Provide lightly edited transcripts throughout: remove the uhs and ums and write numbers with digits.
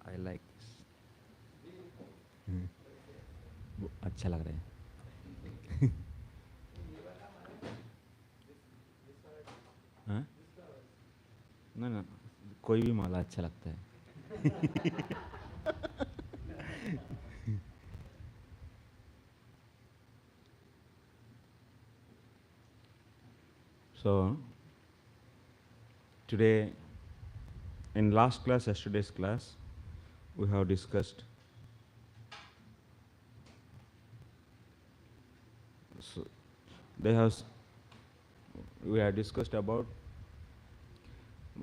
I like this. अच्छा लग रहा है. हाँ? ना ना, कोई भी माला अच्छा लगता है. So today, in last class, yesterday's class, we have discussed. So they have. We have discussed about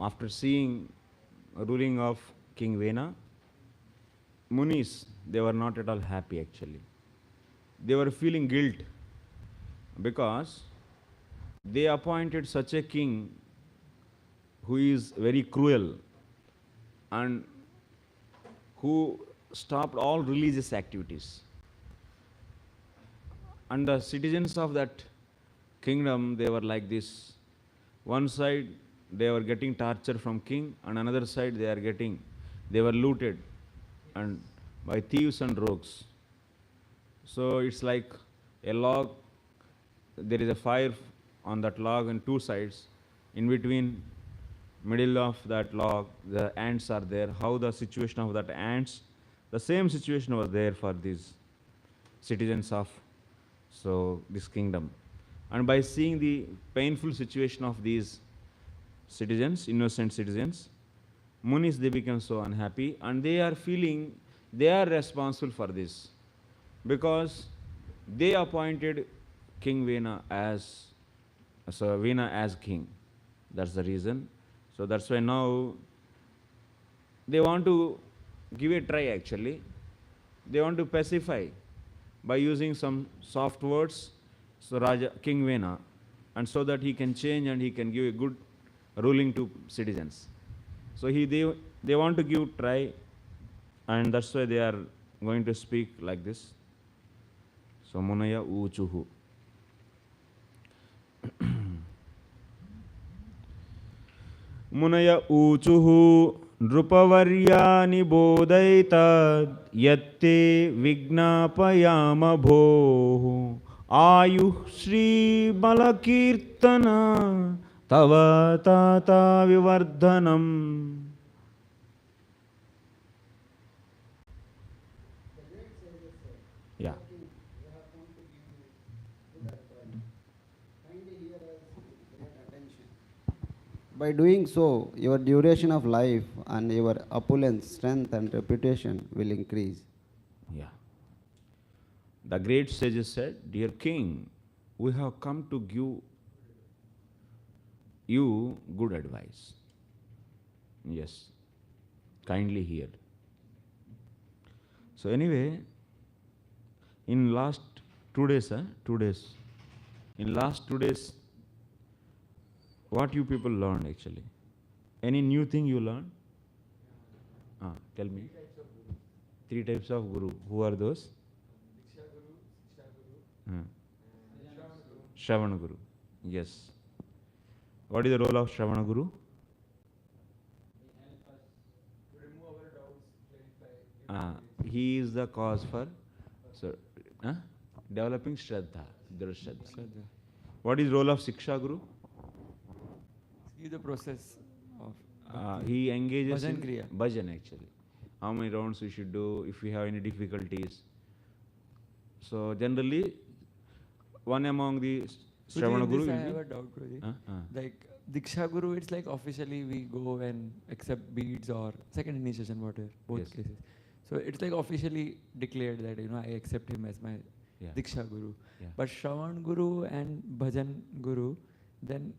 after seeing a ruling of King Vena, Munis, they were not at all happy actually. They were feeling guilt because they appointed such a king who is very cruel and who stopped all religious activities. And the citizens of that kingdom, they were like this. One side, they were getting torture from king, and another side, they were looted and by thieves and rogues. So it's like a log, there is a fire on that log on two sides. In between, middle of that log, the ants are there. How the situation of that ants, the same situation was there for these citizens of this kingdom. And by seeing the painful situation of these citizens, innocent citizens, Munis, they become so unhappy and they are feeling they are responsible for this because they appointed King Vena as king. That's the reason. So that's why now they want to give a try actually. They want to pacify by using some soft words, so King Vena, and so that he can change and he can give a good ruling to citizens. So they want to give try, and that's why they are going to speak like this. So Munaya Uchuhu. Munaya Uchuhu Nrupavarya Nibodaitat Yatte Vignapayama Bhohu Ayuh Shri Balakirtana Tava Tata Vivardhanam. Yeah. By doing so, your duration of life and your opulence, strength, and reputation will increase. Yeah. The great sages said, Dear King, we have come to give you good advice. Yes. Kindly hear. So anyway, in last 2 days, in last 2 days, what you people learned actually? Any new thing you learned? Tell me. Three types of guru. Who are those? Shravana Guru. Yes. What is the role of Shravana Guru? He is the cause for so, developing Shraddha. Shraddha. What is role of Siksha Guru? See the process of he engages bhajan in kriya. bhajan actually. How many rounds we should do if we have any difficulties. So generally, one among the Shravana Guru will I be. have a doubt, Prabhuji. Like Diksha Guru, it's like officially we go and accept beads or second initiation, whatever, both Yes. cases. So it's like officially declared that I accept him as my Diksha Guru. Yeah. But Shravan Guru and Bhajan Guru, then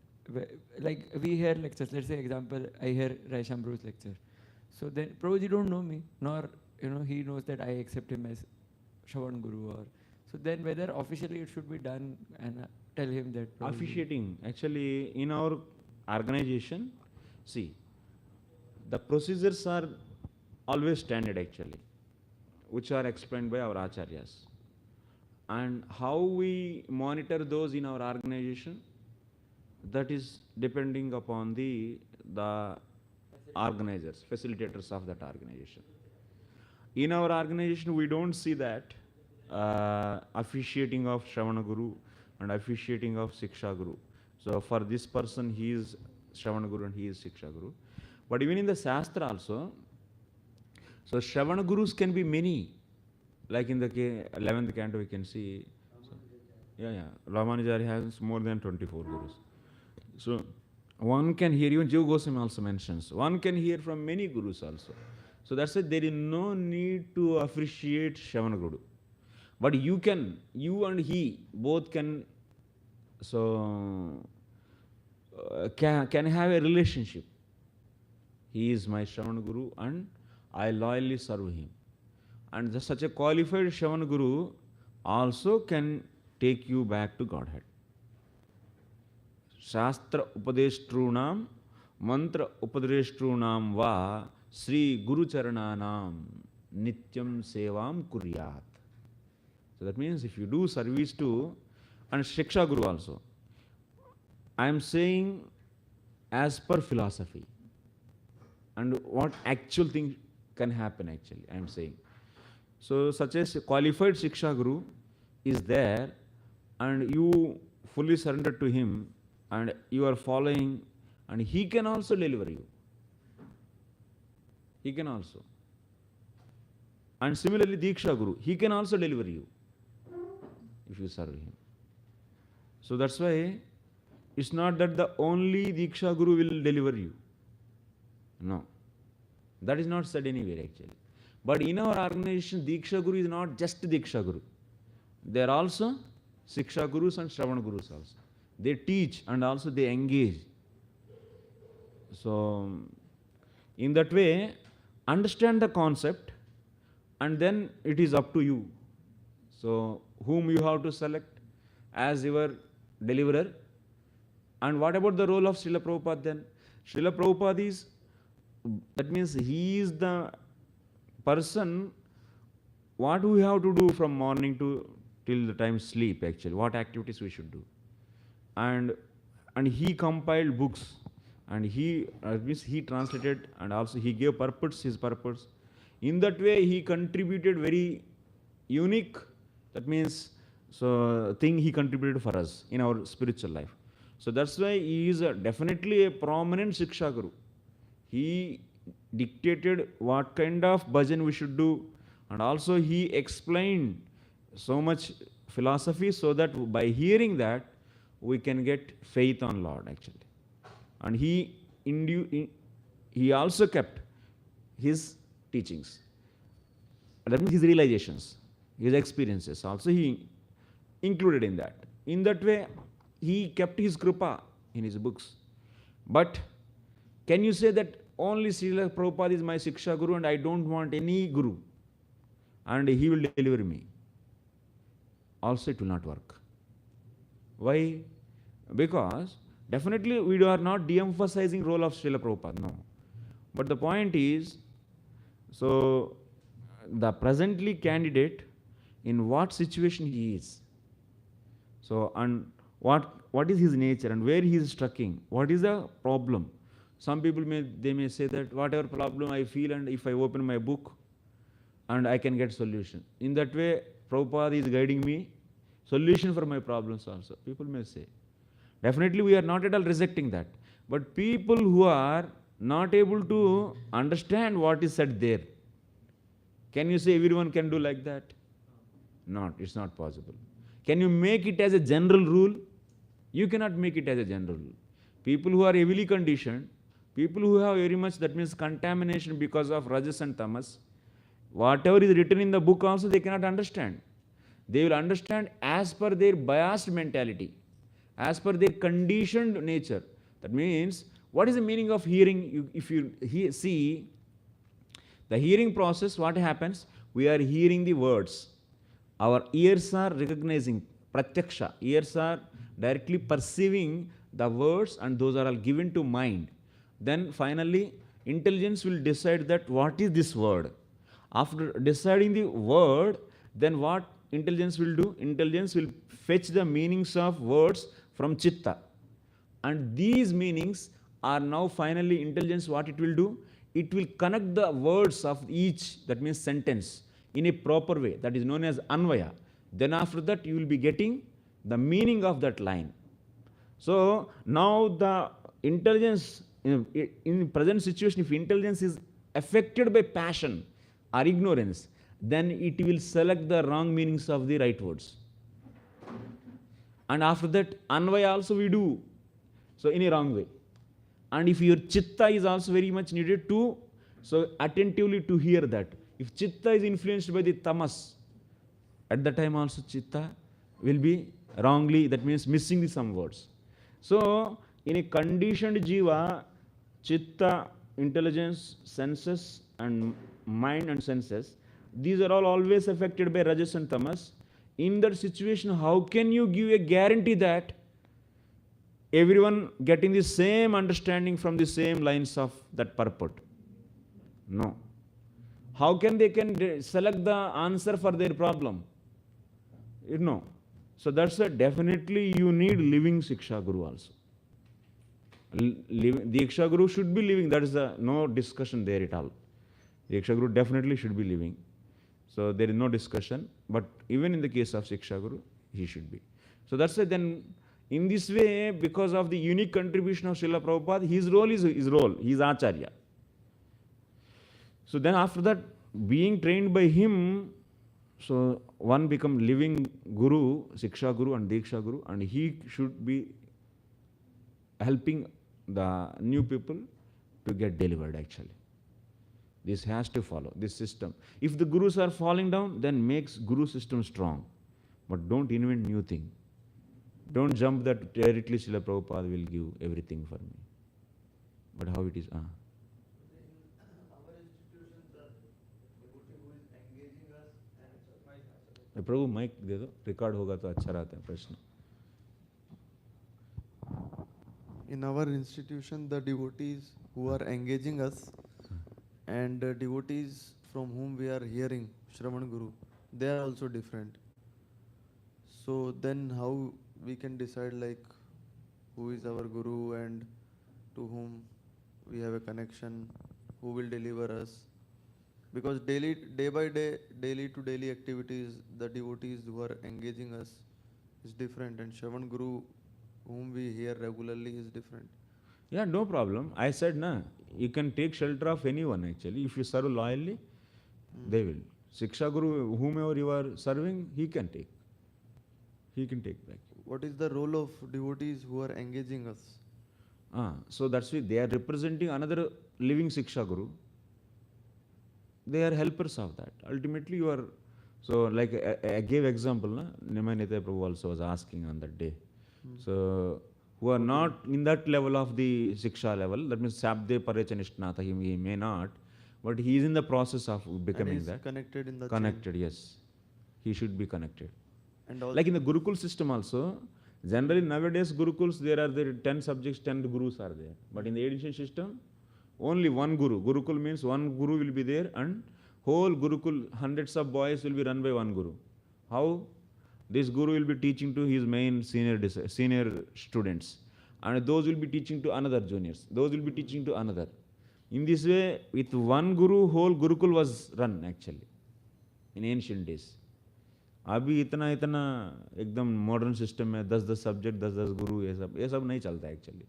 like we hear lectures. Let's say example, I hear Rai Shambhu's lecture. So then Prabhuji don't know me, nor he knows that I accept him as Shravan Guru or. So then whether officially it should be done and tell him that. Prabhuji. Officiating. Actually, in our organization, see, the procedures are always standard actually, which are explained by our acharyas. And how we monitor those in our organization, that is depending upon the organizers, facilitators of that organization. In our organization, we don't see that officiating of Shravana Guru and officiating of Siksha Guru. So for this person, he is Shravana Guru and he is Siksha Guru. But even in the Shastra also, so Shravana Gurus can be many. Like in the 11th canto, we can see. So, Ramanujari has more than 24 Gurus. So one can hear, even Jiva Goswami also mentions, one can hear from many Gurus also. So that's why there is no need to appreciate Shravana Guru. But you and he both can, so can have a relationship. He is my Shravana Guru and I loyally serve him. And such a qualified Shravana Guru also can take you back to Godhead. Shastra Upadeshtrunam, Mantra Upadeshtrunam va Sri Guru Charananam Nityam Sevam Kuryat. So that means if you do service to, and Shiksha Guru also, I am saying as per philosophy and what actual thing can happen actually, I am saying. So such a qualified Shiksha Guru is there and you fully surrender to him and you are following and he can also deliver you. He can also. And similarly Diksha Guru, he can also deliver you if you serve him. So that's why it's not that the only Diksha Guru will deliver you. No. That is not said anywhere actually. But in our organization, Diksha Guru is not just Diksha Guru. They are also Siksha Gurus and Shravana Gurus also. They teach and also they engage. So, in that way, understand the concept and then it is up to you. So, whom you have to select as your deliverer. And what about the role of Srila Prabhupada then? Srila Prabhupada is, that means he is the person, what we have to do from morning to till the time sleep actually, what activities we should do. And he compiled books and he translated and also he gave his purpose. In that way he contributed very unique, that means so thing he contributed for us in our spiritual life. So that's why he is definitely a prominent Siksha Guru. He dictated what kind of bhajan we should do and also he explained so much philosophy so that by hearing that we can get faith on Lord actually. And he also kept his teachings, that means his realizations, his experiences also he included in that. In that way he kept his kripa in his books. But can you say that only Srila Prabhupada is my Siksha Guru and I don't want any Guru and he will deliver me? Also it will not work. Why? Because definitely we are not de-emphasizing role of Srila Prabhupada, no. But the point is, so the presently candidate, in what situation he is. So, and what is his nature and where he is striking, what is the problem. Some people may say that whatever problem I feel and if I open my book and I can get solution. In that way, Prabhupada is guiding me, solution for my problems also. People may say. Definitely we are not at all rejecting that. But people who are not able to understand what is said there, can you say everyone can do like that? Not, it's not possible. Can you make it as a general rule? You cannot make it as a general rule. People who are heavily conditioned, people who have very much, that means contamination because of rajas and tamas, whatever is written in the book also they cannot understand. They will understand as per their biased mentality, as per their conditioned nature. That means, what is the meaning of hearing? If you see the hearing process, what happens? We are hearing the words. Our ears are recognizing, pratyaksha. Ears are directly perceiving the words and those are all given to mind. Then finally, intelligence will decide that what is this word. After deciding the word, then what intelligence will do? Intelligence will fetch the meanings of words from chitta. And these meanings are now finally intelligence. What it will do? It will connect the words of each, that means sentence, in a proper way, that is known as anvaya. Then after that you will be getting the meaning of that line. So now the intelligence, in present situation, if intelligence is affected by passion or ignorance, then it will select the wrong meanings of the right words. And after that, anvaya also we do, so in a wrong way. And if your chitta is also very much needed to, so attentively to hear that. If chitta is influenced by the tamas, at the time also chitta will be wrongly, that means missing the some words. So in a conditioned jiva, chitta, intelligence, senses and mind and senses, these are all always affected by rajas and tamas. In that situation, how can you give a guarantee that everyone getting the same understanding from the same lines of that purport? No. How can they select the answer for their problem? No. So that's why definitely you need living Siksha Guru also. Diksha Guru should be living. That is no discussion there at all. Diksha Guru definitely should be living. So there is no discussion. But even in the case of Siksha Guru, he should be. So that's why then, in this way, because of the unique contribution of Srila Prabhupada, his role is his role. He is Acharya. So then after that, being trained by him, so one become living Guru, Siksha Guru and Diksha Guru, and he should be helping the new people to get delivered actually. This has to follow, this system. If the Gurus are falling down, then makes Guru system strong. But don't invent new thing. Don't jump that directly Srila Prabhupada will give everything for me. But how it is? प्रभु mike दे दो, record होगा तो अच्छा रहता है प्रश्न. In our institution, the devotees who are engaging us and devotees from whom we are hearing Shravan Guru, they are also different. So then how we can decide like who is our Guru and to whom we have a connection, who will deliver us? Because day by day, daily to daily activities, the devotees who are engaging us is different, and Shravan Guru, whom we hear regularly, is different. Yeah, no problem. I said, you can take shelter of anyone actually. If you serve loyally, they will. Siksha Guru, whomever you are serving, he can take. He can take back. What is the role of devotees who are engaging us? So that's why they are representing another living Siksha Guru. They are helpers of that. Ultimately, you are. So, like I gave example, Nimanitya Prabhu also was asking on that day. So, who are not in that level of the Siksha level, that means Sabde Parechanishnatha, he may not, but he is in the process of becoming and that. Connected in the Connected, yes. He should be connected. And also Like in the Gurukul system also, generally nowadays Gurukuls, there are the 10 subjects, 10 Gurus are there. But in the ancient system, only one Guru. Gurukul means one Guru will be there and whole Gurukul, hundreds of boys will be run by one Guru. How? This Guru will be teaching to his main senior students. And those will be teaching to another juniors. Those will be teaching to another. In this way, with one Guru, whole Gurukul was run actually in ancient days. अभी इतना एकदम modern system में 10 subject 10 गुरु ये सब नहीं चलता actually.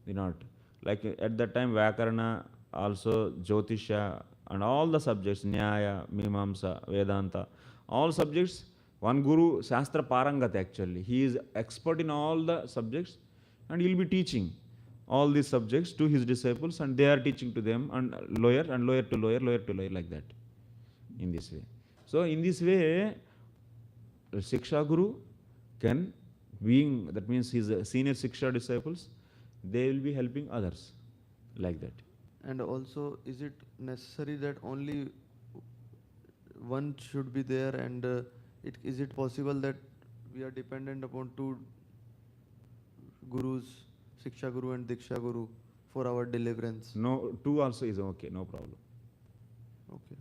They not like at that time व्याकरण also ज्योतिष्य and all the subjects, Nyaya, Mimamsa, Vedanta, all subjects, one Guru, Shastra Parangat actually. He is expert in all the subjects and he will be teaching all these subjects to his disciples and they are teaching to them and lower to lower like that, in this way. So in this way, Siksha Guru can, being, that means his senior Siksha disciples, they will be helping others like that. And also, is it necessary that only one should be there, and is it possible that we are dependent upon two gurus, Siksha Guru and Diksha Guru, for our deliverance? No, two also is okay, no problem. Okay.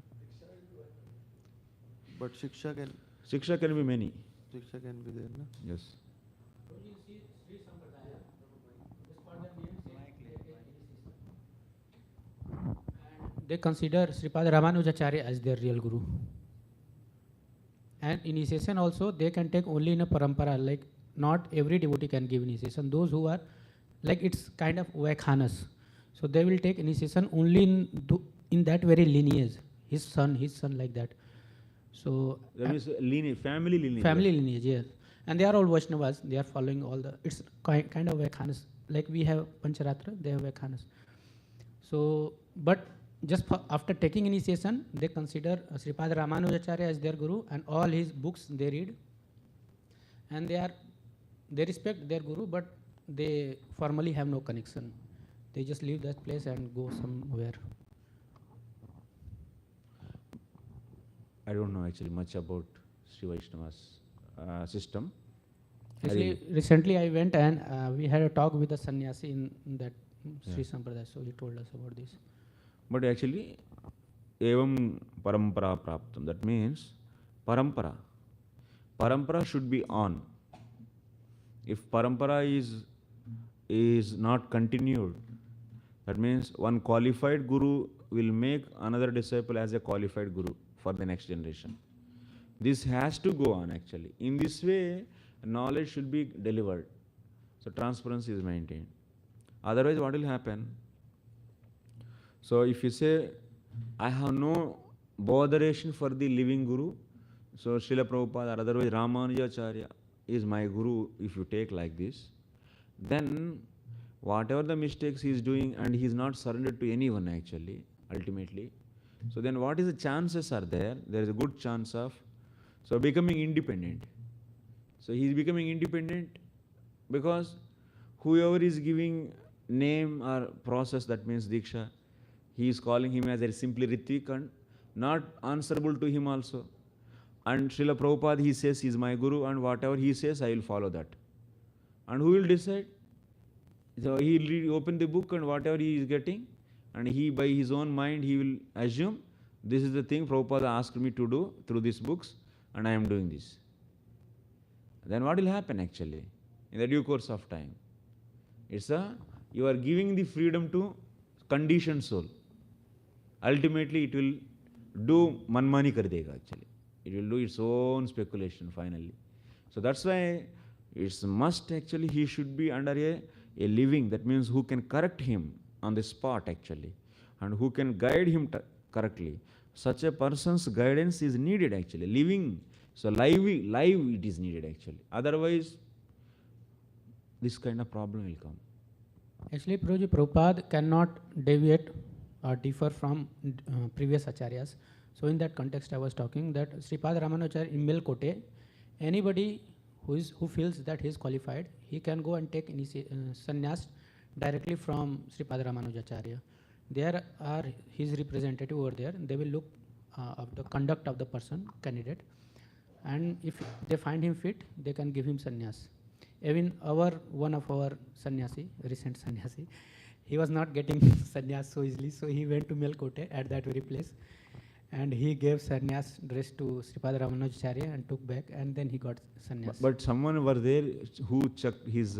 But Siksha can be many. Siksha can be there, no? Yes. they consider Sripada Ramanujacharya as their real guru. And initiation also they can take only in a parampara, like not every devotee can give initiation. Those who are like it's kind of Vaikhanas. So they will take initiation only in that very lineage, his son like that. So That means lineage, family lineage. family lineage, yes. And they are all Vaishnavas, they are following all the, it's kind of Vaikhanas. Like we have Pancharatra, they have Vaikhanas. So, but just after taking initiation, they consider Sripada Ramanujacharya as their guru, and all his books they read. And they respect their guru, but they formally have no connection. They just leave that place and go somewhere. I don't know actually much about Sri Vaishnava's system. Actually, recently I went and we had a talk with a sannyasi in that Sri Sampradaya, so he told us about this. But actually, evam parampara praptam. That means parampara. Parampara should be on. If parampara is not continued, that means one qualified guru will make another disciple as a qualified guru for the next generation. This has to go on actually. In this way, knowledge should be delivered. So transparency is maintained. Otherwise, what will happen? So if you say, I have no botheration for the living guru, so Srila Prabhupada or otherwise Ramanujacharya is my guru, if you take like this, then whatever the mistakes he is doing and he is not surrendered to anyone actually, ultimately. So then what is the chances are there? There is a good chance of becoming independent. So he is becoming independent because whoever is giving name or process, that means Diksha, he is calling him as a simply Ritvik and not answerable to him also. And Srila Prabhupada, he says he is my guru and whatever he says, I will follow that. And who will decide? So he will open the book and whatever he is getting, and he by his own mind he will assume this is the thing Prabhupada asked me to do through these books and I am doing this. Then what will happen actually in the due course of time? You are giving the freedom to conditioned soul. Ultimately it will do manmani kar dega actually. It will do its own speculation finally. So that's why it's must actually he should be under a living, that means who can correct him on the spot actually and who can guide him correctly. Such a person's guidance is needed actually, living. So live it is needed actually. Otherwise, this kind of problem will come. Actually, Prabhuji, Prabhupada cannot deviate or differ from previous acharyas. So in that context, I was talking that Sripada Ramanujacharya in Melkote, anybody who feels that he is qualified, he can go and take sannyas directly from Sripada Ramanujacharya. There are his representative over there. They will look of the conduct of the person, candidate, and if they find him fit, they can give him sannyas. Even one of our sannyasi, recent sannyasi, he was not getting sannyas so easily, so he went to Melkote at that very place, and he gave sannyas dress to Sripada Ramanujacharya and took back, and then he got sannyas. But someone were there who checked his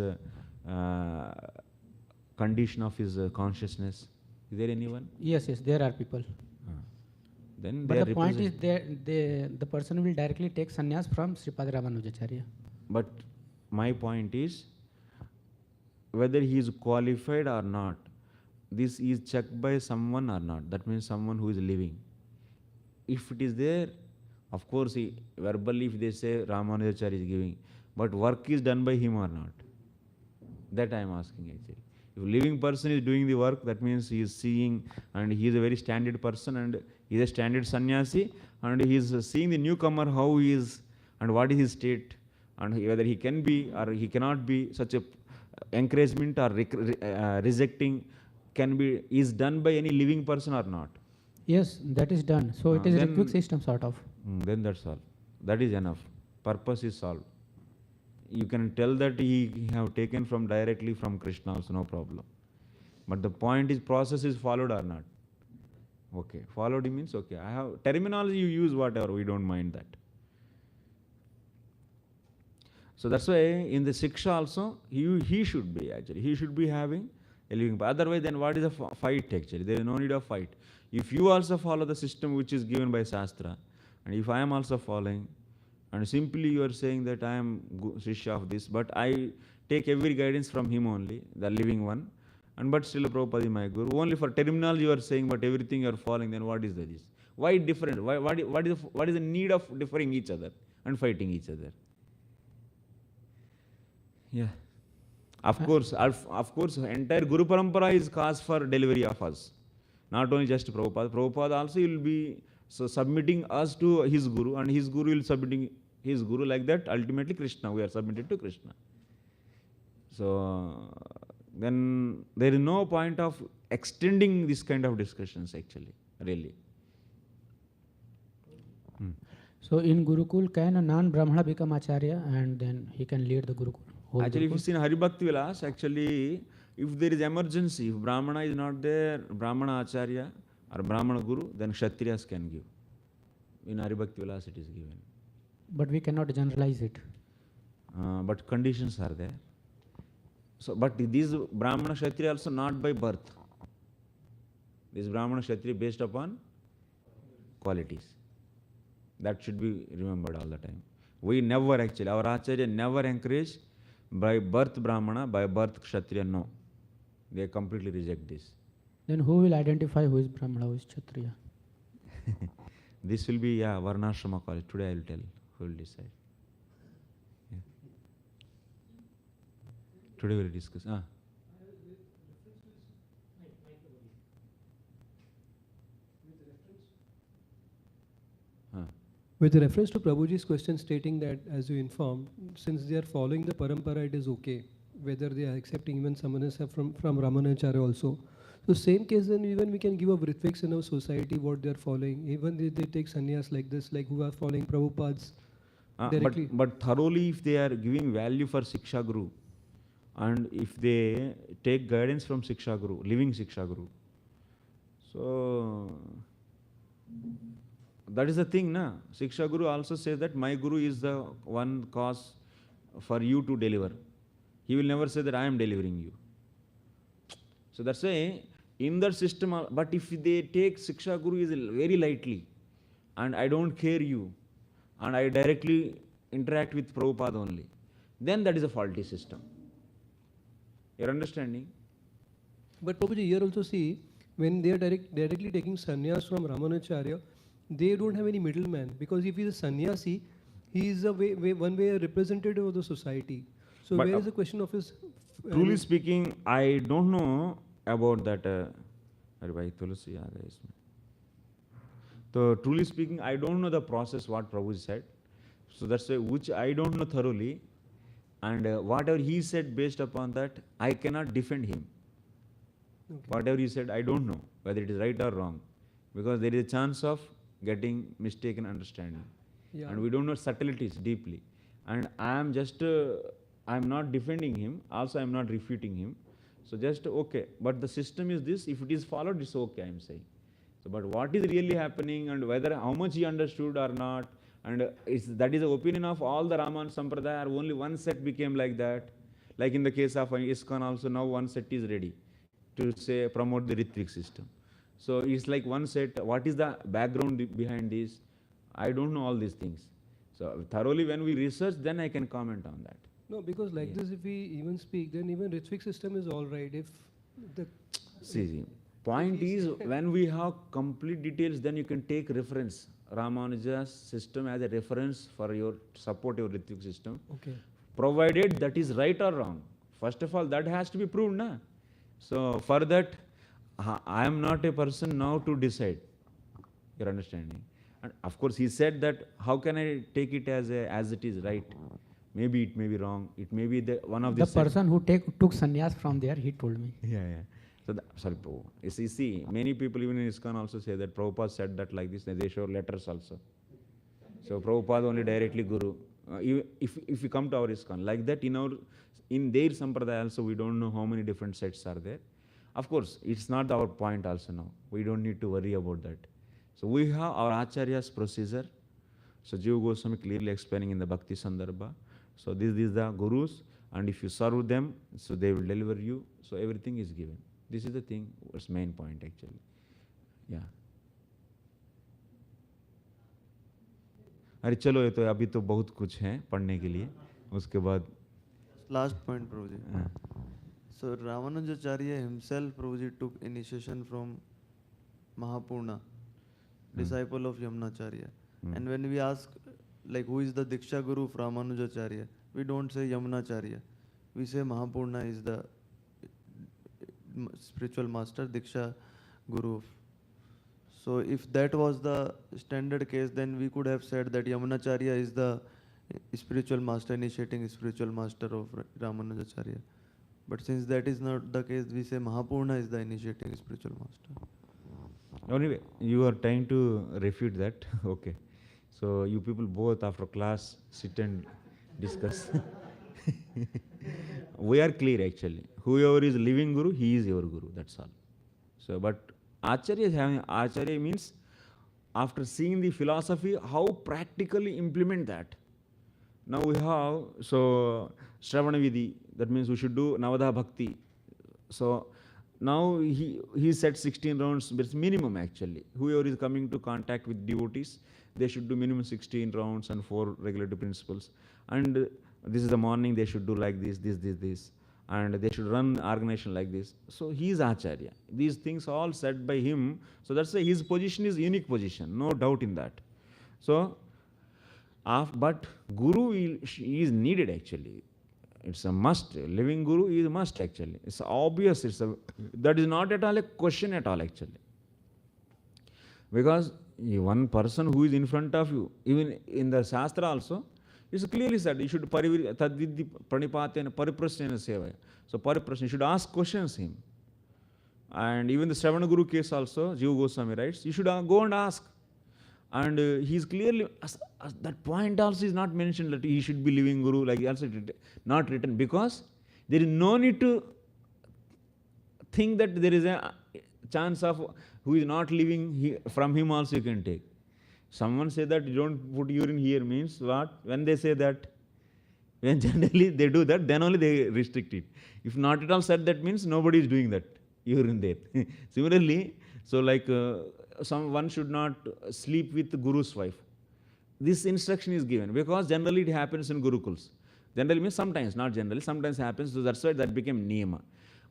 condition of his consciousness. Is there anyone? Yes, there are people. Then But the point is, the person will directly take sannyas from Sripada Ramanujacharya. But my point is, whether he is qualified or not, this is checked by someone or not. That means someone who is living. If it is there, of course, verbally if they say Ramanujacharya is giving, but work is done by him or not. That I am asking actually. If a living person is doing the work, that means he is seeing, and he is a very standard person, and he is a standard sannyasi, and he is seeing the newcomer how he is and what is his state, and whether he can be or he cannot be. Such a encouragement or rejecting is done by any living person or not. Yes, that is done. So it is a quick system sort of. Then that's all. That is enough. Purpose is solved. You can tell that he have taken from directly from Krishna also, no problem. But the point is, process is followed or not. Okay, followed means okay. I have terminology you use whatever, we don't mind that. So that's why in the Siksha also, he should be actually, he should be having a living path. Otherwise, then what is the fight actually? There is no need of fight. If you also follow the system which is given by Shastra, and if I am also following, and simply you are saying that I am Shishya of this, but I take every guidance from him only, the living one, and but still Prabhupada is my Guru. Only for terminology you are saying, but everything you are following, then what is this? Why different? What is the need of differing each other and fighting each other? Yeah. Of course, entire Guru Parampara is cause for delivery of us. Not only just Prabhupada. Prabhupada also will be submitting us to his Guru, and his Guru will submitting his Guru, like that. Ultimately, Krishna, we are submitted to Krishna. So then there is no point of extending this kind of discussions actually, really. So in Gurukul, can a non-Brahmana become Acharya and then he can lead the Gurukul? Actually, if you see in Haribhakti Vilas, actually, if there is emergency, if Brahmana is not there, Brahmana Acharya or Brahmana Guru, then Kshatriyas can give. In Haribhakti Vilas it is given. But we cannot generalize it. But conditions are there. So, but these Brahmana Kshatriya also not by birth. This Brahmana Kshatriya based upon qualities. That should be remembered all the time. We never actually, our Acharya never encourage by birth Brahmana, by birth Kshatriya, no. They completely reject this. Then who will identify who is Brahmana, who is Kshatriya? This will be, Varnashrama college. Today I will tell, who will decide. Yeah. Today we will discuss. With reference to Prabhuji's question stating that, as you informed, since they are following the parampara, it is okay, whether they are accepting even Samanasa from Ramanacharya also. So same case, then even we can give a Ritvaks in our society what they are following. Even they take sannyas like this, like who are following Prabhupada's directly. But thoroughly, if they are giving value for Siksha Guru, and if they take guidance from Siksha Guru, living Siksha Guru, so that is the thing, na? Siksha Guru also says that my Guru is the one cause for you to deliver. He will never say that I am delivering you. So that's why in that system, but if they take Siksha Guru is very lightly, and I don't care you, and I directly interact with Prabhupada only, then that is a faulty system. You're understanding? But Prabhuji, here also see, when they are directly taking sannyas from Ramanacharya, they don't have any middleman, because if he is a sannyasi, he is a one-way representative of the society. So But where is the question of his... Truly speaking, I don't know about that. So truly speaking, I don't know the process what Prabhuji said. So that's why, which I don't know thoroughly. And whatever he said based upon that, I cannot defend him. Okay. Whatever he said, I don't know whether it is right or wrong. Because there is a chance of getting mistaken understanding. Yeah. And we don't know subtleties deeply. And I am just, I am not defending him. Also, I am not refuting him. So just okay. But the system is this. If it is followed, it's okay, I am saying. So, but what is really happening and whether how much he understood or not, and that is the opinion of all the Raman Sampradaya, or only one set became like that. Like in the case of ISKCON also, now one set is ready to say promote the Ritvik system. So it's like one set. What is the background behind this? I don't know all these things. So thoroughly when we research, then I can comment on that. No, because like this, if we even speak, then even Ritvik system is all right. If the... See, point is, when we have complete details, then you can take reference. Ramanuja's system as a reference for your support your Ritvik system. Okay. Provided that is right or wrong. First of all, that has to be proved, na? So for that, I am not a person now to decide. You're understanding? And of course, he said that how can I take it as it is right? Maybe it may be wrong. It may be one of the the person who took sannyas from there, he told me. Yeah. So, sorry, you see, many people even in ISKCON also say that Prabhupada said that like this, they show letters also. So, Prabhupada only directly Guru. If you come to our ISKCON, like that in their Sampradaya also, we don't know how many different sets are there. Of course, it's not our point also now. We don't need to worry about that. So, we have our Acharya's procedure. So, Jiva Goswami clearly explaining in the Bhakti Sandarbha. So, this is the Gurus. and if you serve them, so they will deliver you. So everything is given. This is the thing, what's main point actually. Yeah. अरे चलो, ये तो अभी तो बहुत कुछ है पढ़ने के लिए, उसके बाद Last point, Prabhuji. हाँ, So Ramanujacharya himself, Prabhuji, took initiation from Mahapurna, disciple of Yamunacharya. And when we ask, like, who is the Diksha Guru of Ramanujacharya, we don't say Yamunacharya. We say Mahapurna is the spiritual master, Diksha Guru. So if that was the standard case, then we could have said that Yamunacharya is the spiritual master, initiating spiritual master of Ramanujacharya. But since that is not the case, we say Mahapurna is the initiating spiritual master. anyway, you are trying to refute that. Okay. So you people both after class sit and discuss. We are clear actually. Whoever is living Guru, he is your Guru. That's all. So, but Acharya is having, Acharya means after seeing the philosophy, how practically implement that. Now we have, so Shravana Vidhi, that means we should do Navadha Bhakti. So now he set 16 rounds, but it's minimum actually. Whoever is coming to contact with devotees, they should do minimum 16 rounds and 4 regulative principles. And this is the morning, they should do like this. And they should run organization like this. So he is Acharya. These things all said by him. So that's why his position is unique position, no doubt in that. So, but Guru is needed actually. It's a must. Living Guru is a must actually. It's obvious. That is not at all a question at all actually. Because one person who is in front of you, even in the Shastra also, it's clearly said you should tadvidhi pranipatena pariprasena sevaya. So pariprasena, you should ask questions him. And even the Shravana Guru case also, Jiva Goswami writes, you should go and ask. And he's clearly, that point also is not mentioned that he should be living Guru, like also not written, because there is no need to think that there is a chance of who is not living, from him also you can take. Someone say that you don't put urine here means what? When they say that, when generally they do that, then only they restrict it. If not at all said, that means nobody is doing that, urine there. Similarly, so like one should not sleep with the Guru's wife. This instruction is given because generally it happens in Gurukuls. Generally means sometimes, not generally, sometimes happens, so that's why that became Niyama.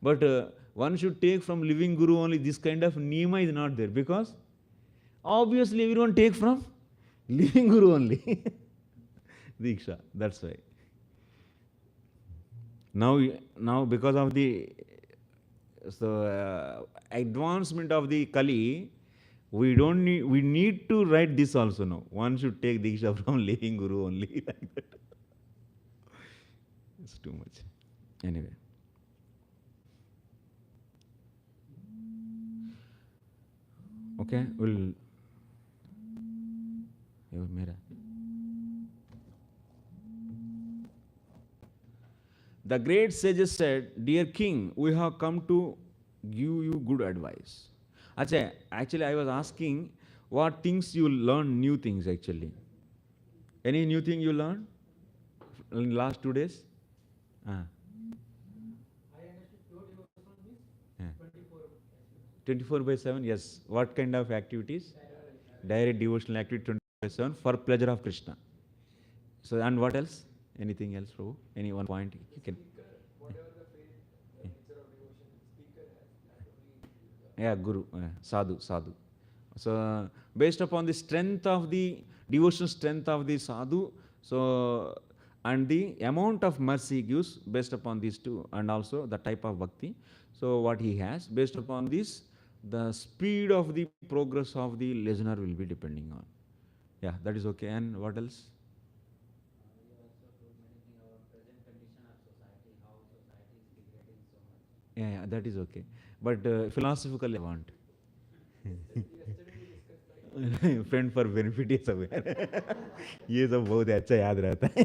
But one should take from living Guru only, this kind of Niyama is not there because obviously everyone take from living Guru only. Diksha, that's why. Now because of the advancement of the Kali, we need to write this also now. One should take Diksha from living Guru only. Like that. It's too much. Anyway. Okay, we'll. The great sages said, dear king, we have come to give you good advice. Actually, I was asking what things you learned, new things actually. Any new thing you learned in last 2 days? I understood 24/7, yes. What kind of activities? Direct devotional activity 24/7 for pleasure of Krishna. So, and what else? Anything else, Prabhu? Any one point you can? Yeah, Guru, Sadhu. So, based upon the strength of the devotional strength of the Sadhu, so and the amount of mercy he gives based upon these two, and also the type of bhakti. So, what he has, based upon this, the speed of the progress of the listener will be depending on. Yeah, that is okay. And what else? Yeah, that is okay. But philosophically I want. Friend for benefit ये सब है. ये सब बहुत अच्छा याद रहता है.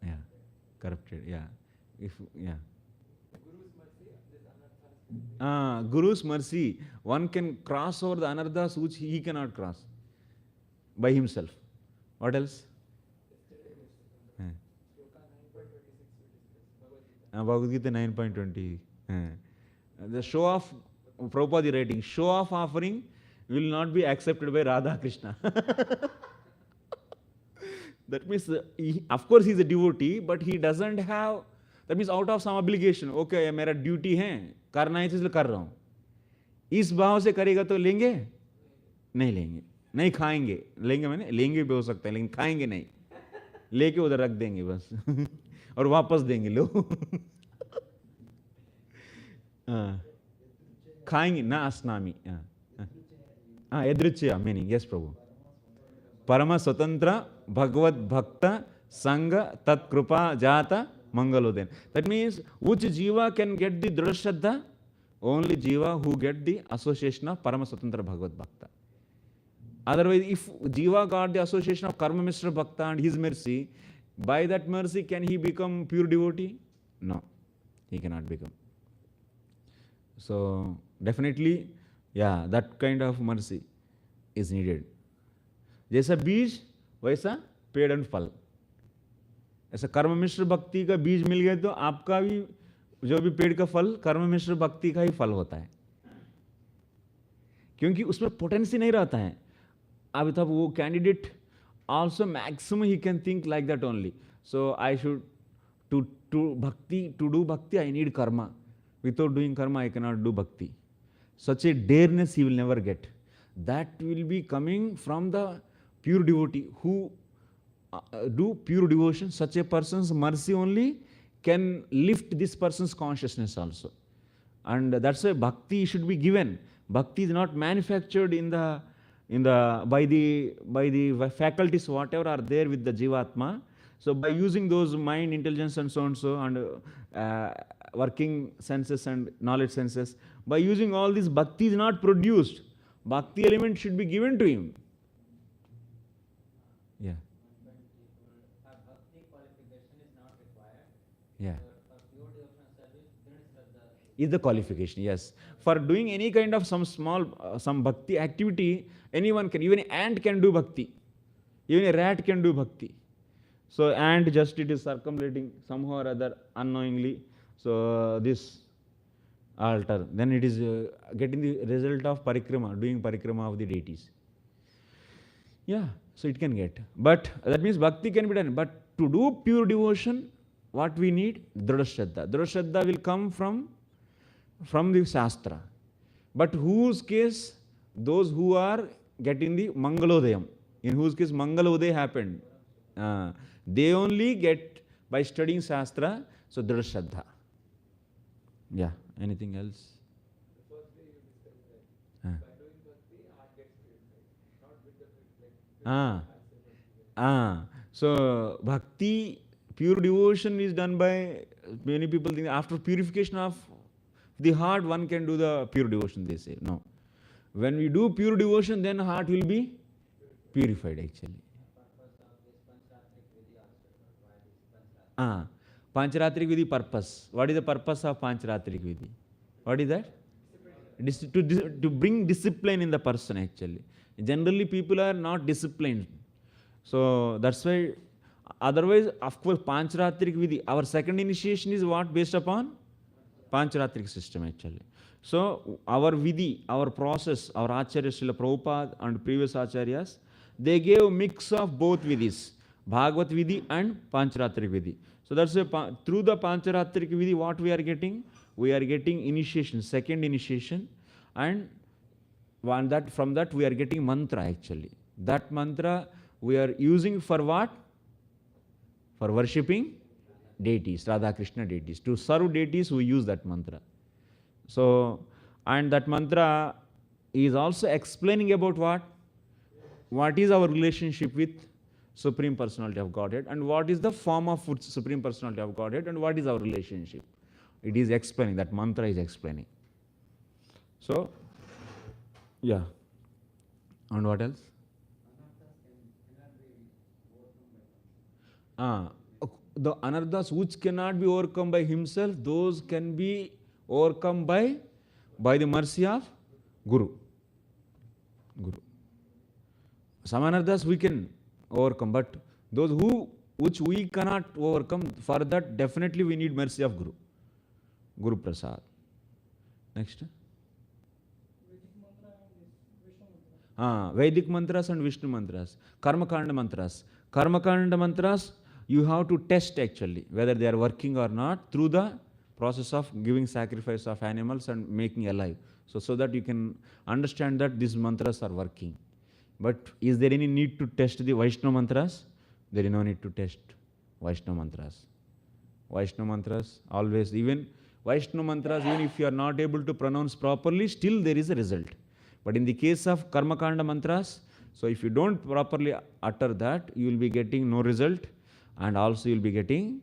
Yeah, corrupted. Yeah, if yeah. Guru's mercy, one can cross over the anarthas which he cannot cross by himself. What else? Bhagavad Gita 9.20. The show of Prabhupada writing, show of offering will not be accepted by Radha Krishna. That means, of course, he is a devotee, but he doesn't have, that means out of some obligation. Okay, मेरा duty है, करना है इसलिए कर रहा हूँ. इस भाव से करेगा तो लेंगे? नहीं लेंगे. नहीं खाएंगे. लेंगे मैंने? लेंगे भी हो सकता है, लेकिन खाएंगे नहीं. लेके उधर रख देंगे बस. और वापस देंगे लोग. खाएंगे ना अस्नामी. यदृच्छया meaning. Yes, Prabhu. Parama Swatantra Bhagavad Bhakta Sangha Tat Krupa Jata Mangaloden. That means which Jiva can get the Drashraddha? Only Jiva who get the association of Parama Swatantra Bhagavad Bhakta. Otherwise, if Jiva got the association of Karma Mishra Bhakta and his mercy, by that mercy can he become pure devotee? No, he cannot become. So definitely, yeah, that kind of mercy is needed. जैसा बीज वैसा पेड़ and फल. ऐसा कर्म मिश्र भक्ति का बीज मिल गया तो आपका भी जो भी पेड़ का फल कर्म मिश्र भक्ति का ही फल होता है, क्योंकि उसमें पोटेंसी नहीं रहता है. अब तब वो candidate also maximum he can think like that only. So I should to do bhakti I need karma. Without doing karma I cannot do bhakti. Such a dareness he will never get. That will be coming from the pure devotee who do pure devotion. Such a person's mercy only can lift this person's consciousness also. And that's why bhakti should be given. Bhakti is not manufactured by the faculties whatever are there with the Jivatma. So by using those mind, intelligence and so and so and working senses and knowledge senses, by using all this, bhakti is not produced. Bhakti element should be given to him. Yeah. Bhakti qualification is not required. Yeah. For pure devotional service, Is the qualification, yes. For doing any kind of some small, some bhakti activity, anyone can, even an ant can do bhakti. Even a rat can do bhakti. So ant just it is circumlating somehow or other unknowingly. So this altar, then it is getting the result of parikrama, doing parikrama of the deities. Yeah, so it can get. But that means bhakti can be done. But to do pure devotion, what we need? Dridha-shraddha. Dridha-shraddha will come from the Shastra. But whose case? Those who are getting the Mangalodayam, in whose case Mangalodaya happened. They only get by studying Shastra, so Dridha-shraddha. Yeah, anything else? So bhakti, pure devotion is done by, many people think after purification of the heart one can do the pure devotion, they say. No. When we do pure devotion, then heart will be purified actually. Pancharatrik Vidhi purpose. What is the purpose of Pancharatrik Vidhi? What is that? To bring discipline in the person actually. Generally people are not disciplined. So that's why, otherwise, of course, Pancharatrik Vidhi, our second initiation is what? Based upon Pancharatrik system actually. So our Vidhi, our process, our Acharya Srila Prabhupada and previous Acharyas, they gave a mix of both Vidhis, Bhagavat Vidhi and Pancharatrik Vidhi. So that's why through the Pancharatrik Vidhi, what we are getting? We are getting initiation, second initiation, and from that we are getting mantra actually. That mantra we are using for what? For worshipping deities, Radha Krishna deities. To serve deities, we use that mantra. So, and that mantra is also explaining about what? What is our relationship with Supreme Personality of Godhead, and what is the form of Supreme Personality of Godhead, and what is our relationship. It is explaining, that mantra is explaining. So, yeah. And what else? The anarthas which cannot be overcome by himself, those can be overcome by By the mercy of Guru. Guru. Some anarthas we can overcome, but those which we cannot overcome, for that definitely we need mercy of Guru. Guru Prasad. Next. Vedic mantras and Vishnu mantras. Karma Kanda mantras. Karma Kanda mantras, you have to test actually whether they are working or not through the process of giving sacrifice of animals and making alive. So that you can understand that these mantras are working. But is there any need to test the Vaishnava mantras? There is no need to test Vaishnava mantras. Vaishnava mantras always, even Vaishnava mantras, even if you are not able to pronounce properly, still there is a result. But in the case of Karma Kanda mantras, so if you don't properly utter that, you will be getting no result, and also you will be getting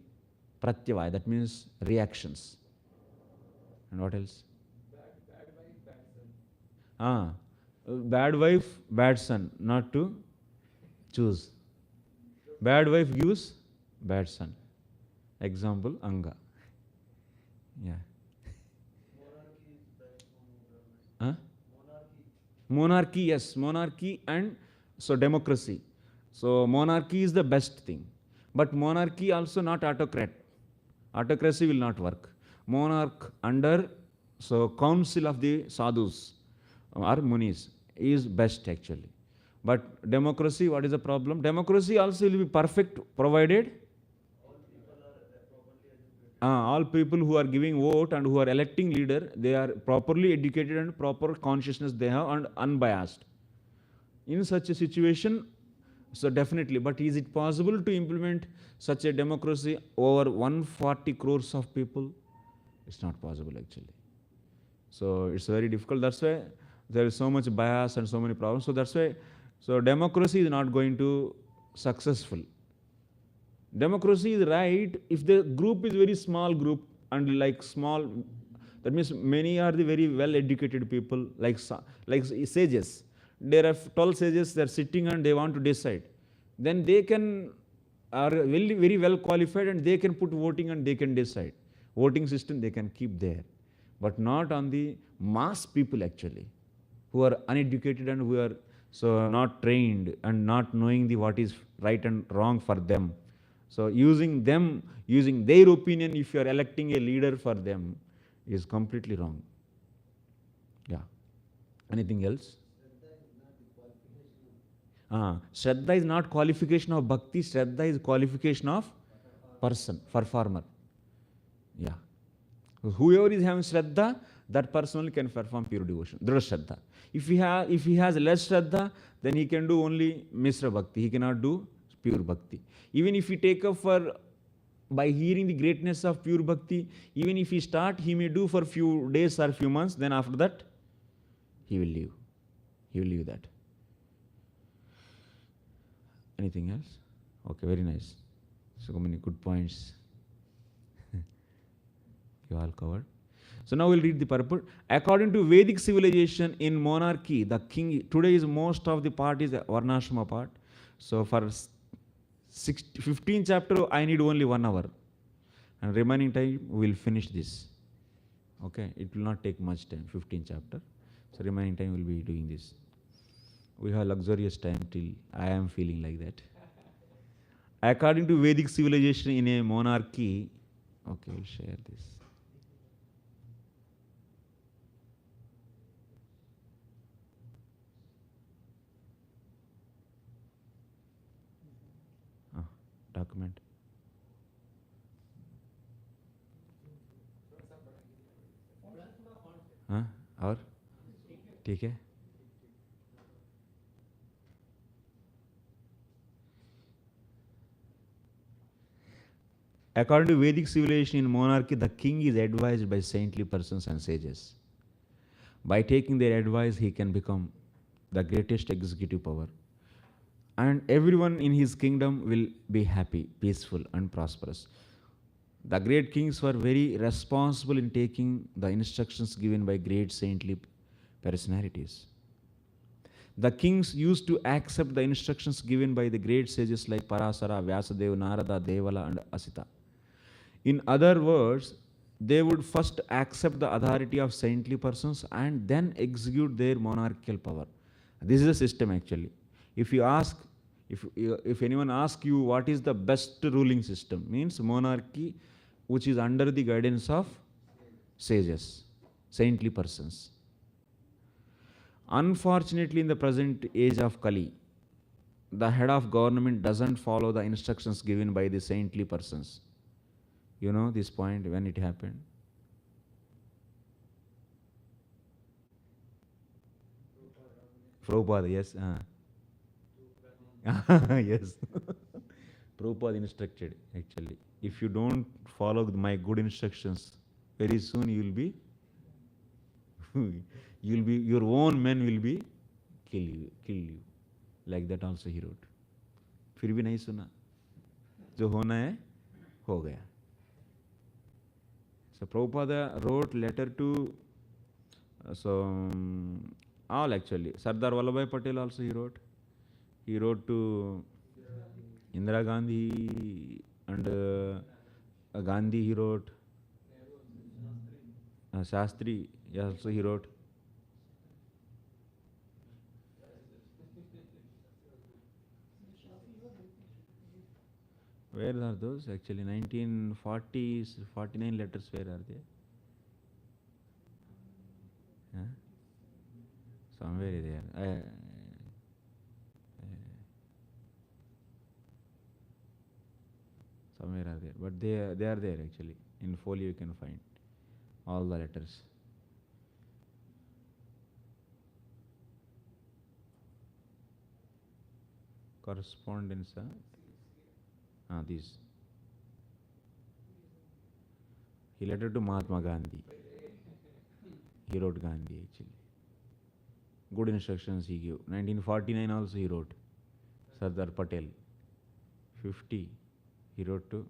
pratyavaya, that means reactions. And what else? Bad wife, bad son, not to choose. Bad wife gives bad son. Example, Anga. Yeah. Monarchy, yes, monarchy, and so democracy. So monarchy is the best thing. But monarchy also not autocrat. Autocracy will not work. Monarch under so council of the sadhus or munis is best actually. But democracy, what is the problem? Democracy also will be perfect provided all people who are giving vote and who are electing leader, they are properly educated and proper consciousness they have and unbiased. In such a situation, so definitely, but is it possible to implement such a democracy over 140 crores of people? It's not possible actually. So it's very difficult. That's why there is so much bias and so many problems. So that's why, so democracy is not going to successful. Democracy is right if the group is very small group and like small, that means many are the very well educated people like sages. There are 12 sages, they are sitting and they want to decide. Then they are very, very well qualified and they can put voting and they can decide. Voting system they can keep there. But not on the mass people actually, who are uneducated and who are so not trained and not knowing what is right and wrong for them. So using their opinion, if you are electing a leader for them, is completely wrong. Yeah. Anything else? Shraddha is not qualification of bhakti. Shraddha is qualification of person, performer. Yeah. Whoever is having Shraddha, that person only can perform pure devotion. Drudha Shraddha. If he has less Shraddha, then he can do only Mishra Bhakti. He cannot do pure Bhakti. Even if he take up by hearing the greatness of pure Bhakti, even if he may do for few days or few months, then after that, he will leave. He will leave that. Anything else? Okay, very nice. So many good points. You all covered. So now we'll read the purport. According to Vedic civilization, in monarchy, the king, today is most of the part is Varnashrama part. So for 15 chapter, I need only 1 hour. And remaining time, we will finish this. Okay, it will not take much time, 15 chapter. So remaining time, we will be doing this. We have luxurious time till I am feeling like that. According to Vedic civilization in a monarchy, okay, we'll share this. Document. और ठीक है. According to Vedic civilization in monarchy, the king is advised by saintly persons and sages. By taking their advice, he can become the greatest executive power. And everyone in his kingdom will be happy, peaceful, and prosperous. The great kings were very responsible in taking the instructions given by great saintly personalities. The kings used to accept the instructions given by the great sages like Parasara, Vyasadeva, Narada, Devala, and Asita. In other words, they would first accept the authority of saintly persons and then execute their monarchical power. This is a system actually. If you ask, if anyone asks you what is the best ruling system, means monarchy which is under the guidance of sages, saintly persons. Unfortunately, in the present age of Kali, the head of government doesn't follow the instructions given by the saintly persons. You know this point when it happened? Prabhupada, yes. Yes. Prabhupada instructed actually. If you don't follow my good instructions, very soon you will be, your own men will be kill you. Like that also he wrote. फिर भी नहीं सुना. जो होना है, हो गया. So Prabhupada wrote letter to, all actually. Sardar Vallabhbhai Patel also he wrote. He wrote to Indira Gandhi and Gandhi he wrote. Shastri also he wrote. Where are those actually? 1940s, 49 letters, where are they? Huh? Somewhere there. Somewhere are there. But they are there actually. In folio you can find all the letters. Correspondence, these. He letter to Mahatma Gandhi. He wrote Gandhi actually. Good instructions he gave. 1949 also he wrote. Sardar Patel. 50 he wrote to.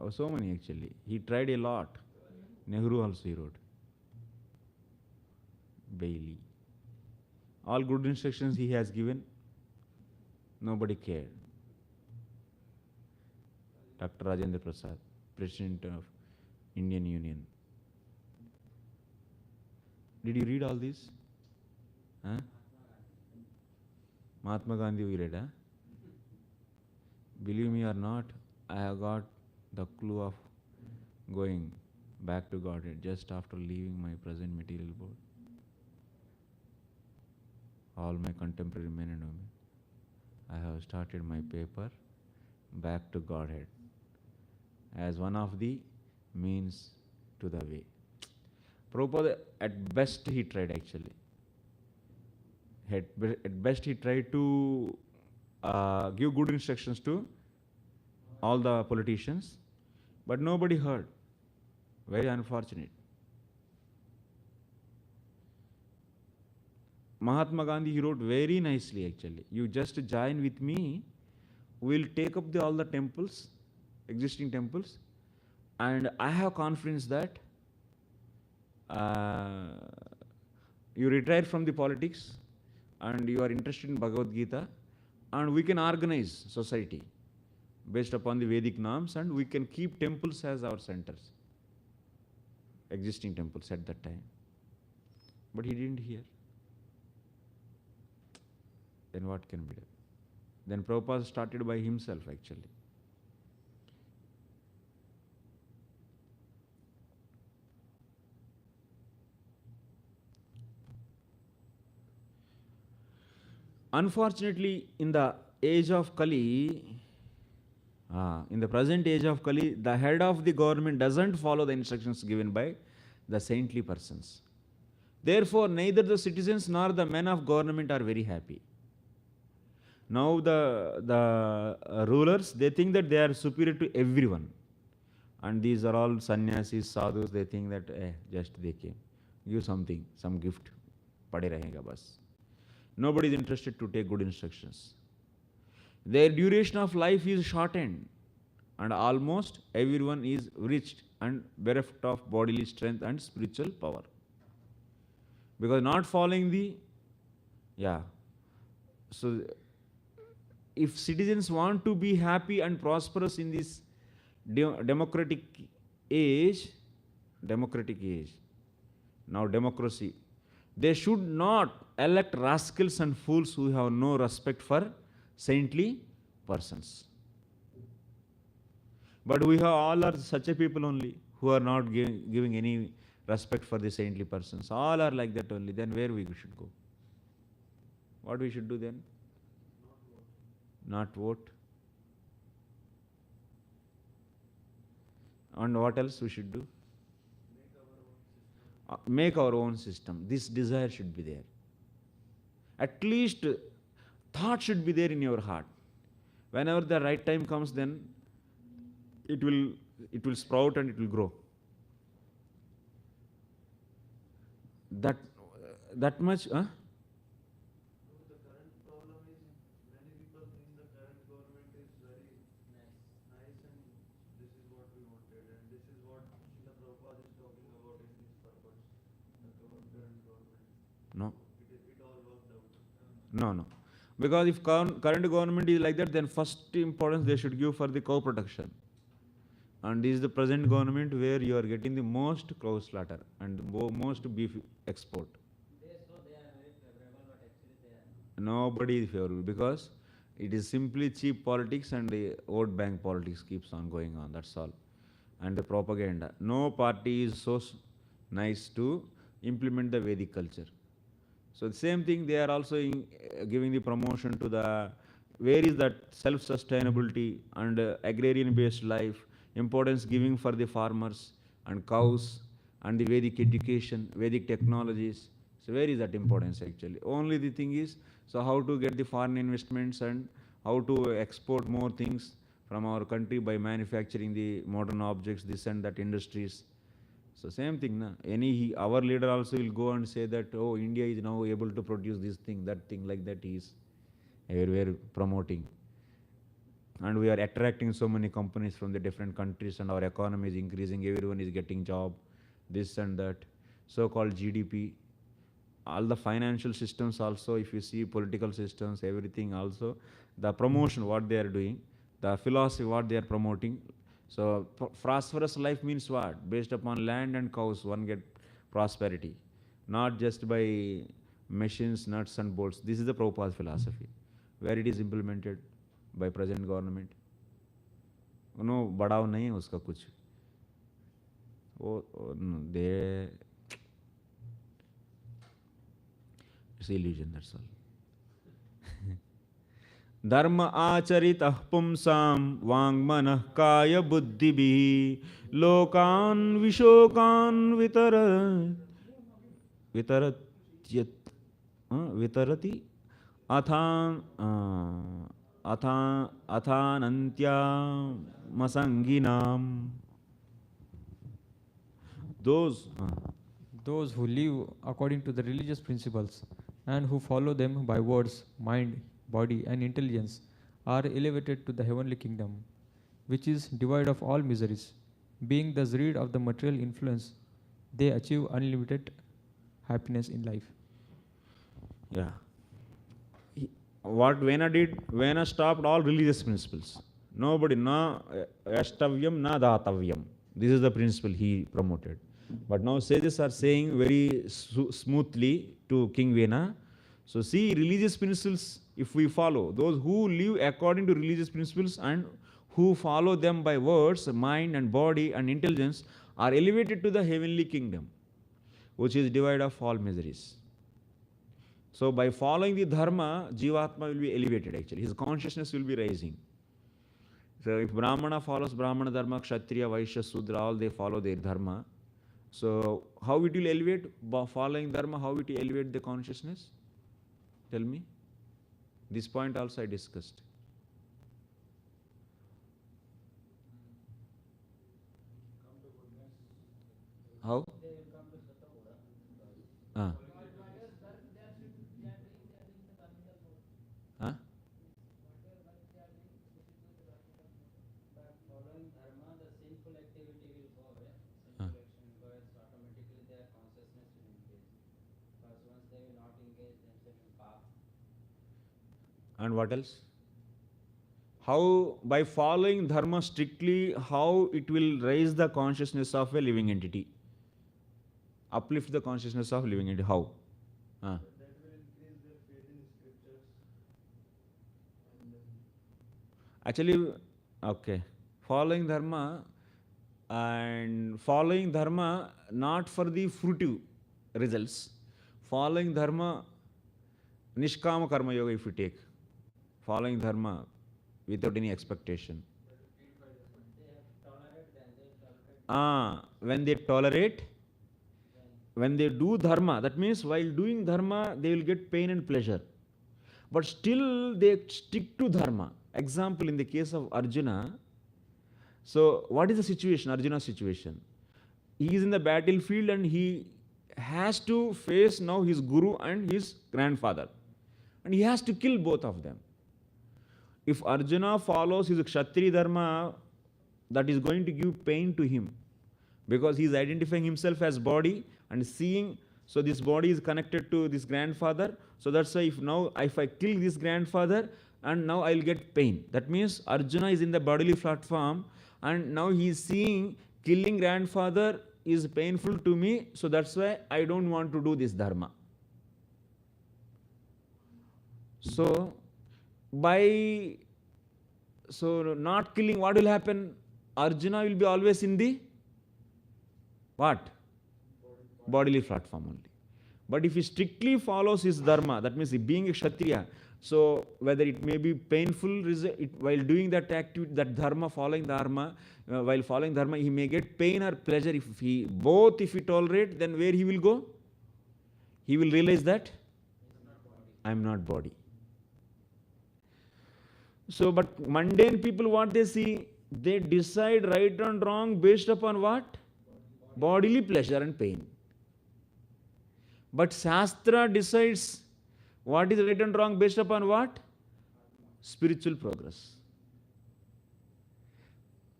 So many actually. He tried a lot. Nehru also he wrote. Bailey. All good instructions he has given. Nobody cared. Dr. Rajendra Prasad, President of Indian Union. Did you read all this? Huh? Mahatma Gandhi we read, huh? Believe me or not, I have got the clue of going back to Godhead just after leaving my present material board. All my contemporary men and women, I have started my paper back to Godhead as one of the means to the way. Prabhupada, at best he tried actually. At best he tried to give good instructions to all the politicians, but nobody heard. Very unfortunate. Mahatma Gandhi, he wrote very nicely actually. You just join with me, we'll take up all the temples, existing temples, and I have confidence that you retire from the politics and you are interested in Bhagavad Gita, and we can organize society based upon the Vedic norms, and we can keep temples as our centers, existing temples at that time. But he didn't hear. Then what can be done? Then Prabhupada started by himself actually. Unfortunately, in the age of Kali, in the present age of Kali, the head of the government doesn't follow the instructions given by the saintly persons. Therefore, neither the citizens nor the men of government are very happy. Now the rulers, they think that they are superior to everyone. And these are all sannyasis, sadhus, they think that just they came. Give something, some gift. Pade rahega bas. Nobody is interested to take good instructions. Their duration of life is shortened, and almost everyone is rich and bereft of bodily strength and spiritual power. Because not following the, so if citizens want to be happy and prosperous in this democratic age, now democracy, they should not elect rascals and fools who have no respect for saintly persons. But we have all are such a people only who are not giving any respect for the saintly persons. All are like that only. Then where we should go? What we should do then? Not vote. And what else we should do? Make our own system. This desire should be there. At least thought should be there in your heart. Whenever the right time comes, then it will sprout and it will grow. That much, huh? The current problem is many people think the current government is very nice and this is what we wanted and this is what Srila Prabhupada is talking about in his purpose. The current government. No. It all worked out. No. Because if current government is like that, then first importance they should give for the cow production. And this is the present government where you are getting the most cow slaughter and most beef export. They are very favorable, but actually they are not. Nobody is favorable because it is simply cheap politics and the vote bank politics keeps on going on. That's all. And the propaganda. No party is so nice to implement the Vedic culture. So the same thing they are also giving the promotion to the where is that self-sustainability and agrarian-based life, importance giving for the farmers and cows and the Vedic education, Vedic technologies. So where is that importance actually? Only the thing is, so how to get the foreign investments and how to export more things from our country by manufacturing the modern objects, this and that industries. So same thing, na? Our leader also will go and say that, oh, India is now able to produce this thing, that thing, like that he is everywhere promoting. And we are attracting so many companies from the different countries and our economy is increasing, everyone is getting job, this and that, so-called GDP. All the financial systems also, if you see political systems, everything also, the promotion, what they are doing, the philosophy, what they are promoting. So prosperous life means what? Based upon land and cows, one get prosperity. Not just by machines, nuts and bolts. This is the Prabhupada's philosophy. Where it is implemented by present government. No, बढ़ाव नहीं है उसका कुछ. They, it's illusion, that's all. Dharma acharitah pumsam vangmanah kaya buddhibhi lokan vishokan vitarati athanantya masanginam. Those who live according to the religious principles and who follow them by words, mind, body and intelligence are elevated to the heavenly kingdom, which is devoid of all miseries. Being thus rid of the material influence, they achieve unlimited happiness in life. Yeah. What Vena did, Vena stopped all religious principles. Nobody, na ashtavyam, na dhatavyam. This is the principle he promoted. But now sages are saying very smoothly to King Vena. So see, religious principles, if we follow, those who live according to religious principles and who follow them by words, mind and body and intelligence are elevated to the heavenly kingdom, which is devoid of all miseries. So by following the dharma, Jivatma will be elevated actually. His consciousness will be rising. So if Brahmana follows Brahmana dharma, Kshatriya, Vaishya, Sudra, all they follow their dharma. So how it will elevate? By following dharma, how it will elevate the consciousness? Tell me. This point also I discussed. How? Huh? Following dharma, the sinful activity will go away. Sinful action will go away, so automatically their consciousness will increase. Because once they will not engage themselves in path. And what else? How, by following dharma strictly, how it will raise the consciousness of a living entity, uplift the consciousness of living entity. How? Ah. Actually, okay. Following dharma and following dharma not for the fruitive results. Following dharma, nishkama karma yoga if you take. Following dharma without any expectation. When they tolerate, when they do dharma, that means while doing dharma, they will get pain and pleasure. But still they stick to dharma. Example, in the case of Arjuna, so what is the situation, Arjuna's situation? He is in the battlefield and he has to face now his guru and his grandfather. And he has to kill both of them. If Arjuna follows his Kshatriya dharma, that is going to give pain to him. Because he is identifying himself as body and seeing, so this body is connected to this grandfather. So that's why if I kill this grandfather, and now I'll get pain. That means Arjuna is in the bodily platform and now he is seeing killing grandfather is painful to me, so that's why I don't want to do this dharma. So by not killing, what will happen? Arjuna will be always in the what? Bodily platform only. But if he strictly follows his dharma, that means being a Kshatriya, so whether it may be painful while doing that activity, that dharma, following dharma, while following dharma, he may get pain or pleasure. If he tolerate, then where he will go? He will realize that I am not body. So, but mundane people, what they see, they decide right and wrong based upon what? Bodily pleasure and pain. But Shastra decides what is right and wrong based upon what? Spiritual progress.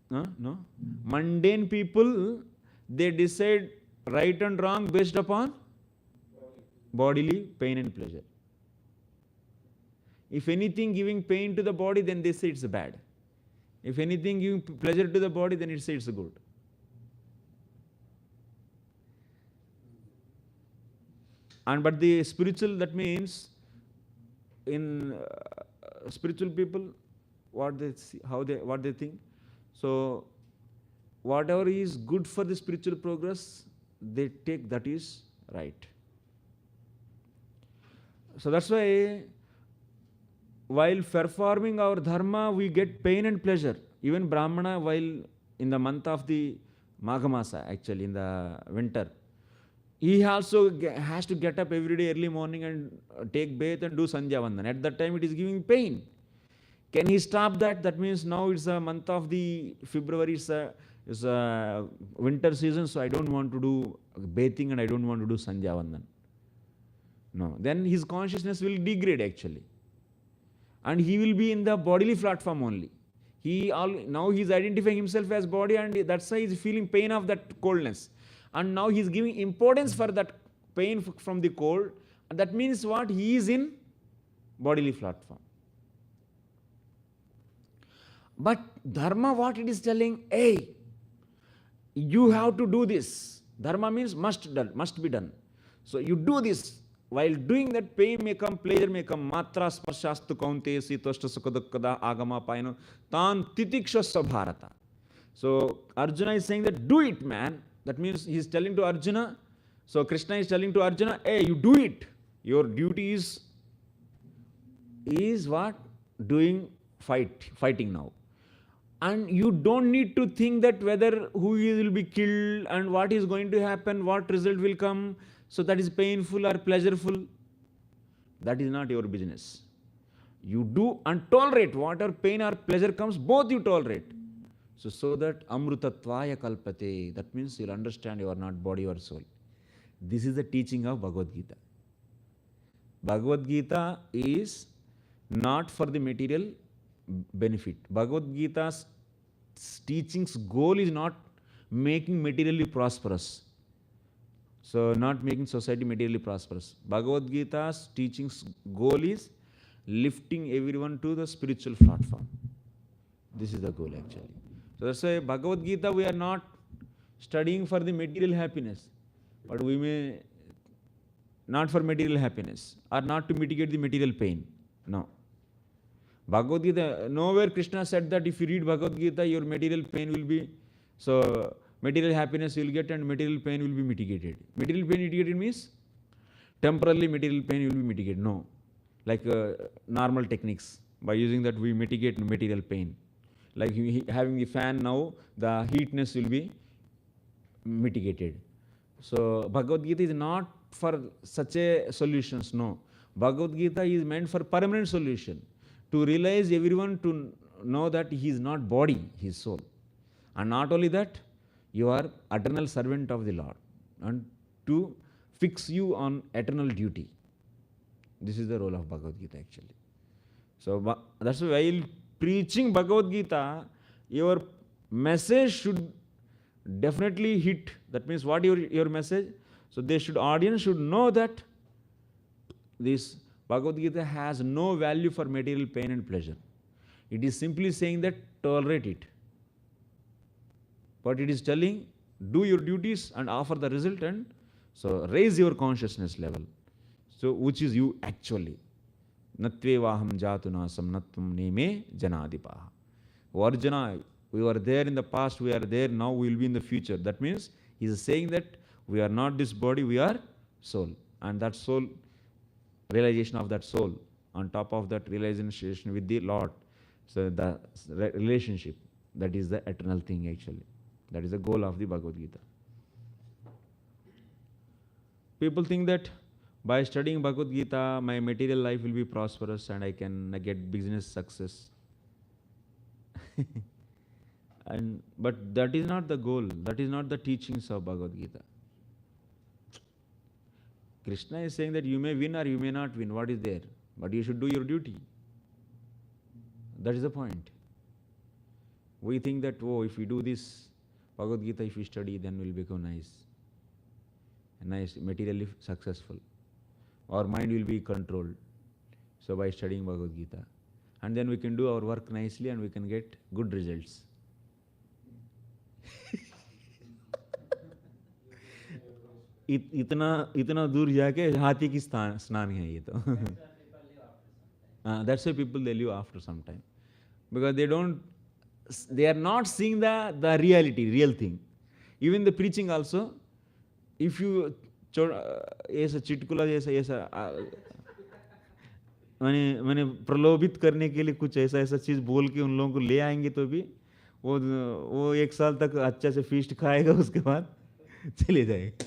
No? Mundane people, they decide right and wrong based upon bodily pain and pleasure. If anything giving pain to the body, then they say it's bad. If anything giving pleasure to the body, then it say it's good. But the spiritual, that means in spiritual people, what they see, what they think. So whatever is good for the spiritual progress, they take that is right. So that's why while performing our dharma, we get pain and pleasure. Even Brahmana, while in the month of the Maghamasa, actually in the winter, he also has to get up every day early morning and take bath and do Sandhya Vandan. At that time it is giving pain. Can he stop that? That means now it's a month of the February, it's a winter season, so I don't want to do bathing and I don't want to do Sandhya Vandan. No. Then his consciousness will degrade actually. And he will be in the bodily platform only. Now he is identifying himself as body, and that's why he is feeling pain of that coldness. And now he is giving importance for that pain from the cold. And that means what? He is in bodily platform. But dharma, what it is telling? Hey, you have to do this. Dharma means must be done. So you do this. While doing that, pain may come, pleasure may come. Matra sparshastu kaunte sitoshta sukadukada agama payano tan titikshasya bharata. So Arjuna is saying that do it, man. That means he is telling to Arjuna. So Krishna is telling to Arjuna, hey, you do it. Your duty is what? Doing fighting now. And you don't need to think that whether who will be killed and what is going to happen, what result will come. So that is painful or pleasureful. That is not your business. You do and tolerate. Whatever pain or pleasure comes, both you tolerate. So that amrutatvaya kalpate. That means you'll understand you are not body or soul. This is the teaching of Bhagavad Gita. Bhagavad Gita is not for the material benefit. Bhagavad Gita's teaching's goal is not making materially prosperous. So not making society materially prosperous. Bhagavad Gita's teaching's goal is lifting everyone to the spiritual platform. This is the goal actually. So that's why Bhagavad Gita we are not studying for the material happiness, but we may not for material happiness or not to mitigate the material pain. No. Bhagavad Gita, nowhere Krishna said that if you read Bhagavad Gita, your material pain will be, so material happiness you will get and material pain will be mitigated. Material pain mitigated means temporarily material pain will be mitigated. No. Like normal techniques. By using that we mitigate material pain. Like having the fan now, the heatness will be mitigated. So Bhagavad Gita is not for such a solutions, no. Bhagavad Gita is meant for permanent solution. To realize everyone to know that he is not body, he is soul. And not only that, you are eternal servant of the Lord. And to fix you on eternal duty. This is the role of Bhagavad Gita actually. So that's why while preaching Bhagavad Gita, your message should definitely hit. That means what your message? So audience should know that this Bhagavad Gita has no value for material pain and pleasure. It is simply saying that tolerate it. But it is telling, do your duties and offer the result, and so raise your consciousness level. So which is you actually. Natvevaham jatunasam natvam neme janadipaha. Arjuna, we were there in the past, we are there now, we will be in the future. That means he is saying that we are not this body, we are soul. And that soul, realization of that soul, on top of that realization with the Lord. So the relationship, that is the eternal thing actually. That is the goal of the Bhagavad Gita. People think that by studying Bhagavad Gita, my material life will be prosperous and I can get business success. But that is not the goal. That is not the teachings of Bhagavad Gita. Krishna is saying that you may win or you may not win. What is there? But you should do your duty. That is the point. We think that, oh, if we do this Bhagavad Gita, if we study, then we'll become nice, materially successful. Our mind will be controlled. So by studying Bhagavad Gita. And then we can do our work nicely and we can get good results. इतना दूर जाके हाथी की स्नान है ये तो. That's why people they leave after some time, because they are not seeing the reality, real thing. Even the preaching also, if you ऐसा चिटकुला जैसा मैंने प्रलोभित करने के लिए कुछ ऐसा चीज बोल के उन लोगों को ले आएंगे तो भी वो 1 साल तक अच्छा से फीस्ट खाएगा, उसके बाद चले जाएगा.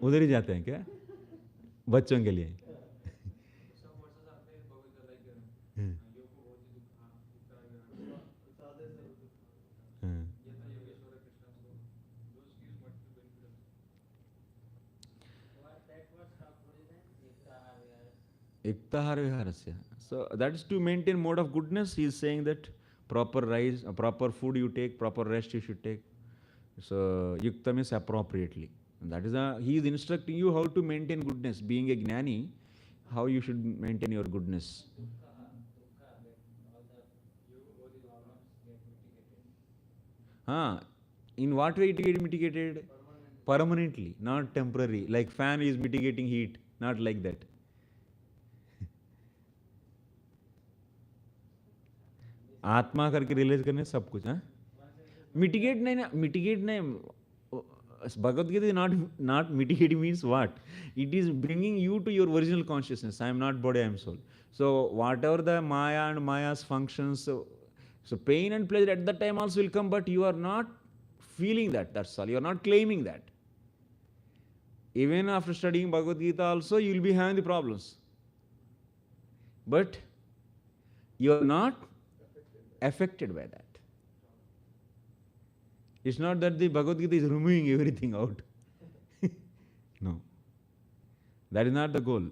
उधर ही जाते हैं क्या बच्चों के लिए? Iktahar viharasya. So that is to maintain mode of goodness. He is saying that proper rise, proper food you take, proper rest you should take. So yukta means appropriately. And that is he is instructing you how to maintain goodness. Being a gnani, how you should maintain your goodness. In what way it get mitigated? Permanently, not temporary. Like fan is mitigating heat, not like that. आत्मा करके realise करने सब कुछ है. Mitigate नहीं. Bhagavad Gita is not mitigating means what? It is bringing you to your original consciousness. I am not body, I am soul. So whatever the Maya and Maya's functions, so pain and pleasure at that time also will come, but you are not feeling that. That's all. You are not claiming that. Even after studying Bhagavad Gita also, you will be having the problems. But you are not affected by that. It's not that the Bhagavad Gita is removing everything out. No. That is not the goal.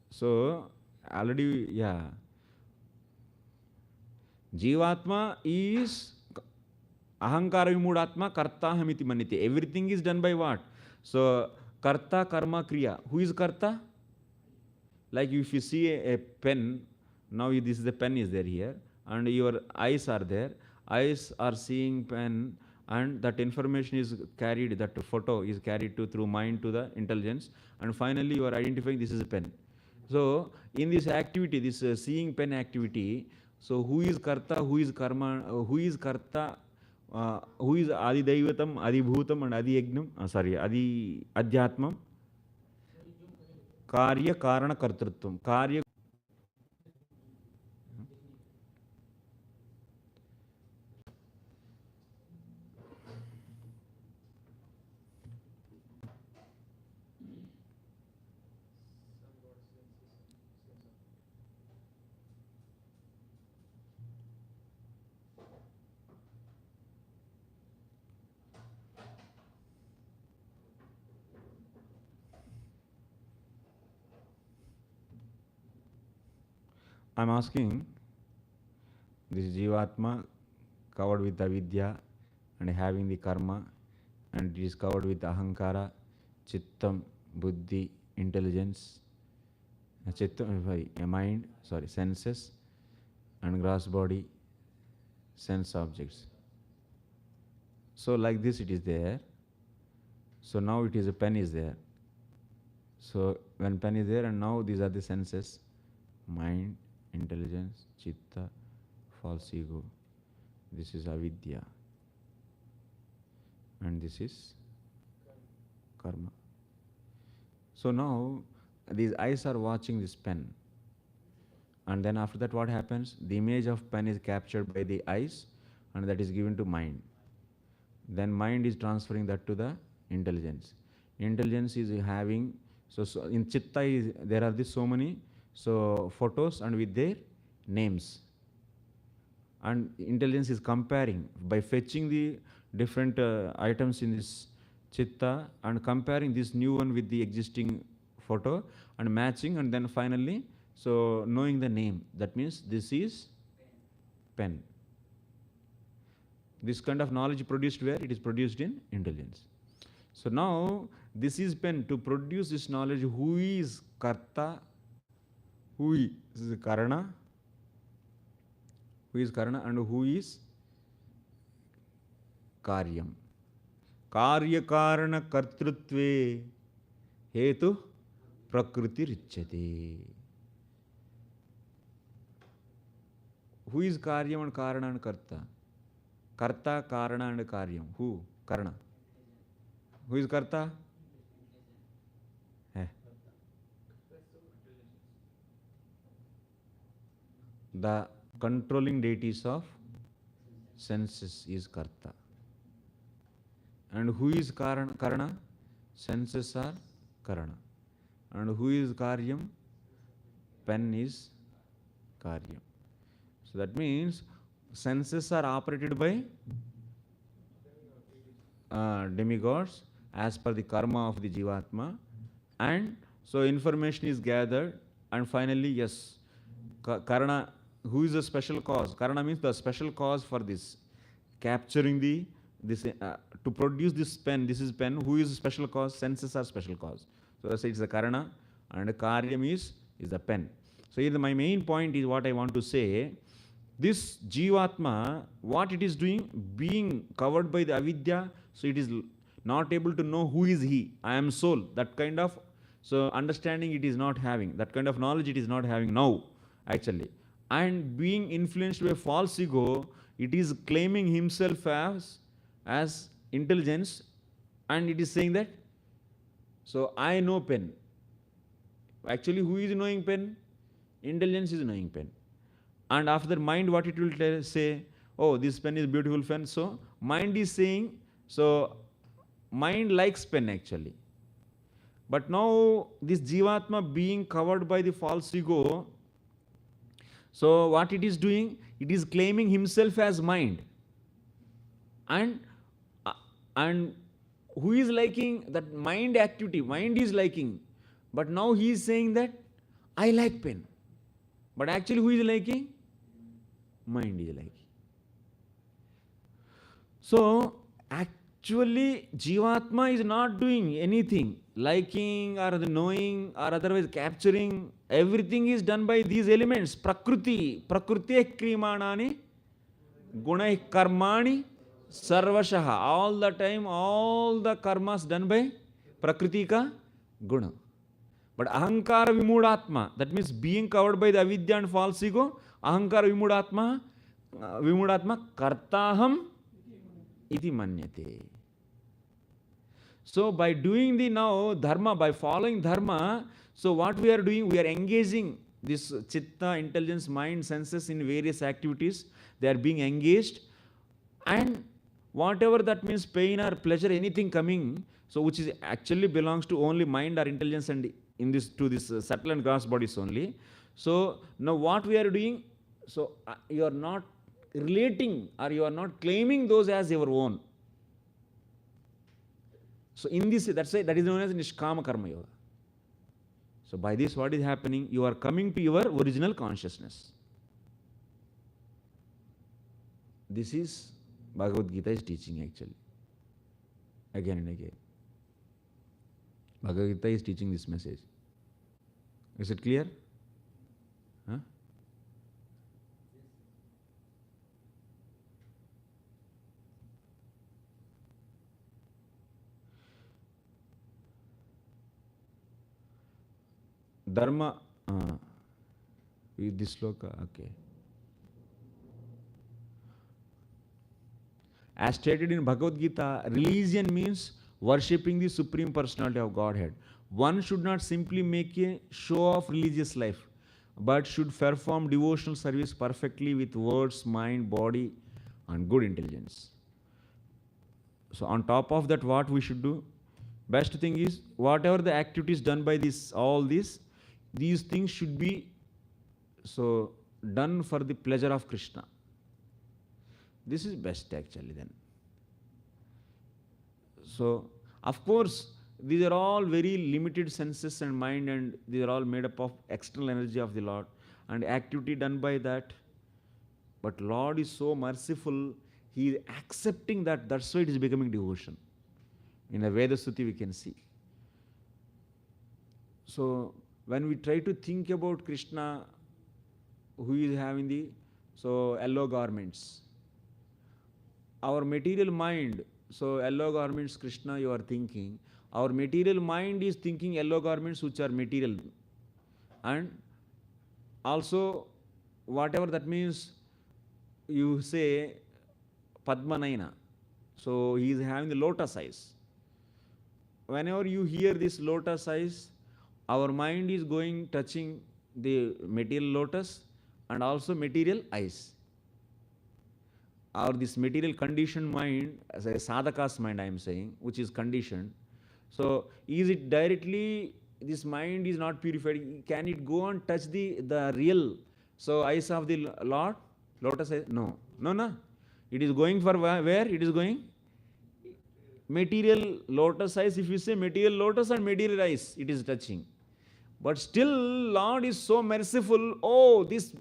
So, Jivatma is Ahankara vimudatma karta hamiti manite. Everything is done by what? So, karta, karma, kriya. Who is karta? Like if you see a pen, now this is the pen is there here, and your eyes are there. Eyes are seeing pen, and that information is carried, that photo is carried through mind to the intelligence, and finally you are identifying this is a pen. So in this activity, this seeing pen activity, so who is karta, who is karma, who is karta, who is adi daivatam, adi bhutam, and adi yagnam, adi adhyatmam? कार्य कारण कर्तृत्व कार्य I'm asking, this Jivatma covered with avidya and having the karma, and it is covered with ahankara, chittam, buddhi, intelligence, mind, senses, and gross body, sense objects. So like this it is there. So now it is a pen is there. So when pen is there, and now these are the senses, mind, intelligence, chitta, false ego. This is avidya. And this is karma. So now these eyes are watching this pen. And then after that what happens? The image of pen is captured by the eyes, and that is given to mind. Then mind is transferring that to the intelligence. Intelligence is having, so in chitta there are so many photos and with their names. And intelligence is comparing by fetching the different items in this chitta and comparing this new one with the existing photo and matching, and then finally knowing the name. That means this is pen. This kind of knowledge produced where? It is produced in intelligence. So now this is pen. To produce this knowledge, who is karta, who is karana, and who is karyam. Karya karana kartrutve hetu prakriti richyate. Who is karyam and karana and karta? Karta, karana and karyam. Who? Karana. Who is karta? The controlling deities of senses is karta. And who is karana? Senses are karana. And who is karyam? Pen is karyam. So that means senses are operated by demigods as per the karma of the Jivatma, and so information is gathered, and finally, yes, Karana, who is the special cause? Karana means the special cause for this, capturing to produce this pen. This is pen. Who is the special cause? Senses are special cause. So that's it's the Karana, and the Karyam is the pen. So here my main point is what I want to say. This Jivatma, what it is doing, being covered by the avidya, so it is not able to know who is he. I am soul. That kind of understanding it is not having. That kind of knowledge it is not having now, actually. And being influenced by false ego, it is claiming himself as intelligence, and it is saying that, so I know pen. Actually, who is knowing pen? Intelligence is knowing pen. And after mind, what it will say? Oh, this pen is beautiful pen. So mind is saying, so mind likes pen actually. But now this Jivatma being covered by the false ego, so what it is doing? It is claiming himself as mind. And who is liking that mind activity? Mind is liking. But now he is saying that I like pen. But actually who is liking? Mind is liking. So, actually, Jivatma is not doing anything, liking or the knowing or otherwise capturing. Everything is done by these elements. Prakriti krimanani gunai karmani sarvashaha. All the time, all the karmas done by Prakriti ka guna. But ahankara vimudatma, that means being covered by the avidya and false ego, ahankara vimudatma kartaham iti manyate. So by doing the now dharma, by following dharma, so what we are doing, we are engaging this chitta, intelligence, mind, senses in various activities. They are being engaged, and whatever that means, pain or pleasure, anything coming, so which is actually belongs to only mind or intelligence and in this to this subtle and gross bodies only. So now what we are doing, so you are not relating or you are not claiming those as your own. So in this, that is known as Nishkama Karma Yoga. So by this, what is happening? You are coming to your original consciousness. This is Bhagavad Gita is teaching actually. Again and again. Bhagavad Gita is teaching this message. Is it clear? Huh? Dharma, with this sloka, okay. As stated in Bhagavad Gita, religion means worshipping the Supreme Personality of Godhead. One should not simply make a show of religious life, but should perform devotional service perfectly with words, mind, body, and good intelligence. So on top of that, what we should do? Best thing is, whatever the activities done by this, all these things should be so done for the pleasure of Krishna. This is best actually then. So, of course, these are all very limited senses and mind, and these are all made up of external energy of the Lord and activity done by that. But Lord is so merciful, He is accepting that. That's why it is becoming devotion. In a Veda Stuti we can see. So, when we try to think about Krishna, who is having the yellow garments, our material mind, so yellow garments, Krishna, you are thinking. Our material mind is thinking yellow garments which are material. And also, whatever that means, you say Padmanayana. So he is having the lotus eyes. Whenever you hear this lotus eyes, our mind is going touching the material lotus and also material eyes. Or this material conditioned mind, as a sadhaka's mind I am saying, which is conditioned. So is it directly, this mind is not purified, can it go and touch the real, so eyes of the Lord, lotus eyes? No. It is going for where? It is going? Material lotus eyes, if you say material lotus and material eyes, it is touching. But still, Lord is so merciful. Oh, this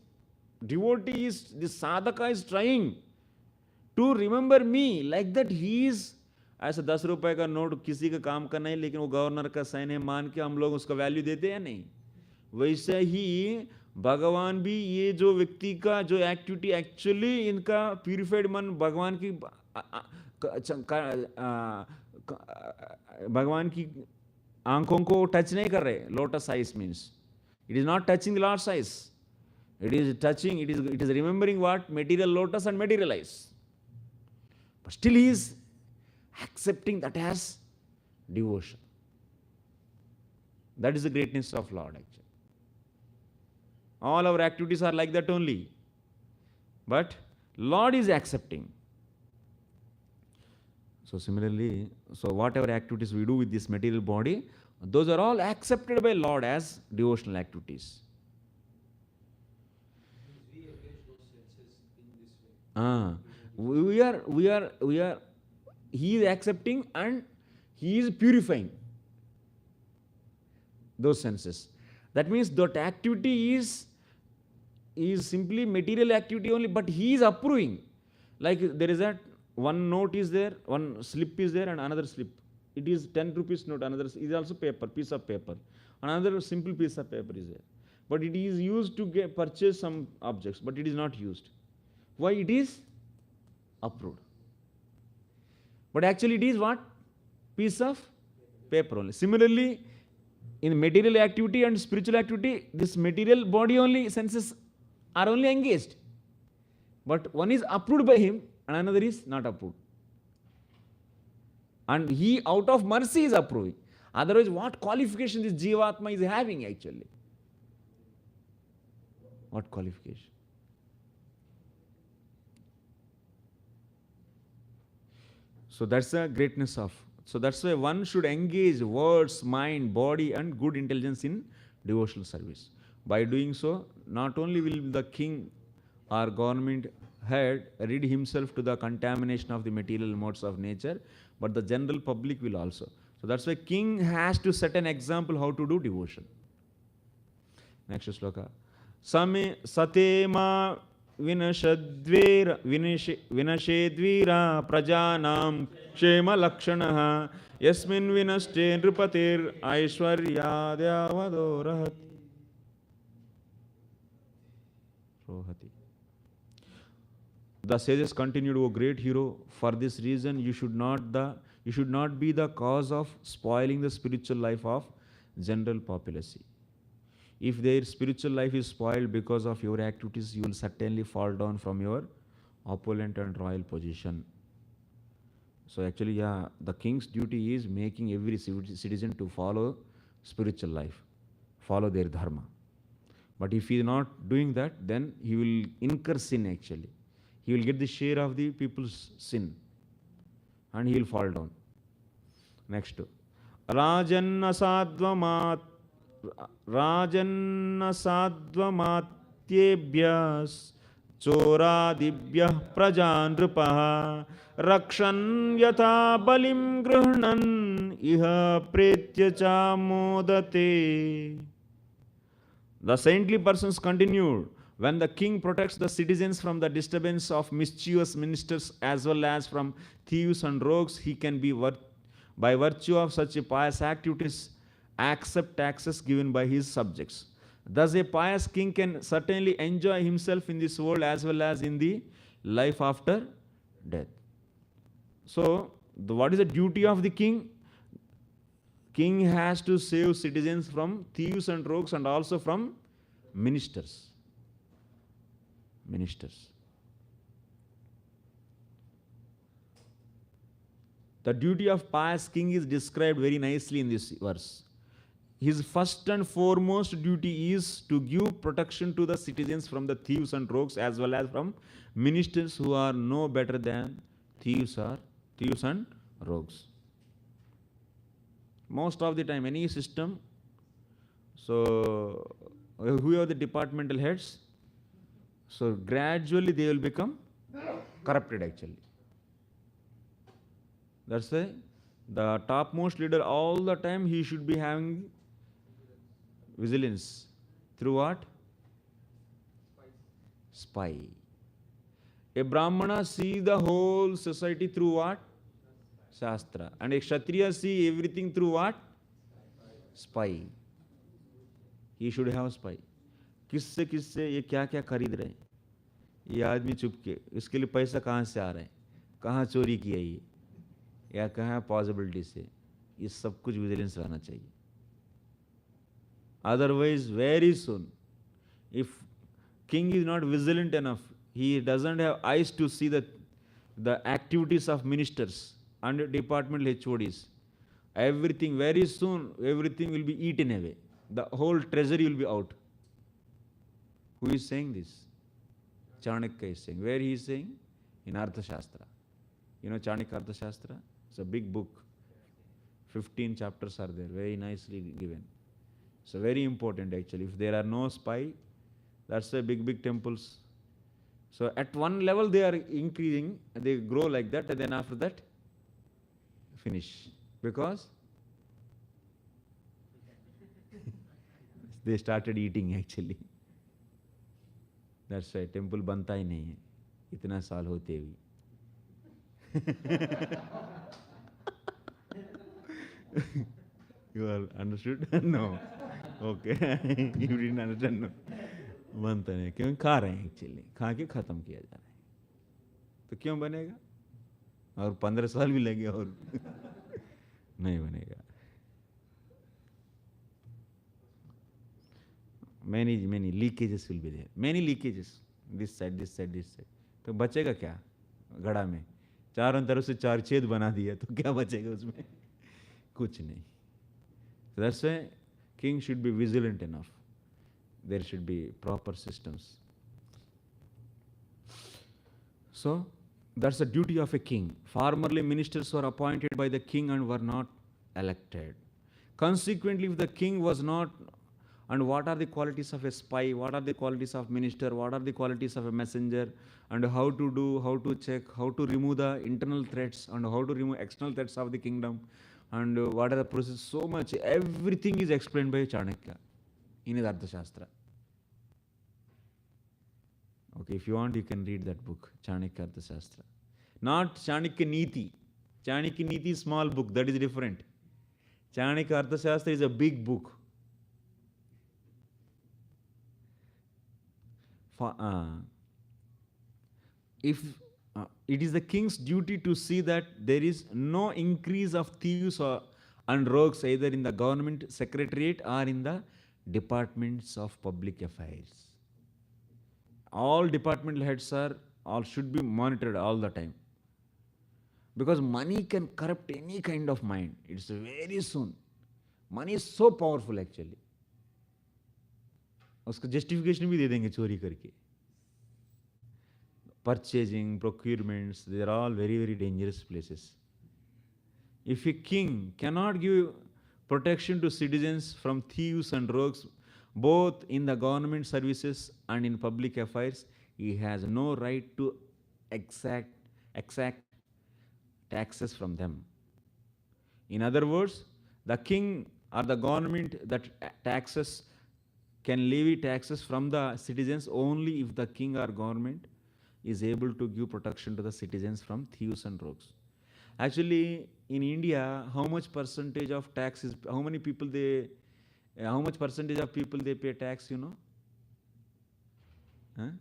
devotee is, this sadhaka is trying to remember me, like that he is, ऐसा 10 रुपए का note किसी का काम का नहीं, लेकिन वो गवर्नर का साइन है मान के हम लोग उसका वैल्यू देते हैं नहीं. वैसे ही भगवान भी, ये जो व्यक्ति का जो एक्टिविटी एक्चुअली इनका प्यूरिफाइड मन भगवान की आंखों को टच नहीं कर रहे. Lotus eyes means it is not touching the lord's eyes, it is touching, it is remembering what? Material lotus and material eyes. But still he is accepting that as devotion. That is the greatness of Lord actually. All our activities are like that only. But Lord is accepting. So similarly, so whatever activities we do with this material body, those are all accepted by Lord as devotional activities. We are, he is accepting and he is purifying those senses. That means that activity is simply material activity only, but he is approving. Like there is one note is there, one slip is there, and another slip. It is 10 rupees note, another is also paper, piece of paper. Another simple piece of paper is there. But it is used to purchase some objects, but it is not used. Why? It is approved. But actually it is what? Piece of paper only. Similarly, in material activity and spiritual activity, this material body only senses are only engaged. But one is approved by him and another is not approved. And he out of mercy is approving. Otherwise, what qualification this Jivatma is having actually? What qualification? So that's the greatness of. So that's why one should engage words, mind, body, and good intelligence in devotional service. By doing so, not only will the king or government head rid himself to the contamination of the material modes of nature, but the general public will also. So that's why king has to set an example how to do devotion. Next sloka. Same satema vinashedvira prajanam kshema lakshanaha yasmin vinaste nrupatir aishwaryadhyavadorahat. Rohati. The sages continued, O great hero, for this reason you should not be the cause of spoiling the spiritual life of general populace. If their spiritual life is spoiled because of your activities, you will certainly fall down from your opulent and royal position. So actually, the king's duty is making every citizen to follow spiritual life, follow their dharma. But if he is not doing that, then he will incur sin actually. He will get the share of the people's sin and he will fall down. Next. Rajanna sadvamatyebhyas choradibhyah prajanrupaha rakshan yatha balim grihnan iha pretya cha modate. The saintly persons continued, when the king protects the citizens from the disturbance of mischievous ministers as well as from thieves and rogues, he can be, by virtue of such pious activities, accept taxes given by his subjects. Thus a pious king can certainly enjoy himself in this world as well as in the life after death. So, what is the duty of the king? King has to save citizens from thieves and rogues and also from ministers. The duty of pious king is described very nicely in this verse. His first and foremost duty is to give protection to the citizens from the thieves and rogues as well as from ministers who are no better than thieves and rogues. Most of the time, any system, so who are the departmental heads? So gradually they will become corrupted actually. That's why the topmost leader all the time he should be having vigilance. Through what? Spy. A Brahmana see the whole society through what? Shastra. And a Kshatriya see everything through what? Spy. He should have spy. किससे ये क्या क्या खरीद रहे हैं, ये आदमी चुपके, इसके लिए पैसा कहाँ से आ रहा है, कहाँ चोरी किया ये, या कहाँ पॉसिबिलिटी से, ये सब कुछ विजिलेंस रहना चाहिए. Otherwise, very soon, if king is not vigilant enough, he doesn't have eyes to see the activities of ministers and departmental HODs, everything, very soon, everything will be eaten away. The whole treasury will be out. Who is saying this? Chanakya is saying. Where he is saying? In Arthashastra. You know Chanakya Arthashastra? It's a big book. 15 chapters are there, very nicely given. So very important actually. If there are no spy, that's why big temples. So at one level they are increasing, they grow like that, and then after that, finish. Because they started eating actually. That's why temple बनता ही नहीं है इतना साल होते हुए. You are understood? No. Okay. You didn't understand. No. बनता नहीं क्यों खा रहे हैं एक्चुअली खा के खत्म किया जा रहा है तो क्यों बनेगा और 15 साल भी लगे और नहीं बनेगा many leakages will be there many leakages this side तो बचेगा क्या घड़ा में चारों तरफ से 4 छेद बना दिया तो क्या बचेगा उसमें कुछ नहीं so that's why king should be vigilant enough there should be proper systems so that's the duty of a king formerly ministers were appointed by the king and were not elected consequently if the king was not and what are the qualities of a spy what are the qualities of minister what are the qualities of a messenger and how to check how to remove the internal threats and how to remove external threats of the kingdom and what are the process so much everything is explained by Chanakya in his Arthashastra okay if you want you can read that book Chanakya Arthashastra not Chanakya Niti Chanakya Niti is small book that is different Chanakya Arthashastra is a big book if it is the king's duty to see that there is no increase of thieves and rogues either in the government secretariat or in the departments of public affairs. All departmental heads should be monitored all the time. Because money can corrupt any kind of mind. It's very soon. Money is so powerful actually. उसका justification भी दे देंगे चोरी करके. Purchasing, procurements, they are all very, very dangerous places. If a king cannot give protection to citizens from thieves and rogues, both in the government services and in public affairs, he has no right to exact taxes from them. In other words, the king or the government that taxes can levy taxes from the citizens only if the king or government is able to give protection to the citizens from thieves and rogues. Actually, in India, how much percentage of tax is, how much percentage of people they pay tax, you know? Huh?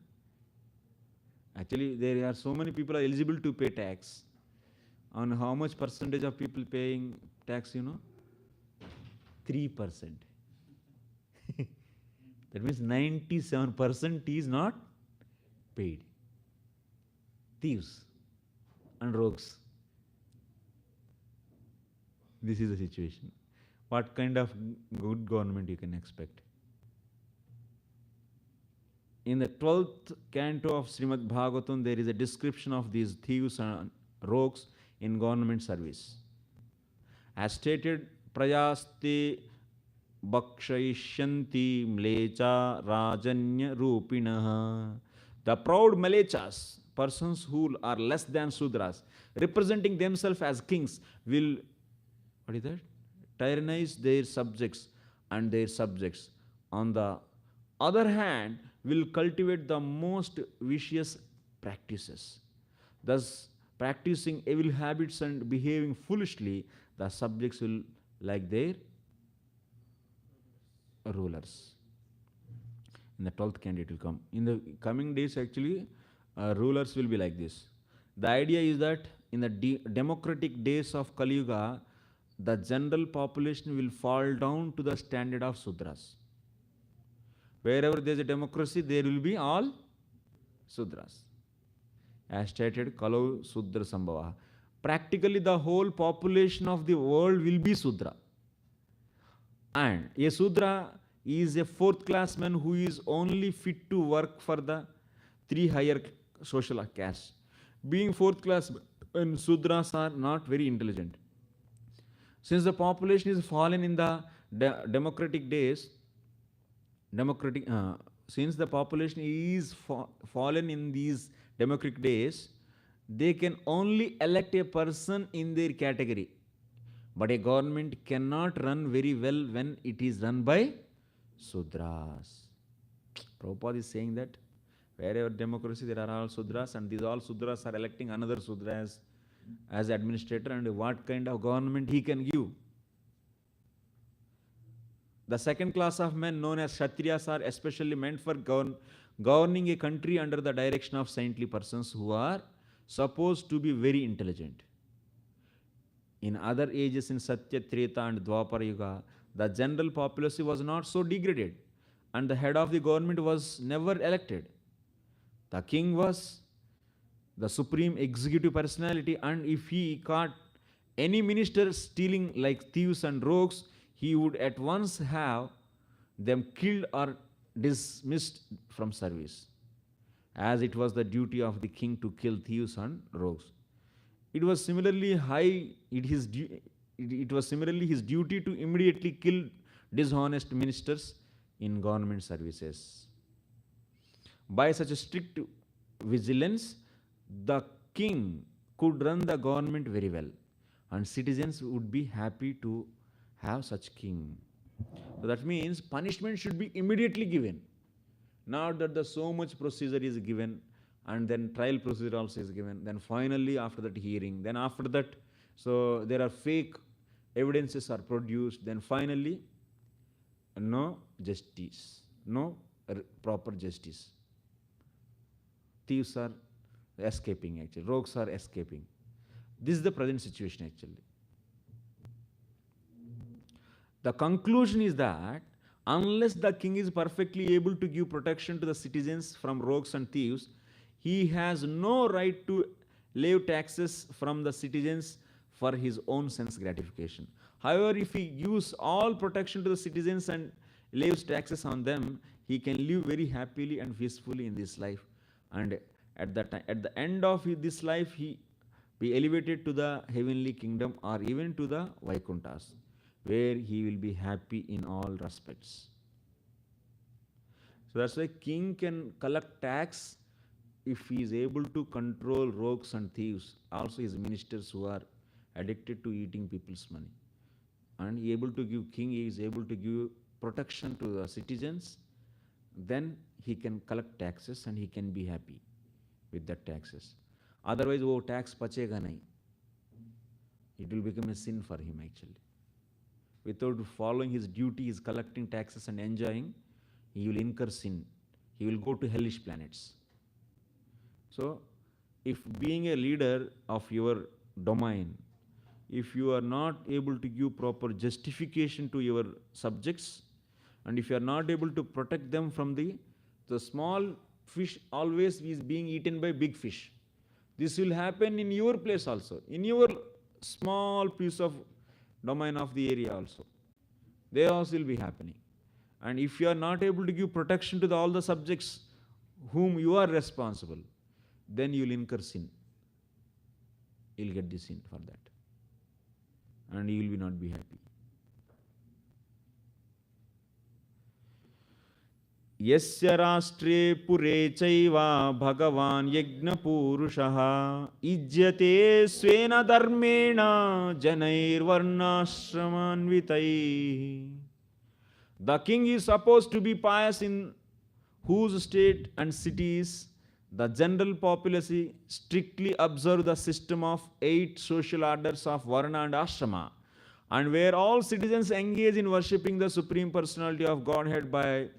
Actually, there are so many people are eligible to pay tax. On how much percentage of people paying tax, you know? 3%. That means 97% is not paid. Thieves and rogues. This is the situation. What kind of good government you can expect? In the 12th canto of Srimad Bhagavatam, there is a description of these thieves and rogues in government service. As stated, prayaste bakshayishyanti mlecha rajanya rupinaha. The proud malechas, persons who are less than Sudras, representing themselves as kings, will, what is that? Tyrannize their subjects, and their subjects, on the other hand, will cultivate the most vicious practices. Thus, practicing evil habits and behaving foolishly, the subjects will like their rulers. In the 12th canto it will come. In the coming days, actually, rulers will be like this. The idea is that in the democratic days of Kali Yuga, the general population will fall down to the standard of Sudras. Wherever there is a democracy, there will be all Sudras. As stated, Kalau Sudra Sambhava. Practically, the whole population of the world will be Sudra. And a Sudra is a fourth class man who is only fit to work for the 3 higher social castes. Being fourth class and Sudras are not very intelligent. Since the population is fallen in the democratic days, since the population is fallen in these democratic days, they can only elect a person in their category. But a government cannot run very well when it is run by Sudras. Prabhupada is saying that wherever democracy, there are all Sudras, and these all Sudras are electing another Sudra as as administrator and what kind of government he can give. The second class of men known as Kshatriyas are especially meant for governing a country under the direction of saintly persons who are supposed to be very intelligent. In other ages in Satya, Treta and Dwapara Yuga, the general populace was not so degraded and the head of the government was never elected. The king was the supreme executive personality, and if he caught any minister stealing like thieves and rogues, he would at once have them killed or dismissed from service, as it was the duty of the king to kill thieves and rogues. It was similarly his duty to immediately kill dishonest ministers in government services. By such a strict vigilance, the king could run the government very well, and citizens would be happy to have such king. So that means punishment should be immediately given. Not that so much procedure is given and then trial procedure also is given, then finally after that hearing, then after that, so there are fake evidences are produced, then finally no justice, no proper justice. Thieves are escaping actually, rogues are escaping. This is the present situation actually. The conclusion is that unless the king is perfectly able to give protection to the citizens from rogues and thieves, he has no right to levy taxes from the citizens for his own sense gratification. However, if he gives all protection to the citizens and levies taxes on them, he can live very happily and peacefully in this life, and at the end of this life, he be elevated to the heavenly kingdom or even to the Vaikunthas, where he will be happy in all respects. So that's why king can collect tax if he is able to control rogues and thieves, also his ministers who are addicted to eating people's money. And he is able to give protection to the citizens, then he can collect taxes and he can be happy with that taxes. Otherwise, wo tax pachega nahi. It will become a sin for him actually. Without following his duty, he is collecting taxes and enjoying, he will incur sin. He will go to hellish planets. So, if being a leader of your domain, if you are not able to give proper justification to your subjects, and if you are not able to protect them from the small fish always is being eaten by big fish. This will happen in your place also, in your small piece of domain of the area also. They also will be happening. And if you are not able to give protection to all the subjects whom you are responsible, then you will incur sin. You will get the sin for that. And you will not be happy. Yasya rashtre pure chaiva bhagavan yajna purushaha ijyate svena dharmena janair varnashramanvitai. The king is supposed to be pious, in whose state and cities the general populace strictly observe the system of 8 social orders of Varna and Ashrama, and where all citizens engage in worshipping the Supreme Personality of Godhead by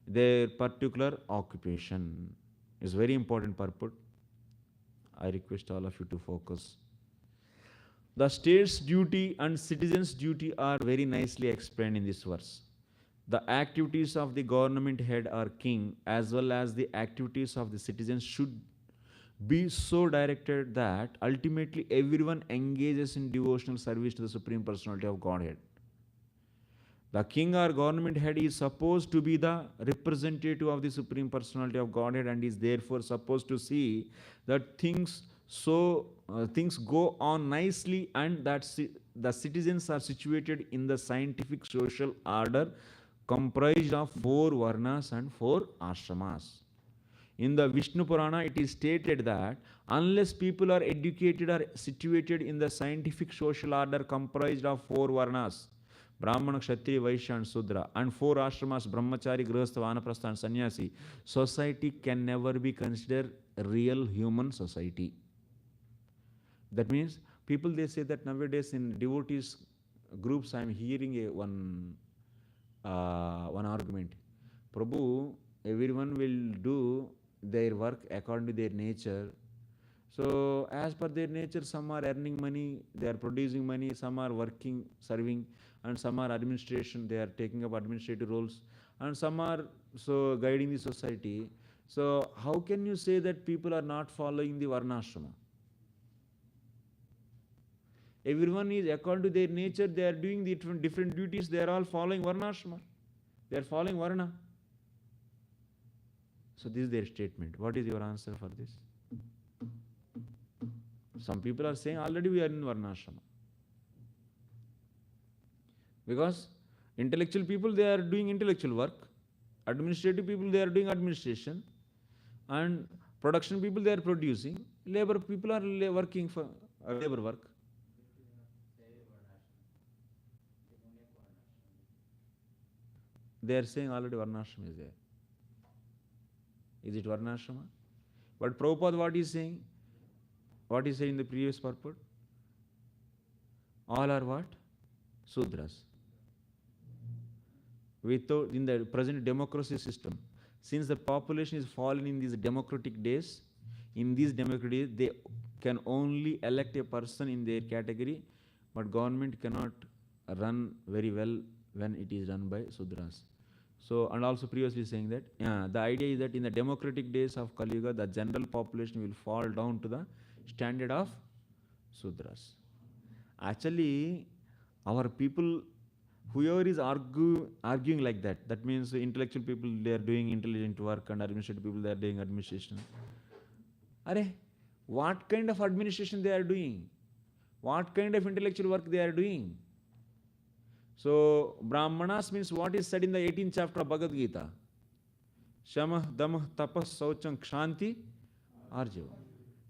their particular occupation. Is very important purport. I request all of you to focus. The state's duty and citizens' duty are very nicely explained in this verse. The activities of the government head or king as well as the activities of the citizens should be so directed that ultimately everyone engages in devotional service to the Supreme Personality of Godhead. The king or government head is supposed to be the representative of the Supreme Personality of Godhead and is therefore supposed to see that things go on nicely and that the citizens are situated in the scientific social order comprised of 4 Varnas and 4 Ashramas. In the Vishnu Purana, it is stated that unless people are educated or situated in the scientific social order comprised of 4 Varnas, Brahmana, Kshatriya, Vaishya and Sudra, and 4 Ashramas, Brahmachari, Grihastha, Vanaprastha and Sannyasi, society can never be considered a real human society. That means people, they say that nowadays in devotees groups I am hearing one argument. Prabhu, everyone will do their work according to their nature. So as per their nature, some are earning money, they are producing money, some are working, serving, and some are administration, they are taking up administrative roles, and some are so guiding the society. So how can you say that people are not following the varnashrama? Everyone is according to their nature, they are doing the different duties, they are all following varnashrama. They are following varna. So this is their statement. What is your answer for this? Some people are saying already we are in varnashrama. Because intellectual people, they are doing intellectual work. Administrative people, they are doing administration. And production people, they are producing. Labor people are working for labor work. They are saying already varnashrama is there. Is it varnashrama? But Prabhupada, what is saying? What is saying in the previous purport? All are what? Sudras. Without, in the present democracy system, since the population is fallen in these democratic days, in these democratic days, they can only elect a person in their category, but government cannot run very well when it is run by Sudras. So, and also previously saying that, the idea is that in the democratic days of Kali Yuga, the general population will fall down to the standard of Sudras. Actually, our people, whoever is arguing like that, that means intellectual people, they are doing intelligent work, and administrative people, they are doing administration. Are, what kind of administration they are doing? What kind of intellectual work they are doing? So, Brahmanas means what is said in the 18th chapter of Bhagavad Gita. Shama, Dama, Tapas, Saucham, Kshanti, Arjava.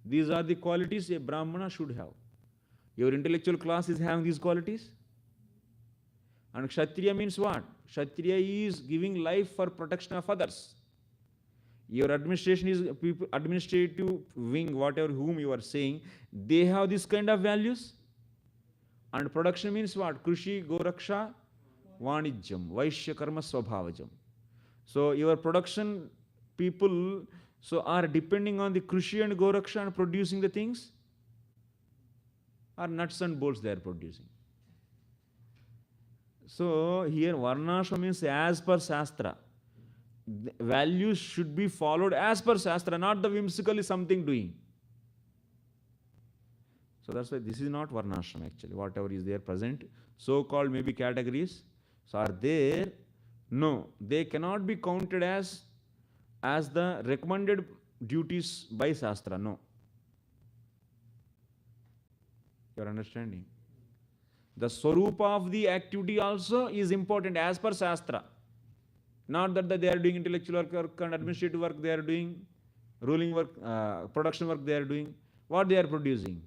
These are the qualities a Brahmana should have. Your intellectual class is having these qualities. And Kshatriya means what? Kshatriya is giving life for protection of others. Your administration is people, administrative wing, whatever whom you are saying, they have this kind of values. And production means what? Krushi, Goraksha, Vanijjam, Vaishya Karma Swabhavajam. So your production people so are depending on the Krushi and Goraksha and producing the things, or nuts and bolts they are producing. So here Varnashrama means as per Shastra. The values should be followed as per Shastra, not the whimsically something doing. So that's why this is not Varnashrama actually. Whatever is there present, so-called maybe categories, so are there. No, they cannot be counted as the recommended duties by Shastra. No. You are understanding? The Swarupa of the activity also is important as per Shastra. Not that they are doing intellectual work and administrative work they are doing, ruling work, production work they are doing. What they are producing?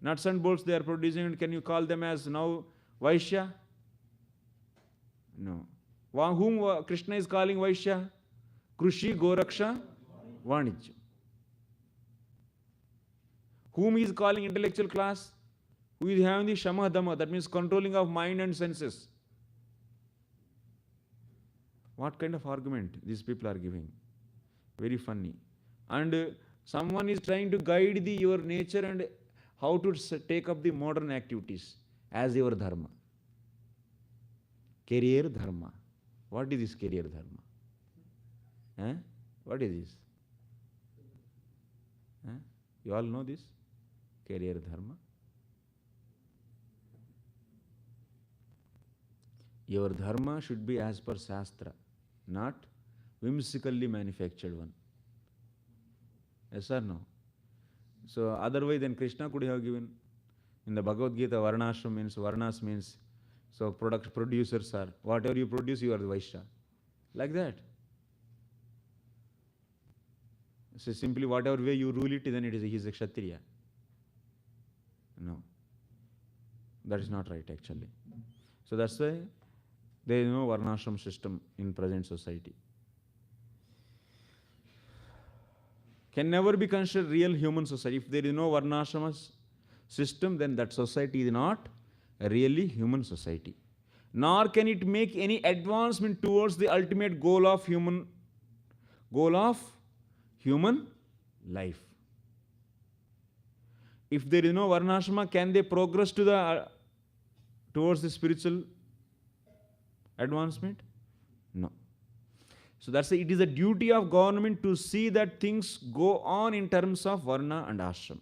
Nuts and bolts they are producing, and can you call them as now Vaishya? No. Whom Krishna is calling Vaishya? Krushi, Goraksha, Vanijya. Whom he is calling intellectual class? Who is having the Shama Dhamma, that means controlling of mind and senses. What kind of argument these people are giving? Very funny. And someone is trying to guide your nature and how to take up the modern activities as your dharma. Career dharma. What is this career dharma? Eh? What is this? Eh? You all know this? Career dharma. Your dharma should be as per Shastra, not whimsically manufactured one. Yes or no? So otherwise then Krishna could have given in the Bhagavad Gita, Varnas means so producers are, whatever you produce you are the Vaishya. Like that. So simply whatever way you rule it, then he is a Kshatriya. No. That is not right actually. So that's why there is no Varnashram system in present society. Can never be considered real human society if there is no Varnashramas. system, then that society is not a really human society. Nor can it make any advancement towards the ultimate goal of human life. If there is no varnashrama, can they progress towards the spiritual advancement? No. So that's it is a duty of government to see that things go on in terms of varna and ashram.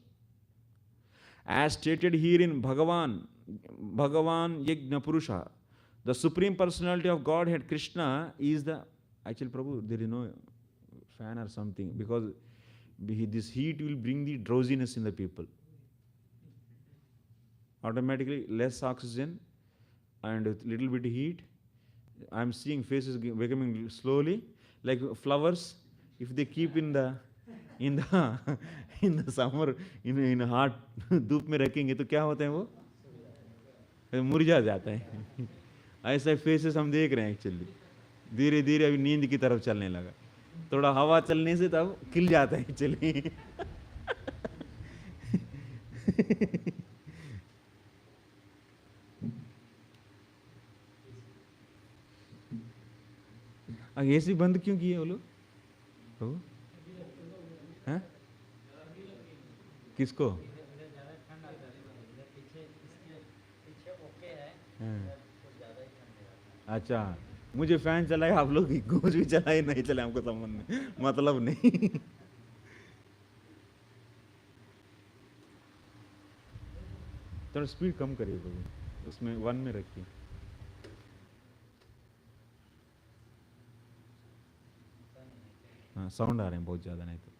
As stated here in Bhagavan Yajna Purusha, the Supreme Personality of Godhead, Krishna, is the... Actually, Prabhu, there is no fan or something, because this heat will bring the drowsiness in the people. Automatically less oxygen and with little bit heat. I am seeing faces becoming slowly like flowers. If they keep in the summer in hot धूप में रखेंगे तो क्या होता है वो मुरझा जाता है. ऐसा फेसेस हम देख रहे हैं एक्चुअली. धीरे धीरे अभी नींद की तरफ चलने लगा. थोड़ा हवा चलने से तब खिल जाता है एक्चुअली. एसी बंद क्यों किए वो लोग? हैं? किसको? अच्छा, मुझे फैन चलाए, आप लोग कुछ भी चलाए नहीं चलाए हमको संबंध नहीं, मतलब नहीं. थोड़ा स्पीड कम करिए, उसमें 1 में रखिए. हाँ, साउंड आ रहे हैं बहुत ज़्यादा, नहीं तो.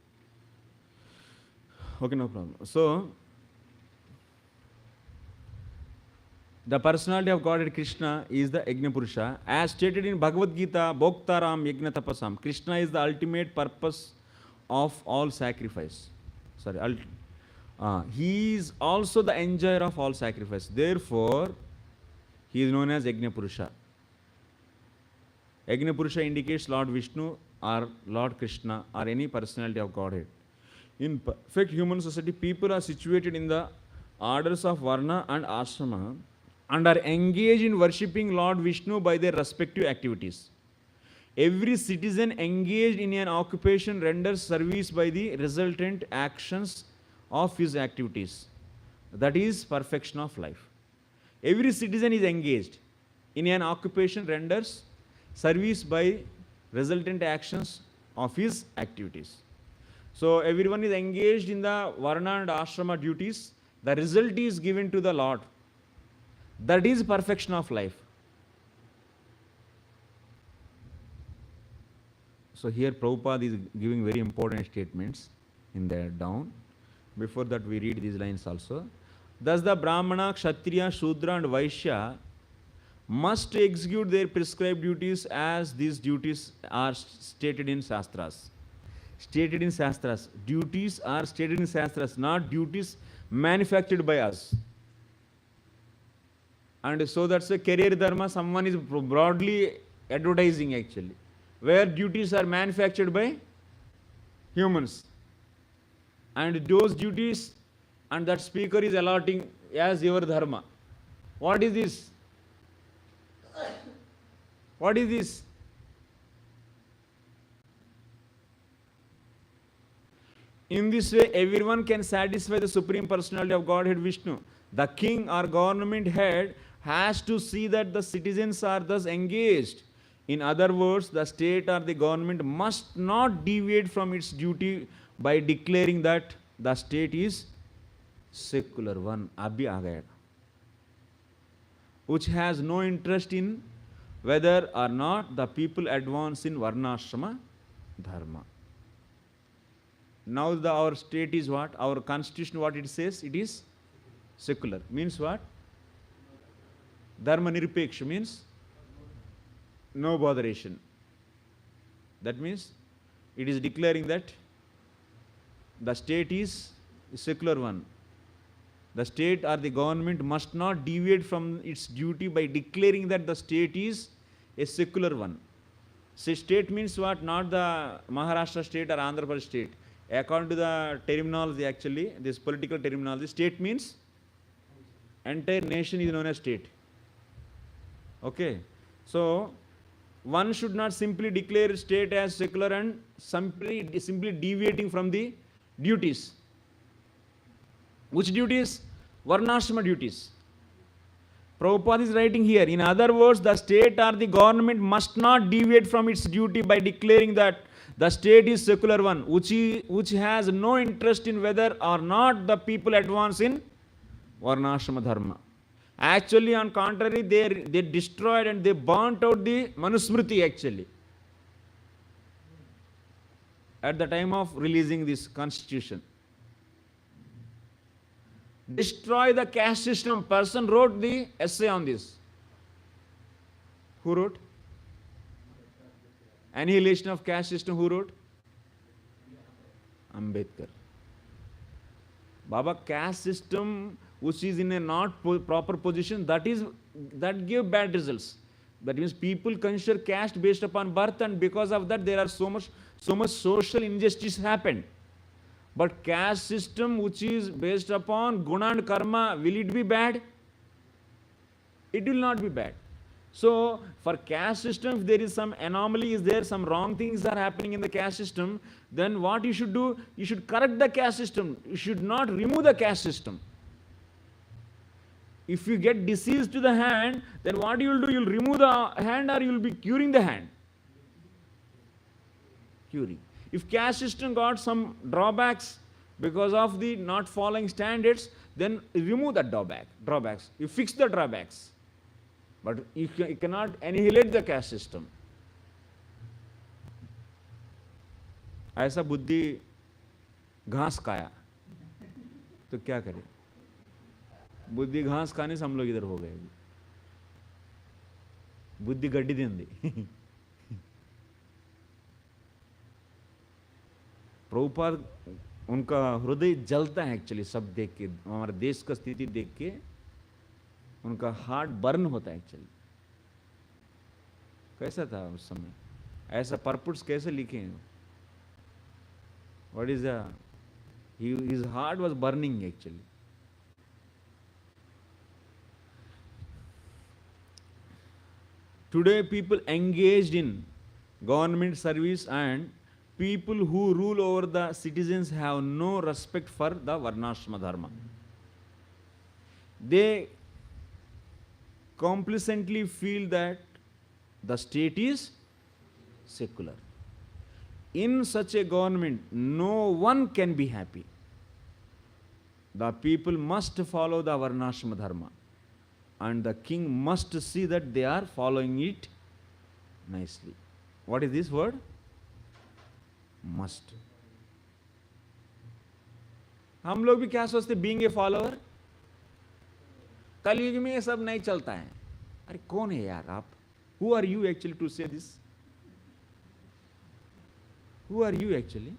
Okay, no problem. So, the personality of Godhead Krishna is the Yajna Purusha. As stated in Bhagavad Gita, Bhoktaram Yajna Tapasam, Krishna is the ultimate purpose of all sacrifice. He is also the enjoyer of all sacrifice. Therefore, he is known as Yajna Purusha. Yajna Purusha indicates Lord Vishnu or Lord Krishna or any personality of Godhead. In perfect human society, people are situated in the orders of Varna and Ashrama and are engaged in worshipping Lord Vishnu by their respective activities. Every citizen engaged in an occupation renders service by the resultant actions of his activities. That is perfection of life. Every citizen is engaged in an occupation renders service by resultant actions of his activities. So everyone is engaged in the Varna and Ashrama duties. The result is given to the Lord. That is perfection of life. So here Prabhupada is giving very important statements in there down. Before that we read these lines also. Thus the Brahmana, Kshatriya, Shudra and Vaishya must execute their prescribed duties as these duties are stated in Shastras. Stated in Shastras. Duties are stated in Shastras, not duties manufactured by us. And so that's a career dharma someone is broadly advertising actually. Where duties are manufactured by humans. And those duties and that speaker is allotting as your dharma. What is this? What is this? In this way, everyone can satisfy the Supreme Personality of Godhead Vishnu. The king or government head has to see that the citizens are thus engaged. In other words, the state or the government must not deviate from its duty by declaring that the state is secular one, abhi aa gaya, which has no interest in whether or not the people advance in Varnashrama Dharma. Now our state is what? Our constitution, what it says? It is secular. Means what? Dharma Niripeksha means no botheration. That means it is declaring that the state is a secular one. The state or the government must not deviate from its duty by declaring that the state is a secular one. So state means what? Not the Maharashtra state or Andhra Pradesh state. According to the terminology actually, this political terminology, state means entire nation is known as state. Okay? So, one should not simply declare state as secular and simply deviating from the duties. Which duties? Varnashrama duties. Prabhupada is writing here, in other words, the state or the government must not deviate from its duty by declaring that the state is secular one, which has no interest in whether or not the people advance in Varnashrama dharma. Actually, on contrary, they destroyed and they burnt out the Manusmriti actually at the time of releasing this constitution. Destroy the caste system. Person wrote the essay on this. Who wrote? Annihilation of caste system. Who wrote? Ambedkar. Baba, caste system which is in a not proper position, that gave bad results. That means people consider caste based upon birth, and because of that there are so much social injustice happened. But caste system which is based upon guna and karma, will it be bad? It will not be bad. So, for caste system, if there is some anomaly, is there some wrong things are happening in the caste system, then what you should do? You should correct the caste system. You should not remove the caste system. If you get disease to the hand, then what you will do? You will remove the hand, or you will be curing the hand. Curing. If caste system got some drawbacks because of the not following standards, then remove that drawbacks. You fix the drawbacks. But you cannot annihilate the caste system. ऐसा बुद्धि घास खाया तो क्या करें? बुद्धि घास खाने से हम लोग इधर हो गए. बुद्धि गड्डी देंदी. प्रभुपाद उनका हृदय जलता है एक्चुअली सब देख के, हमारे देश का स्थिति देख के उनका हार्ट बर्न होता है एक्चुअली. कैसा था उस समय? ऐसा परपुट्स कैसे लिखे हैं? What is his heart was burning actually. Today people engaged in government service and people who rule over the citizens have no respect for the Varnashrama dharma. They complacently feel that the state is secular. In such a government, no one can be happy. The people must follow the Varnashrama dharma, and the king must see that they are following it nicely. What is this word? Must. हम लोग भी क्या सोचते, being a follower? कलयुग में ये सब नहीं चलता है. अरे कौन है यार आप? Who are you actually to say this? Who are you actually?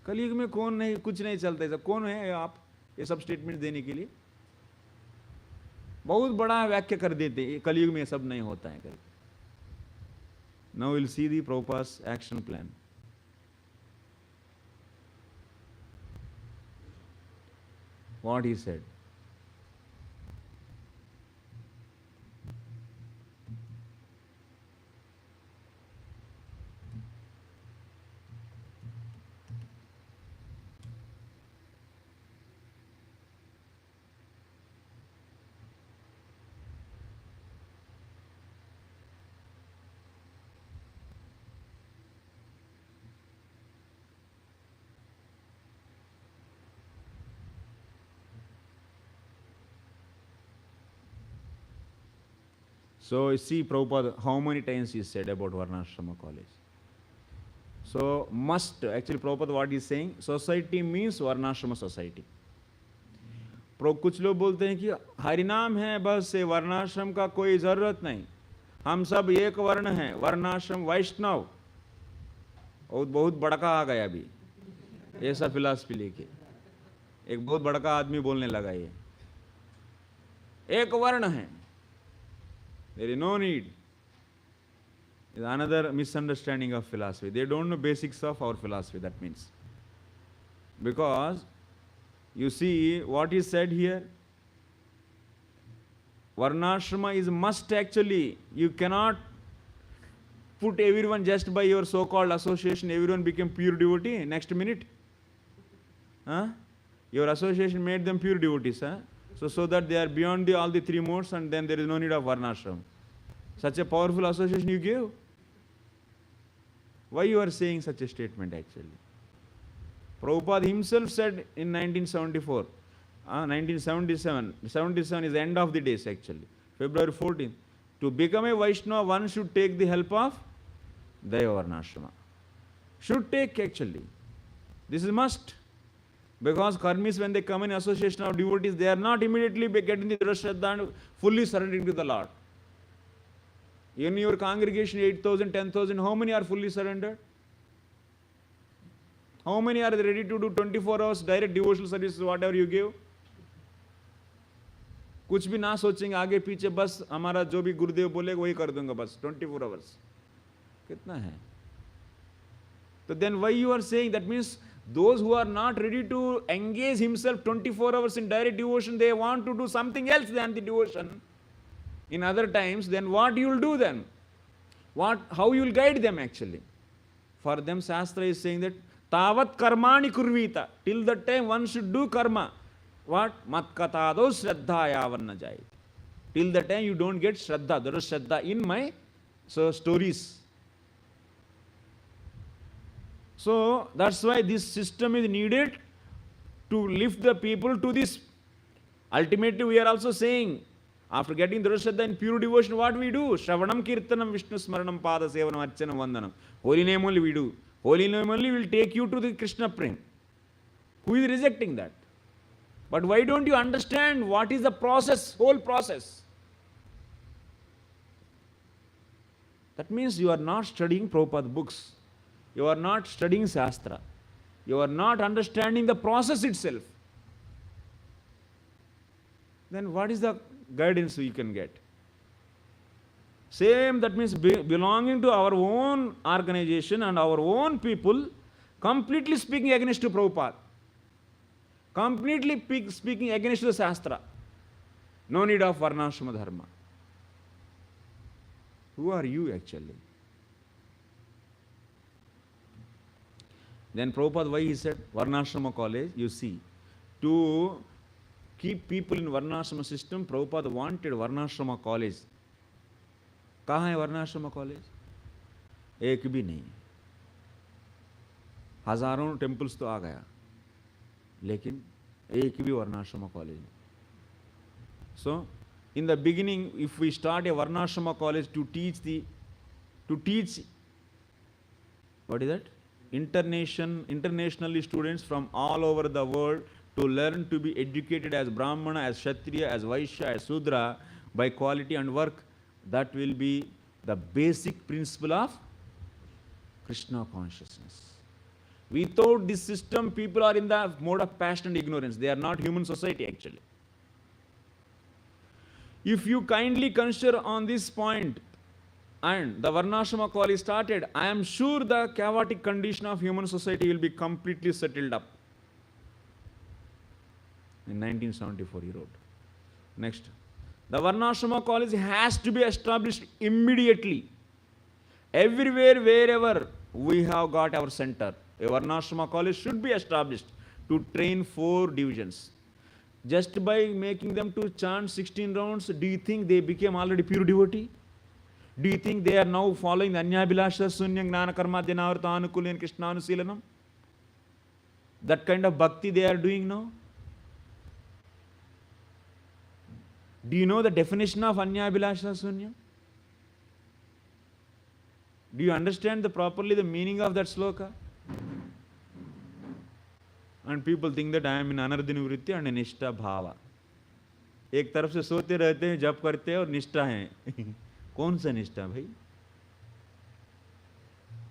कलयुग में कौन नहीं, कुछ नहीं चलता है सब. कौन है आप ये सब स्टेटमेंट देने के लिए? बहुत बड़ा व्याख्या कर देते, कलयुग में ये सब नहीं होता है. Now we'll see the Prabhupada's action plan. What he said. So you see Prabhupada, how many times he said about Varnashrama college. So must, actually Prabhupada what he is saying, society means Varnashrama society. कुछ लोग बोलते हैं कि हरिनाम है बस, से वर्णाश्रम का कोई जरूरत नहीं, हम सब एक वर्ण हैं, वर्णाश्रम वैष्णव. और बहुत बड़का आ गया अभी ऐसा फिलॉसफी लेके, एक बहुत बड़का आदमी बोलने लगा ये एक वर्ण है. There is no need. It's another misunderstanding of philosophy. They don't know basics of our philosophy, that means. Because You see what is said here? Varnashrama is must actually. You cannot put everyone just by your so-called association, everyone became pure devotee next minute. Huh? Your association made them pure devotees. Huh? So that they are beyond all the three modes and then there is no need of varnashram. Such a powerful association you gave. Why you are saying such a statement actually? Prabhupada himself said in 1974, 1977, 77 is the end of the days actually, February 14th. To become a Vaishnava, one should take the help of Daiva Varnashrama. Should take actually. This is must. Because karmis, when they come in association of devotees, they are not immediately getting the Shraddha and fully surrendering to the Lord. In your congregation, 8,000, 10,000, how many are fully surrendered? How many are ready to do 24 hours direct devotional services, whatever you give? कुछ भी ना सोचेंगे आगे पीछे, बस हमारा जो भी गुरुदेव बोलेगा वही कर दूंगा बस 24 hours. कितना है? So then why you are saying that means those who are not ready to engage himself 24 hours in direct devotion, they want to do something else than the devotion in other times, then what you will do then? How you will guide them actually? For them Shastra is saying that Tavat karmani kurvita. Till that time one should do karma. What? Mat katado shraddha yavanna jai. Till that time you don't get shraddha. There is shraddha in my stories. So that's why this system is needed to lift the people to this. Ultimately we are also saying, after getting the Shraddha in pure devotion, what we do? Shravanam Kirtanam Vishnu Smaranam Pada Sevanam Archanam Vandanam. Holy name only we do. Holy name only will take you to the Krishna Prem. Who is rejecting that? But why don't you understand what is the process, whole process? That means you are not studying Prabhupada books. You are not studying Shastra. You are not understanding the process itself. Then what is the guidance we can get? Same, that means belonging to our own organization and our own people, completely speaking against to Prabhupada. Completely speaking against the Shastra. No need of Varnashrama Dharma. Who are you actually? Then Prabhupada, why he said Varnashrama college? You see, to keep people in Varnashrama system, Prabhupada wanted Varnashrama college. कहाँ है वर्णाश्रम college? एक भी नहीं. हजारों temples तो आ गया, लेकिन एक भी वर्णाश्रम कॉलेज नहीं. So, in the beginning, if we start a Varnashrama college to teach what is that? Internationally students from all over the world to learn to be educated as Brahmana, as Kshatriya, as Vaishya, as Sudra by quality and work, that will be the basic principle of Krishna consciousness. Without this system, people are in the mode of passion and ignorance. They are not human society actually. If you kindly consider on this point, and the Varnashrama college started, I am sure the chaotic condition of human society will be completely settled up. In 1974 he wrote. Next. The Varnashrama college has to be established immediately. Everywhere, wherever we have got our center, a Varnashrama college should be established to train 4 divisions. Just by making them to chant 16 rounds, do you think they became already pure devotee? Do you think they are now following the Anyabhilasha, Sunya, Gnana, Karma, Dhyanavritta, Anukuli and Krishnaanusilanam? That kind of bhakti they are doing now? Do you know the definition of Anyabhilasha, Sunya? Do you understand properly the meaning of that sloka? And people think that I am in Anardhini Vritti and Nishta Bhava. एक तरफ से सोते रहते हैं, जप करते हैं और निष्ठा है. कौन सा निष्ठा भाई?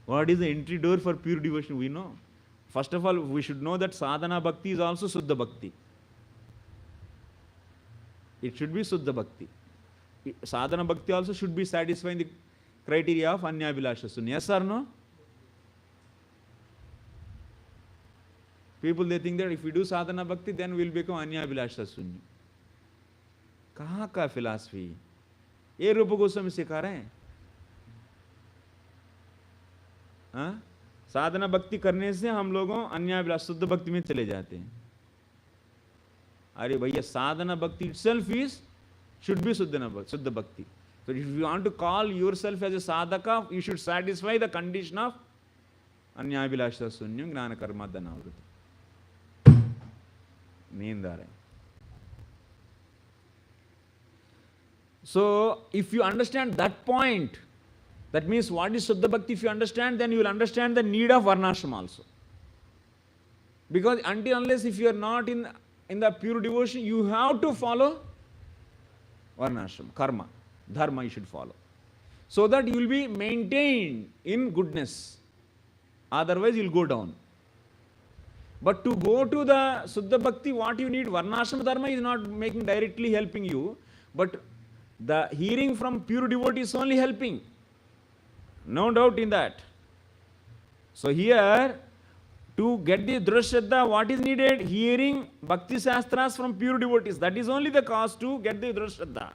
What is the entry door for pure devotion? We know. First of all, we should know that sadhana bhakti is also Suddha bhakti. It should be Suddha bhakti. Sadhana bhakti also should be satisfying the criteria of Anyabhilasha Sunya. Yes or no? People, they think that if we do sadhana bhakti, then we will become anyabhilasha sunya. कहाँ का philosophy? ये रूप गोस्वामी सिखा रहे हैं. हाँ? साधना भक्ति करने से हम लोगों अन्याभिलाष शुद्ध भक्ति में चले जाते हैं. अरे भैया, साधना भक्ति itself is should be शुद्ध भक्ति. So if you want to call yourself as a sadhaka, you should satisfy the condition of अन्याभिलाषा शून्यं ज्ञान कर्मादनावृत्ति. नींद आ रहा है. So if you understand that point, that means what is Shuddha Bhakti, if you understand, then you will understand the need of Varnashram also. Because until unless if you are not in the pure devotion, you have to follow Varnashram, karma, dharma you should follow. So that you will be maintained in goodness. Otherwise you will go down. But to go to the Shuddha Bhakti, what you need, Varnashram dharma is not making directly helping you, but the hearing from pure devotee is only helping. No doubt in that. So here, to get the Drashraddha, what is needed? Hearing Bhakti Shastras from pure devotees. That is only the cause to get the Drashraddha.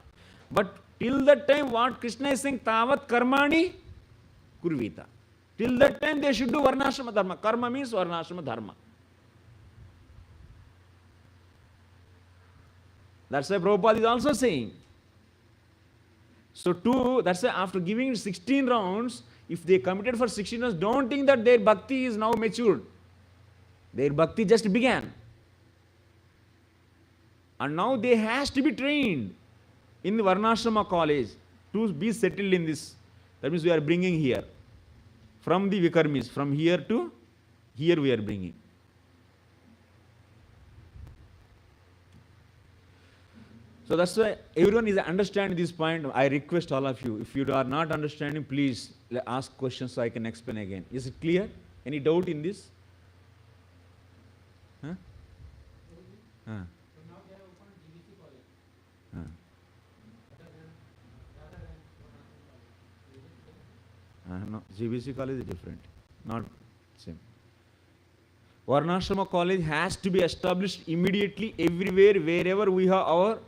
But till that time, what Krishna is saying, Tavat Karmani Kurvita. Till that time, they should do Varnashrama Dharma. Karma means Varnashrama Dharma. That's why Prabhupada is also saying. So that's why after giving 16 rounds, if they committed for 16 rounds, don't think that their bhakti is now matured. Their bhakti just began. And now they has to be trained in the Varnashrama college to be settled in this. That means we are bringing here. From the Vikarmis, from here to here we are bringing. So that's why everyone is understanding this point. I request all of you, if you are not understanding, please ask questions so I can explain again. Is it clear? Any doubt in this? Huh? Huh. No, GBC college is different, not same. Varnashrama college has to be established immediately everywhere, wherever we have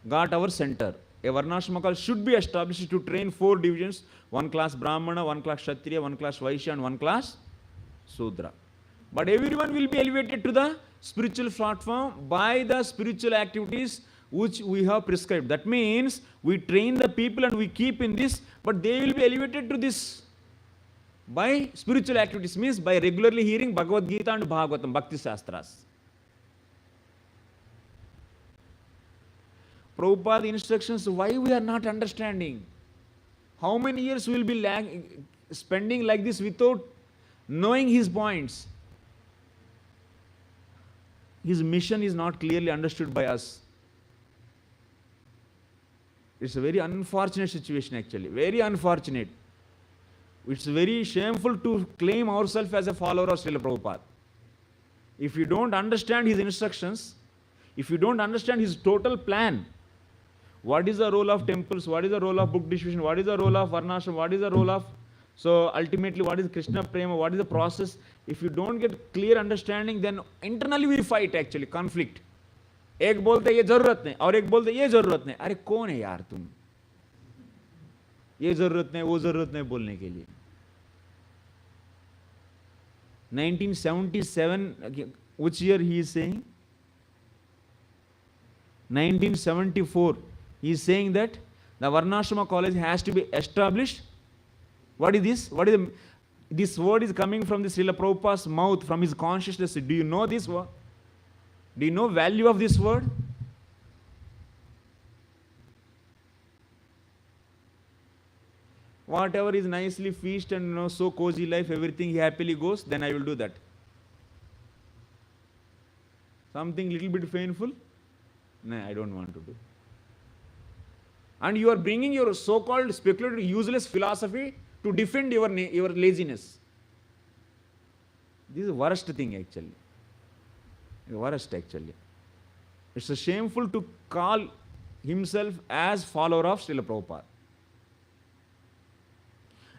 got our center. A Varnashrama college should be established to train 4 divisions, 1 class Brahmana, 1 class Kshatriya, 1 class Vaishya and 1 class Sudra. But everyone will be elevated to the spiritual platform by the spiritual activities which we have prescribed. That means we train the people and we keep in this, but they will be elevated to this by spiritual activities, means by regularly hearing Bhagavad Gita and Bhagavatam, Bhakti Shastras. Prabhupada instructions, why we are not understanding? How many years we will be spending like this without knowing his points? His mission is not clearly understood by us. It's a very unfortunate situation actually, very unfortunate. It's very shameful to claim ourselves as a follower of Srila Prabhupada. If you don't understand his instructions, if you don't understand his total plan, what is the role of temples, what is the role of book distribution, what is the role of Varnashram, what is the role of, so ultimately what is Krishna Prema, what is the process, if you don't get clear understanding, then internally we fight actually, conflict. एक बोलते ये जरूरत नहीं और एक बोलते ये जरूरत नहीं. अरे कौन है यार तुम? ये जरूरत नहीं वो जरूरत नहीं बोलने के लिए. 1977, which year he is saying? 1974. He is saying that the Varnashrama college has to be established. What is this? What is this word is coming from the Srila Prabhupada's mouth, from his consciousness. Do you know this word? Do you know value of this word? Whatever is nicely feast and so cozy life, everything happily goes, then I will do that. Something little bit painful? No, I don't want to do. And you are bringing your so-called speculative, useless philosophy to defend your laziness. This is the worst thing actually. Worst actually. It's shameful to call himself as follower of Srila Prabhupada.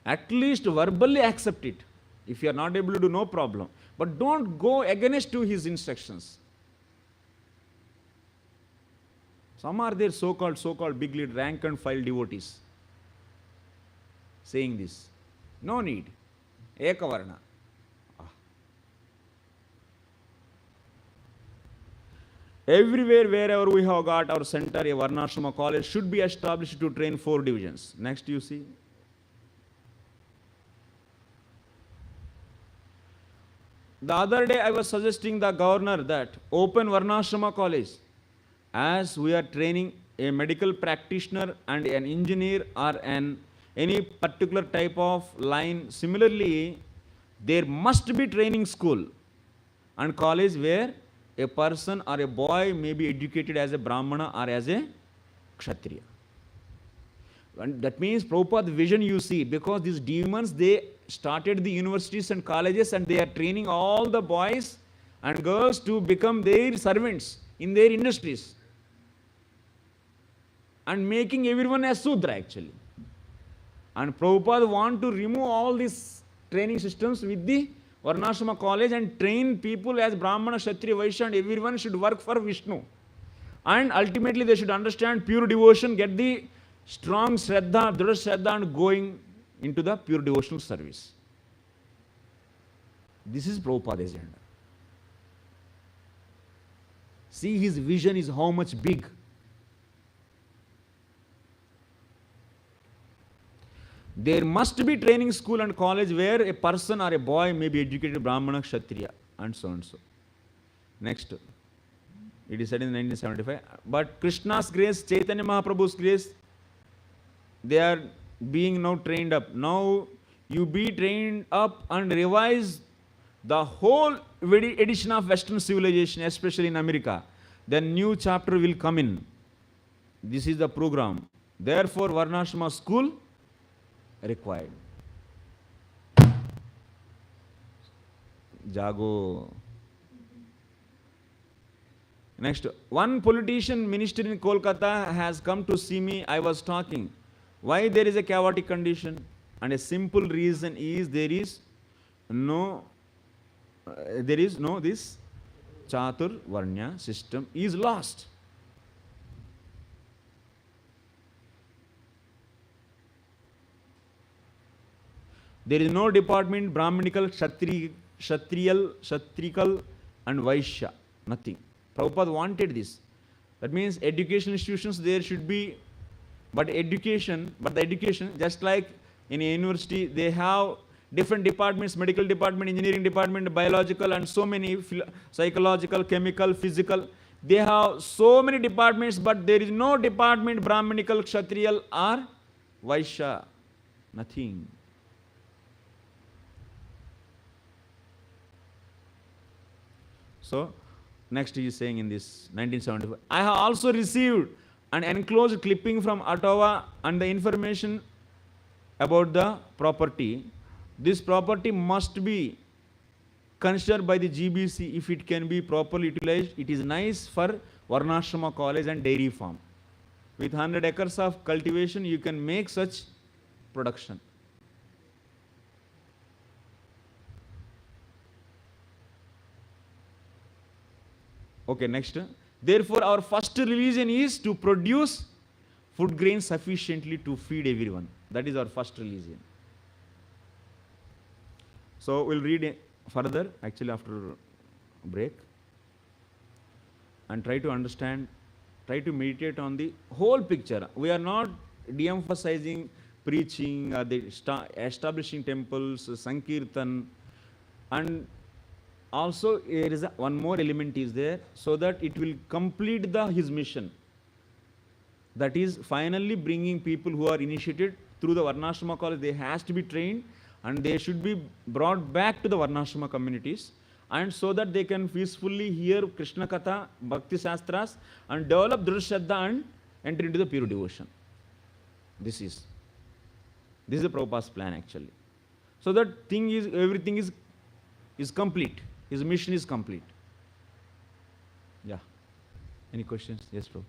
At least verbally accept it. If you are not able to do, no problem. But don't go against to his instructions. Some are there so-called big lead, rank and file devotees saying this. No need. Ekavarna. Everywhere, wherever we have got our center, a Varnashrama college should be established to train 4 divisions. Next, you see. The other day, I was suggesting the governor that open Varnashrama college, as we are training a medical practitioner and an engineer or any particular type of line. Similarly, there must be training school and college where a person or a boy may be educated as a Brahmana or as a Kshatriya. And that means Prabhupada's vision, you see, because these demons, they started the universities and colleges and they are training all the boys and girls to become their servants in their industries and making everyone a Sudra actually. And Prabhupada want to remove all these training systems with the Varnashrama college and train people as Brahmana, Kshatriya, Vaishya, and everyone should work for Vishnu. And ultimately they should understand pure devotion, get the strong Shraddha, Dhrudha Shraddha, and going into the pure devotional service. This is Prabhupada's agenda. See, his vision is how much big. There must be training school and college where a person or a boy may be educated Brahmana, Kshatriya, and so and so. Next. It is said in 1975. But Krishna's grace, Chaitanya Mahaprabhu's grace, they are being now trained up. Now you be trained up and revise the whole edition of Western civilization, especially in America. Then new chapter will come in. This is the program. Therefore, Varnashrama school required. Jago. Next, one politician minister in Kolkata has come to see me. I was talking. Why there is a chaotic condition? And a simple reason is there is no this Chatur Varnya system is lost. There is no department Brahmanical, Kshatriyal, and Vaishya. Nothing. Prabhupada wanted this. That means education institutions there should be, but the education, just like in a university, they have different departments, medical department, engineering department, biological, and so many, psychological, chemical, physical. They have so many departments, but there is no department Brahmanical, Kshatriyal, or Vaishya. Nothing. So, next he is saying in this 1975, I have also received an enclosed clipping from Ottawa and the information about the property. This property must be considered by the GBC if it can be properly utilized. It is nice for Varnashrama college and dairy farm. With 100 acres of cultivation, you can make such production. Okay, next. Therefore, our first religion is to produce food grains sufficiently to feed everyone. That is our first religion. So, we'll read further, actually after break, and try to understand, try to meditate on the whole picture. We are not de-emphasizing preaching, establishing temples, Sankirtan, and also there is one more element is there, so that it will complete his mission. That is finally bringing people who are initiated through the Varnashrama college. They has to be trained and they should be brought back to the Varnashrama communities, and so that they can peacefully hear Krishna Katha, Bhakti Shastras, and develop Dhrudha Shraddha and enter into the pure devotion. This is the Prabhupada's plan actually. So that everything is complete. His mission is complete. Yeah. Any questions? Yes, Prabhu.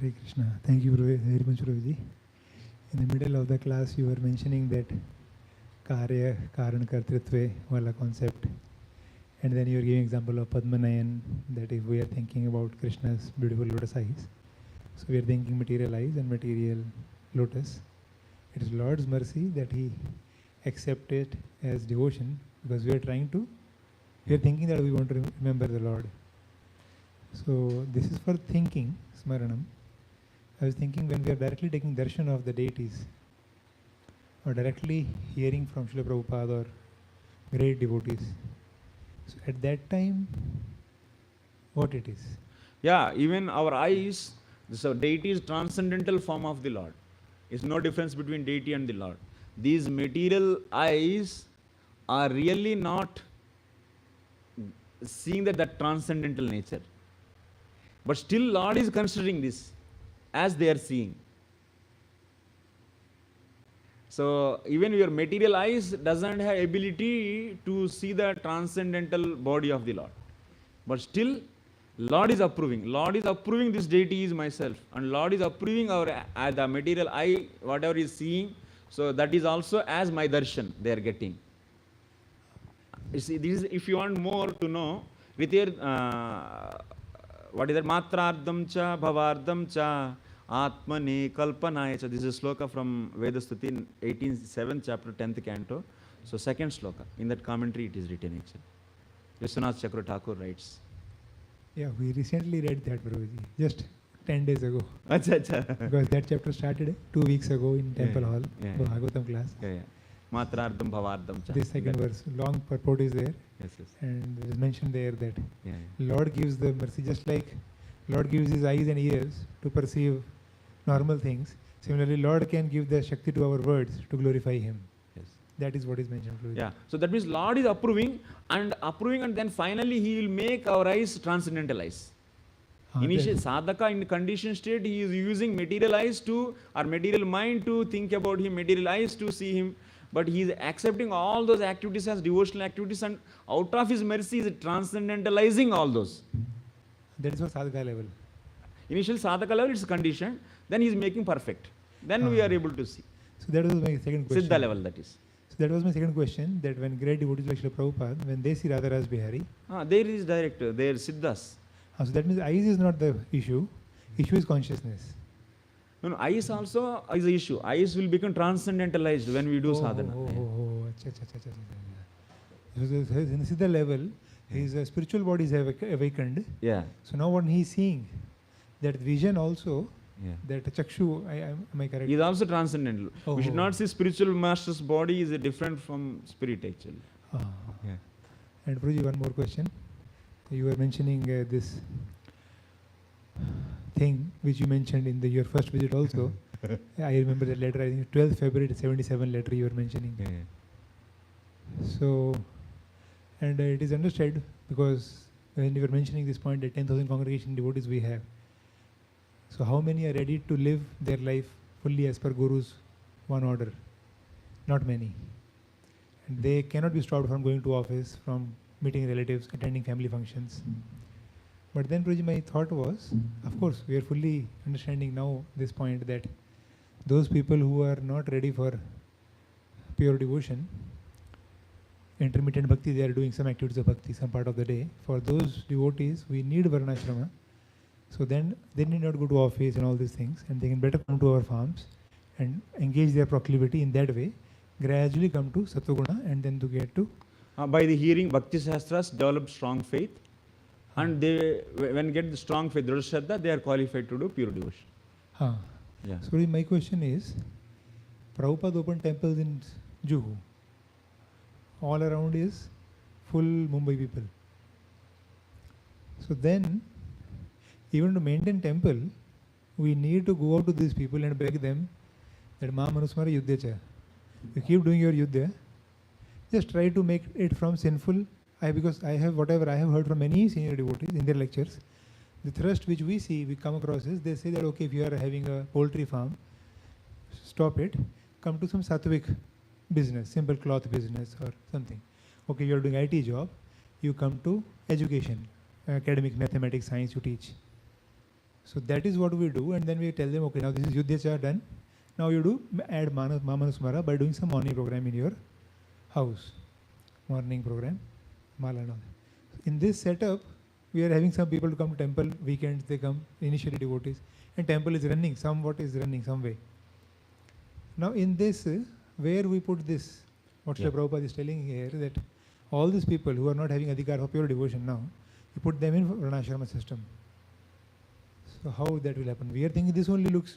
Hare Krishna. Thank you very much, Prabhuji. In the middle of the class, you were mentioning that Karya, Karan, Kartritve, wala concept. And then you were giving example of Padmanayan, that if we are thinking about Krishna's beautiful lotus eyes, so we are thinking material eyes and material lotus. It is Lord's mercy that He accepted as devotion, because we are thinking that we want to remember the Lord. So this is for thinking, Smaranam. I was thinking when we are directly taking darshan of the deities, or directly hearing from Srila Prabhupada or great devotees, so at that time, what it is? Yeah, even our eyes, so deity is transcendental form of the Lord. It's no difference between deity and the Lord. These material eyes are really not seeing that transcendental nature. But still Lord is considering this as they are seeing. So even your material eyes doesn't have ability to see the transcendental body of the Lord. But still Lord is approving. Lord is approving this deity is myself. And Lord is approving our the material eye, whatever is seeing. So that is also as my darshan they are getting. You see, this is, if you want more to know, with your what is that? Matrardam cha bhavardam cha atmane kalpanaya cha. This is a sloka from Vedastuti, 7th chapter, 10th canto. So second sloka. In that commentary it is written actually. Vishwanath Chakra Thakur writes. Yeah, we recently read that, Prabhuji, just 10 days ago. Acha, acha. Because that chapter started 2 weeks ago in Temple Hall, yeah. Bhagavatam class. Yeah. Matrardam bhavardam cha. This second verse, long purport is there. Yes, yes. And it is mentioned there that Yeah. Lord gives the mercy, just like Lord gives His eyes and ears to perceive normal things. Similarly, Lord can give the Shakti to our words to glorify Him. Yes. That is what is mentioned. Prabhuji. Yeah. So that means Lord is approving, and then finally He will make our eyes transcendental eyes. Initially, sadhaka in conditioned state, he is using material eyes to, or material mind to think about Him, material eyes to see Him. But he is accepting all those activities as devotional activities, and out of his mercy is transcendentalizing all those. That is for sadhaka level. Initial sadhaka level is conditioned, then he is making perfect. Then we are able to see. So that was my second question. Siddha level, that is. So that was my second question, that when great devotees like Srila Prabhupada, when they see Radha Ras Bihari, there is direct, there is siddhas. So that means eyes is not the issue is consciousness. No, eyes also is the issue. Eyes will become transcendentalized when we do sadhana. So in the Siddha level, his spiritual body is awakened. Yeah. So now what he is seeing, that vision also, Yeah. that chakshu, am I correct? Is also transcendental. We should not see spiritual master's body is different from spirit actually. Yeah. And Prabhuji, one more question. You were mentioning this thing which you mentioned in your first visit also. I remember that letter, I think 12th February 77 letter you were mentioning. Yeah. So, and it is understood because when you were mentioning this point that 10,000 congregation devotees we have. So how many are ready to live their life fully as per Guru's one order? Not many. And they cannot be stopped from going to office, from meeting relatives, attending family functions. But then, Prabhuji, my thought was, of course, we are fully understanding now this point that those people who are not ready for pure devotion, intermittent bhakti, they are doing some activities of bhakti some part of the day. For those devotees, we need varnashrama. So then they need not go to office and all these things, and they can better come to our farms and engage their proclivity in that way, gradually come to Sattva-guna and then to get to... by the hearing Bhakti Shastras, develop strong faith, and they, when get the strong faith, Shraddha, they are qualified to do pure devotion. Yeah. So my question is, Prabhupada opened temples in Juhu. All around is full Mumbai people. So then, even to maintain temple, we need to go out to these people and beg them that Ma Manusmara Yuddha cha. You keep doing your Yuddha, just try to make it from sinful. Because I have whatever I have heard from many senior devotees in their lectures, the thrust which we come across is, they say that okay, if you are having a poultry farm, stop it, come to some sattvic business, simple cloth business or something. Okay, you are doing IT job, you come to education, academic mathematics, science you teach. So that is what we do, and then we tell them, okay, now this is Yudhyacha done. Now you do add Mamanusmara by doing some morning program in your house. Morning program, Mala and all. In this setup, we are having some people to come to temple, weekends they come, initially devotees, and temple is running, somewhat is running some way. Now in this, where we put this, what Srila Prabhupada is telling here, that all these people who are not having adhikar for pure devotion now, you put them in Varnashrama system. So how that will happen? We are thinking this only looks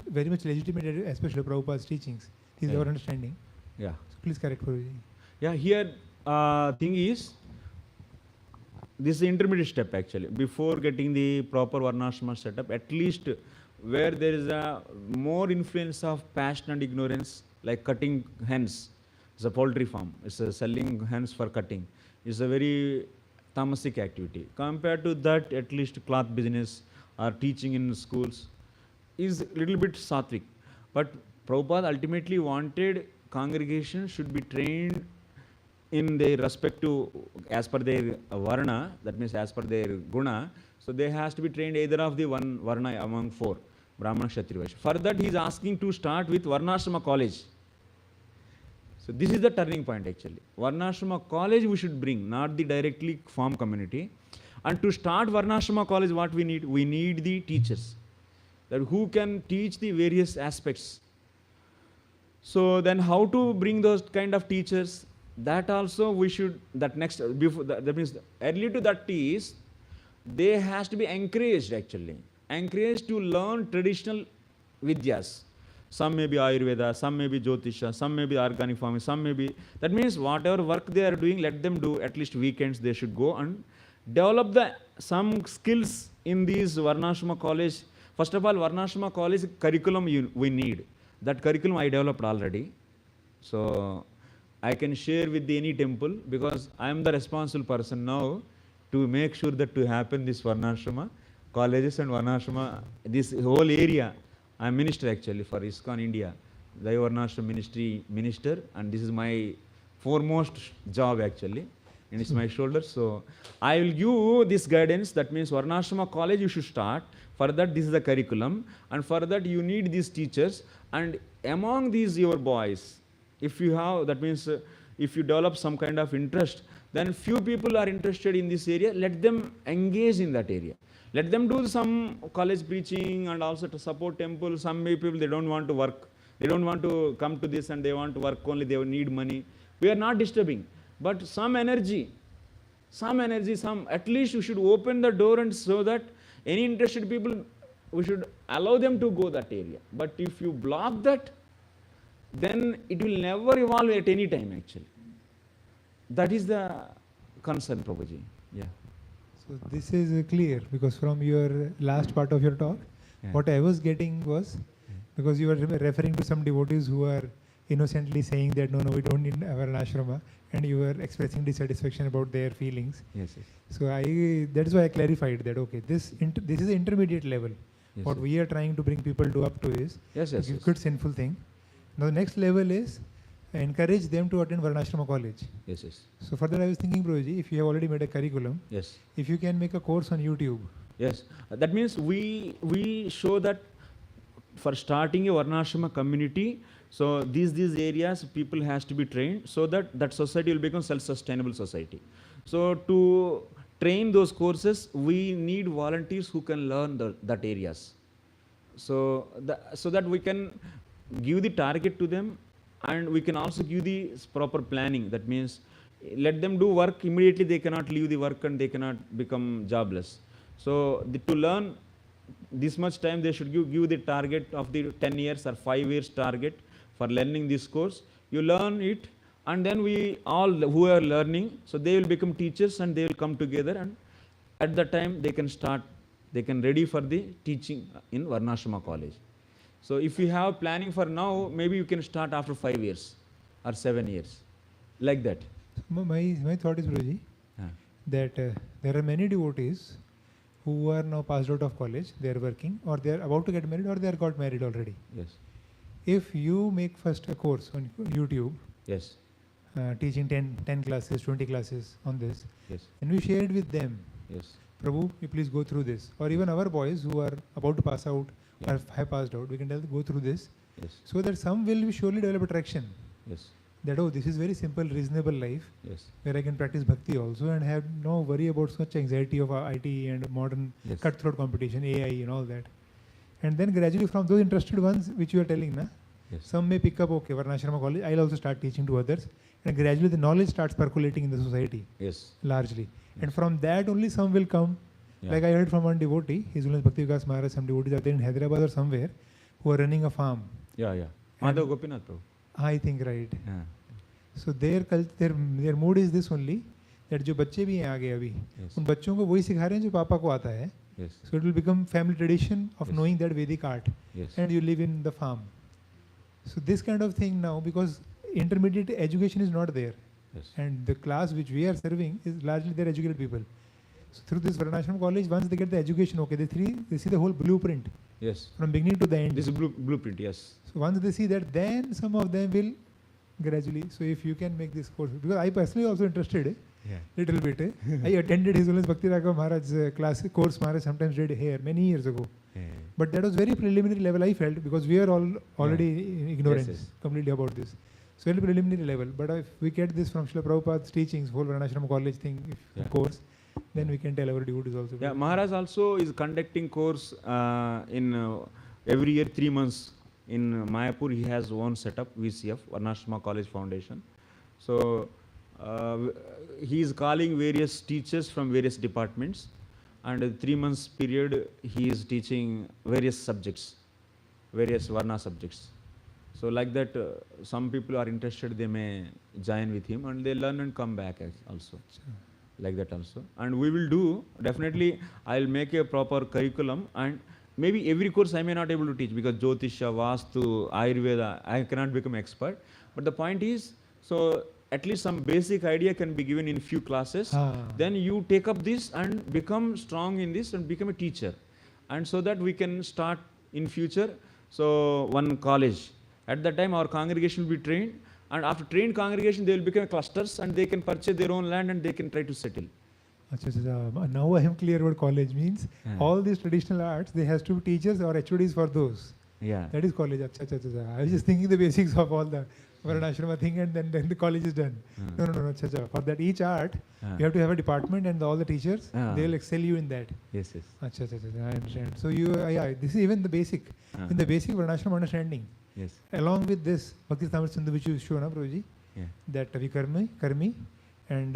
very much legitimate, especially Prabhupada's teachings. This is our understanding. Yeah. So please correct Prabhuji. Yeah, here thing is, this is the intermediate step actually. Before getting the proper Varnashrama setup, at least where there is a more influence of passion and ignorance, like cutting hens. It's a poultry farm. It's a selling hens for cutting. It's a very tamasic activity. Compared to that, at least cloth business or teaching in schools is a little bit sattvic. But Prabhupada ultimately wanted congregation should be trained in their respective, as per their varna, that means as per their guna. So they has to be trained either of the one varna among four, Brahmana, Kshatriya, Vaishya. For that he is asking to start with Varnashrama college. So this is the turning point actually. Varnashrama college we should bring, not the directly formed community. And to start Varnashrama college, what we need? We need the teachers, that who can teach the various aspects. So then how to bring those kind of teachers? That also we should, that next, before that means early to that is, they has to be encouraged actually. Encouraged to learn traditional vidyas. Some may be Ayurveda, some may be Jyotisha, some may be organic farming, some may be, that means whatever work they are doing, let them do, at least weekends they should go and develop some skills in these Varnashrama college. First of all, Varnashrama college curriculum we need. That curriculum I developed already. So I can share with any temple, because I am the responsible person now to make sure that to happen this Varnashrama colleges and Varnashrama, this whole area. I am minister actually for ISKCON India, the Varnashrama ministry minister, and this is my foremost job actually, and it's my shoulders. So I will give you this guidance. That means Varnashrama college you should start. For that, this is the curriculum, and for that you need these teachers. And among these your boys, if you have, that means if you develop some kind of interest, then few people are interested in this area, let them engage in that area. Let them do some college preaching and also to support temple. Some people, they don't want to work. They don't want to come to this and they want to work only, they need money. We are not disturbing. But some energy, at least you should open the door, and so that any interested people, we should allow them to go that area. But if you block that, then it will never evolve at any time actually. That is the concern, Prabhuji. Yeah. So this is clear, because from your last part of your talk, what I was getting was, because you were referring to some devotees who are innocently saying that no, we don't need our ashrama, and you were expressing dissatisfaction about their feelings. Yes. So that is why I clarified that, okay, this is the intermediate level. What we are trying to bring people to up to is a good sinful thing. Now the next level is encourage them to attend Varnashrama college. Yes. So for that I was thinking, Prabhuji, if you have already made a curriculum, if you can make a course on YouTube. Yes, that means we show that for starting a Varnashrama community, so these areas people has to be trained, so that society will become self-sustainable society. So to train those courses, we need volunteers who can learn that areas. So that we can give the target to them, and we can also give the proper planning. That means let them do work immediately. They cannot leave the work and they cannot become jobless. So to learn this much time, they should give the target of the 10 years or 5 years target for learning this course. You learn it, and then we all who are learning, so they will become teachers and they will come together, and at that time they can start, they can ready for the teaching in Varnashrama college. So if you have planning for now, maybe you can start after 5 years or 7 years, like that. My thought is, Prabhuji, that there are many devotees who are now passed out of college, they are working, or they are about to get married, or they are got married already. Yes. If you make first a course on YouTube, teaching 10 classes, 20 classes on this, and we share it with them, Prabhu, you please go through this. Or even our boys who are about to pass out, Yeah. or have passed out, we can tell them go through this, Yes. so that some will surely develop attraction. Yes. That, oh, this is very simple, reasonable life, Yes. where I can practice bhakti also and have no worry about such anxiety of IT and modern Yes. cutthroat competition, AI and all that. And then gradually from those interested ones, which you are telling, na, Yes. some may pick up, okay, Varnashrama college, I'll also start teaching to others. And gradually the knowledge starts percolating in the society, Yes. largely. And from that only some will come. Yeah. Like I heard from one devotee, his name is Bhakti Vikas Maharaj, some devotees are there in Hyderabad or somewhere, who are running a farm. Yeah, yeah. And- Madhav Gopinath Prabhu. I think, right. Yeah. So their mood is this only, that जो बच्चे भी हैं आगे अभी, Yes. उन बच्चों को वही सिखा रहे हैं जो पापा को आता है. Yes. So it will become family tradition of Yes. knowing that Vedic art, Yes. and you live in the farm. So this kind of thing now, because intermediate education is not there, Yes. and the class which we are serving is largely their educated people. So through this Varnashram college, once they get the education, okay, they see the whole blueprint Yes. from beginning to the end. This is blueprint. Yes. So once they see that, then some of them will gradually. So if you can make this course, because I personally also interested, Yeah. little bit. I attended His Holiness Bhakti Raghav Maharaj's course Maharaj sometimes did here many years ago. Yeah. But that was very preliminary level, I felt, because we are all already ignorant Yes, yes. completely about this. So very preliminary level. But if we get this from Srila Prabhupada's teachings, whole Varnashram college thing, Yeah. course, then we can tell our devotees also. Yeah, Maharaj also is conducting course in every year 3 months. In Mayapur, he has one setup, VCF, Varnashrama College Foundation. So he is calling various teachers from various departments, and 3 months period he is teaching various subjects, various Varna subjects. So like that, some people are interested, they may join with him and they learn and come back also. Like that also. And we will do, definitely, I'll make a proper curriculum, and maybe every course I may not able to teach because Jyotisha, Vastu, Ayurveda, I cannot become expert. But the point is, so at least some basic idea can be given in few classes. Then you take up this and become strong in this and become a teacher. And so that we can start in future, so one college. At that time our congregation will be trained, and after trained congregation they will become clusters and they can purchase their own land and they can try to settle. Achha, achha. Now I am clear what college means. Yeah. All these traditional arts, they has to be teachers or HODs for those. Yeah. That is college. Achha, achha, achha. I was just thinking the basics of all the Varnashrama thing, and then the college is done. No, achha, achha. For that each art, you have to have a department, and all the teachers, they will excel you in that. Yes, yes. Achha, achha, achha. I understand. So you, yeah, this is even the basic, in the basic Varnashrama understanding. Yes. Along with this, Bhakti Tamil Sindhu, which you show, na, Prabhuji? Yeah. That Karmi, and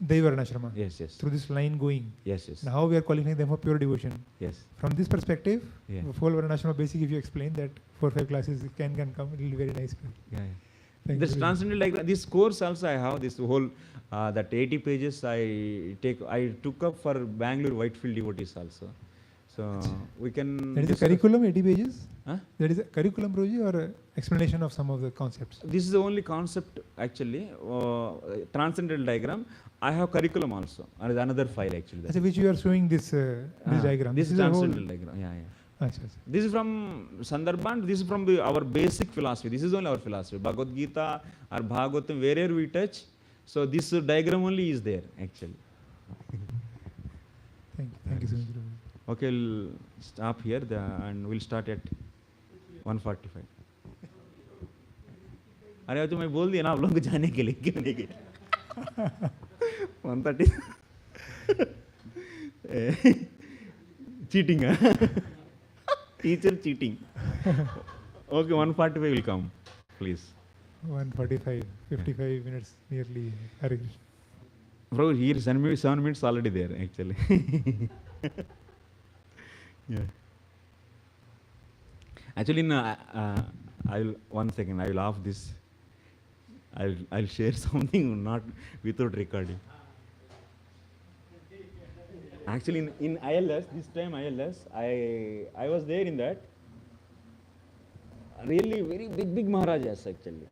Daivarnashrama. Yes, yes. Through this line going. Yes, yes. Now we are qualifying them for pure devotion. Yes. From this perspective, Yeah. full Varnashrama basic, if you explain that 4-5 classes can come, it will be very nice. Yeah, yeah. Thank This you. transcendental diagram, this course also I have, this whole, that 80 pages I took up for Bangalore Whitefield devotees also. So we can. That is a discuss- curriculum, 80 pages? Huh? That is a curriculum, Prabhuji, or a explanation of some of the concepts? This is the only concept actually, transcendental diagram. I have curriculum also, another file actually. Achha, which you are showing this diagram. This is a whole- transcendental diagram, yeah, yeah. Achha, achha. This is from Sandarbhan, this is from our basic philosophy. This is only our philosophy. Bhagavad Gita or Bhagavatam, wherever we touch, so this diagram only is there actually. Thank you so much, Prabhuji. Okay, we'll stop here and we'll start at 1:45. अरे वो तो मैं बोल दिया ना आप लोगों को जाने के लिए क्यों नहीं गए 1:30 cheating teacher cheating. Okay, 1:45 will come, please. 1:45, 55 minutes nearly. Hare Krishna. Bro, here 7 minutes already there actually. Yeah. Actually, no, I'll 1 second. I will off this. I'll share something not without recording. Actually, in ILS, this time ILS, I was there in that. Really very big Maharajas actually.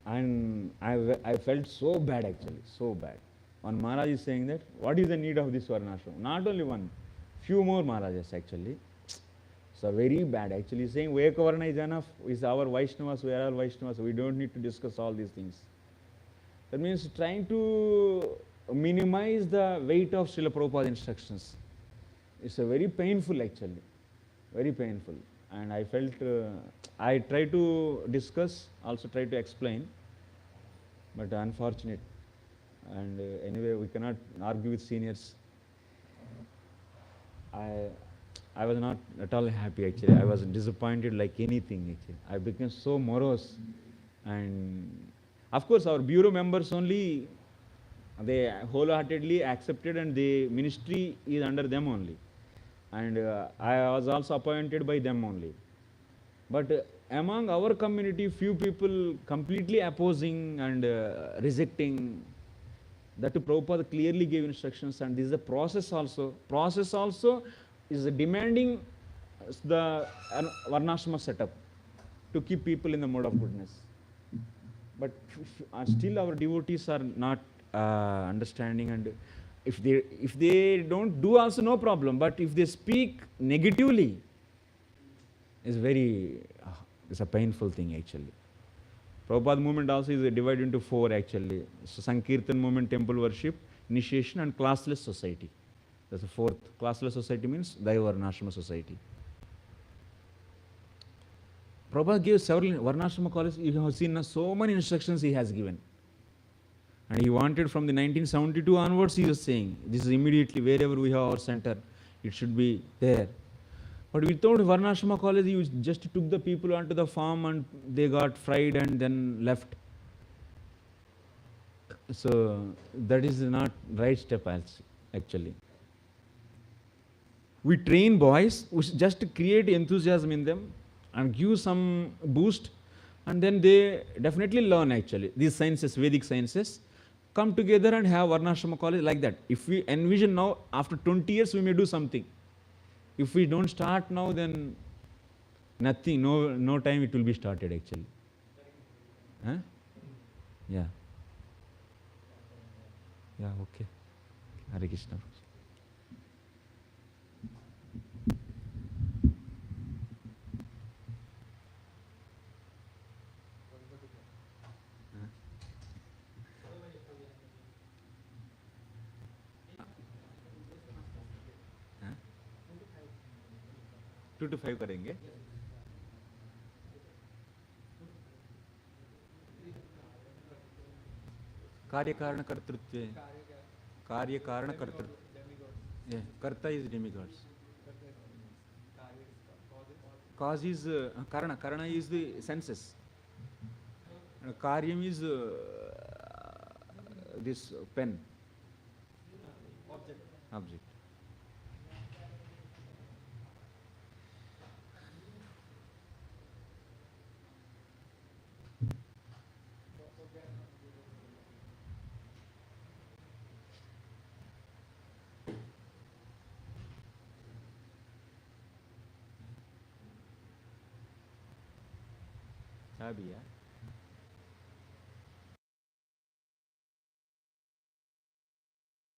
And I felt so bad actually, so bad. One Maharaj is saying that, what is the need of this Varnashram? Not only one, few more Maharajas actually. So very bad actually, saying Vekavarna is enough, is our Vaishnavas, we are all Vaishnavas, we don't need to discuss all these things. That means trying to minimize the weight of Srila Prabhupada instructions. It's a very painful actually, very painful. And I felt, I tried to discuss, also tried to explain, but unfortunate. And anyway, we cannot argue with seniors. I was not at all happy actually. I was disappointed like anything actually. I became so morose. And of course, our bureau members only, they wholeheartedly accepted, and the ministry is under them only. And I was also appointed by them only. But among our community, few people completely opposing and rejecting. That Prabhupada clearly gave instructions, and this is a process also. Process also is demanding the Varnashrama setup to keep people in the mode of goodness. But still our devotees are not understanding, and if they don't do also no problem, but if they speak negatively, it's very, it's a painful thing actually. Prabhupada movement also is divided into 4 actually. So Sankirtan movement, temple worship, initiation, and classless society. That's the 4th. Classless society means Daiva Varnashrama society. Prabhupada gave several Varnashrama colleges. You have seen so many instructions he has given. And he wanted from the 1972 onwards, he was saying, this is immediately wherever we have our center, it should be there. But without Varnashrama college, you just took the people onto the farm and they got fried and then left. So that is not right step actually. We train boys, we just create enthusiasm in them and give some boost, and then they definitely learn actually. These sciences, Vedic sciences, come together and have Varnashrama college like that. If we envision now, after 20 years, we may do something. If we don't start now, then nothing, no time it will be started actually. Huh? Yeah. Yeah, okay. Hare Krishna. Huh? 2 to 5 करेंगे. कार्य कारण कर्तृत्व. कार्य कारण कर्तृत्व. Yeah, karta is demigods. Cause is karana. Karana is the senses. Karyam is this pen. Object. Chabi, yeah.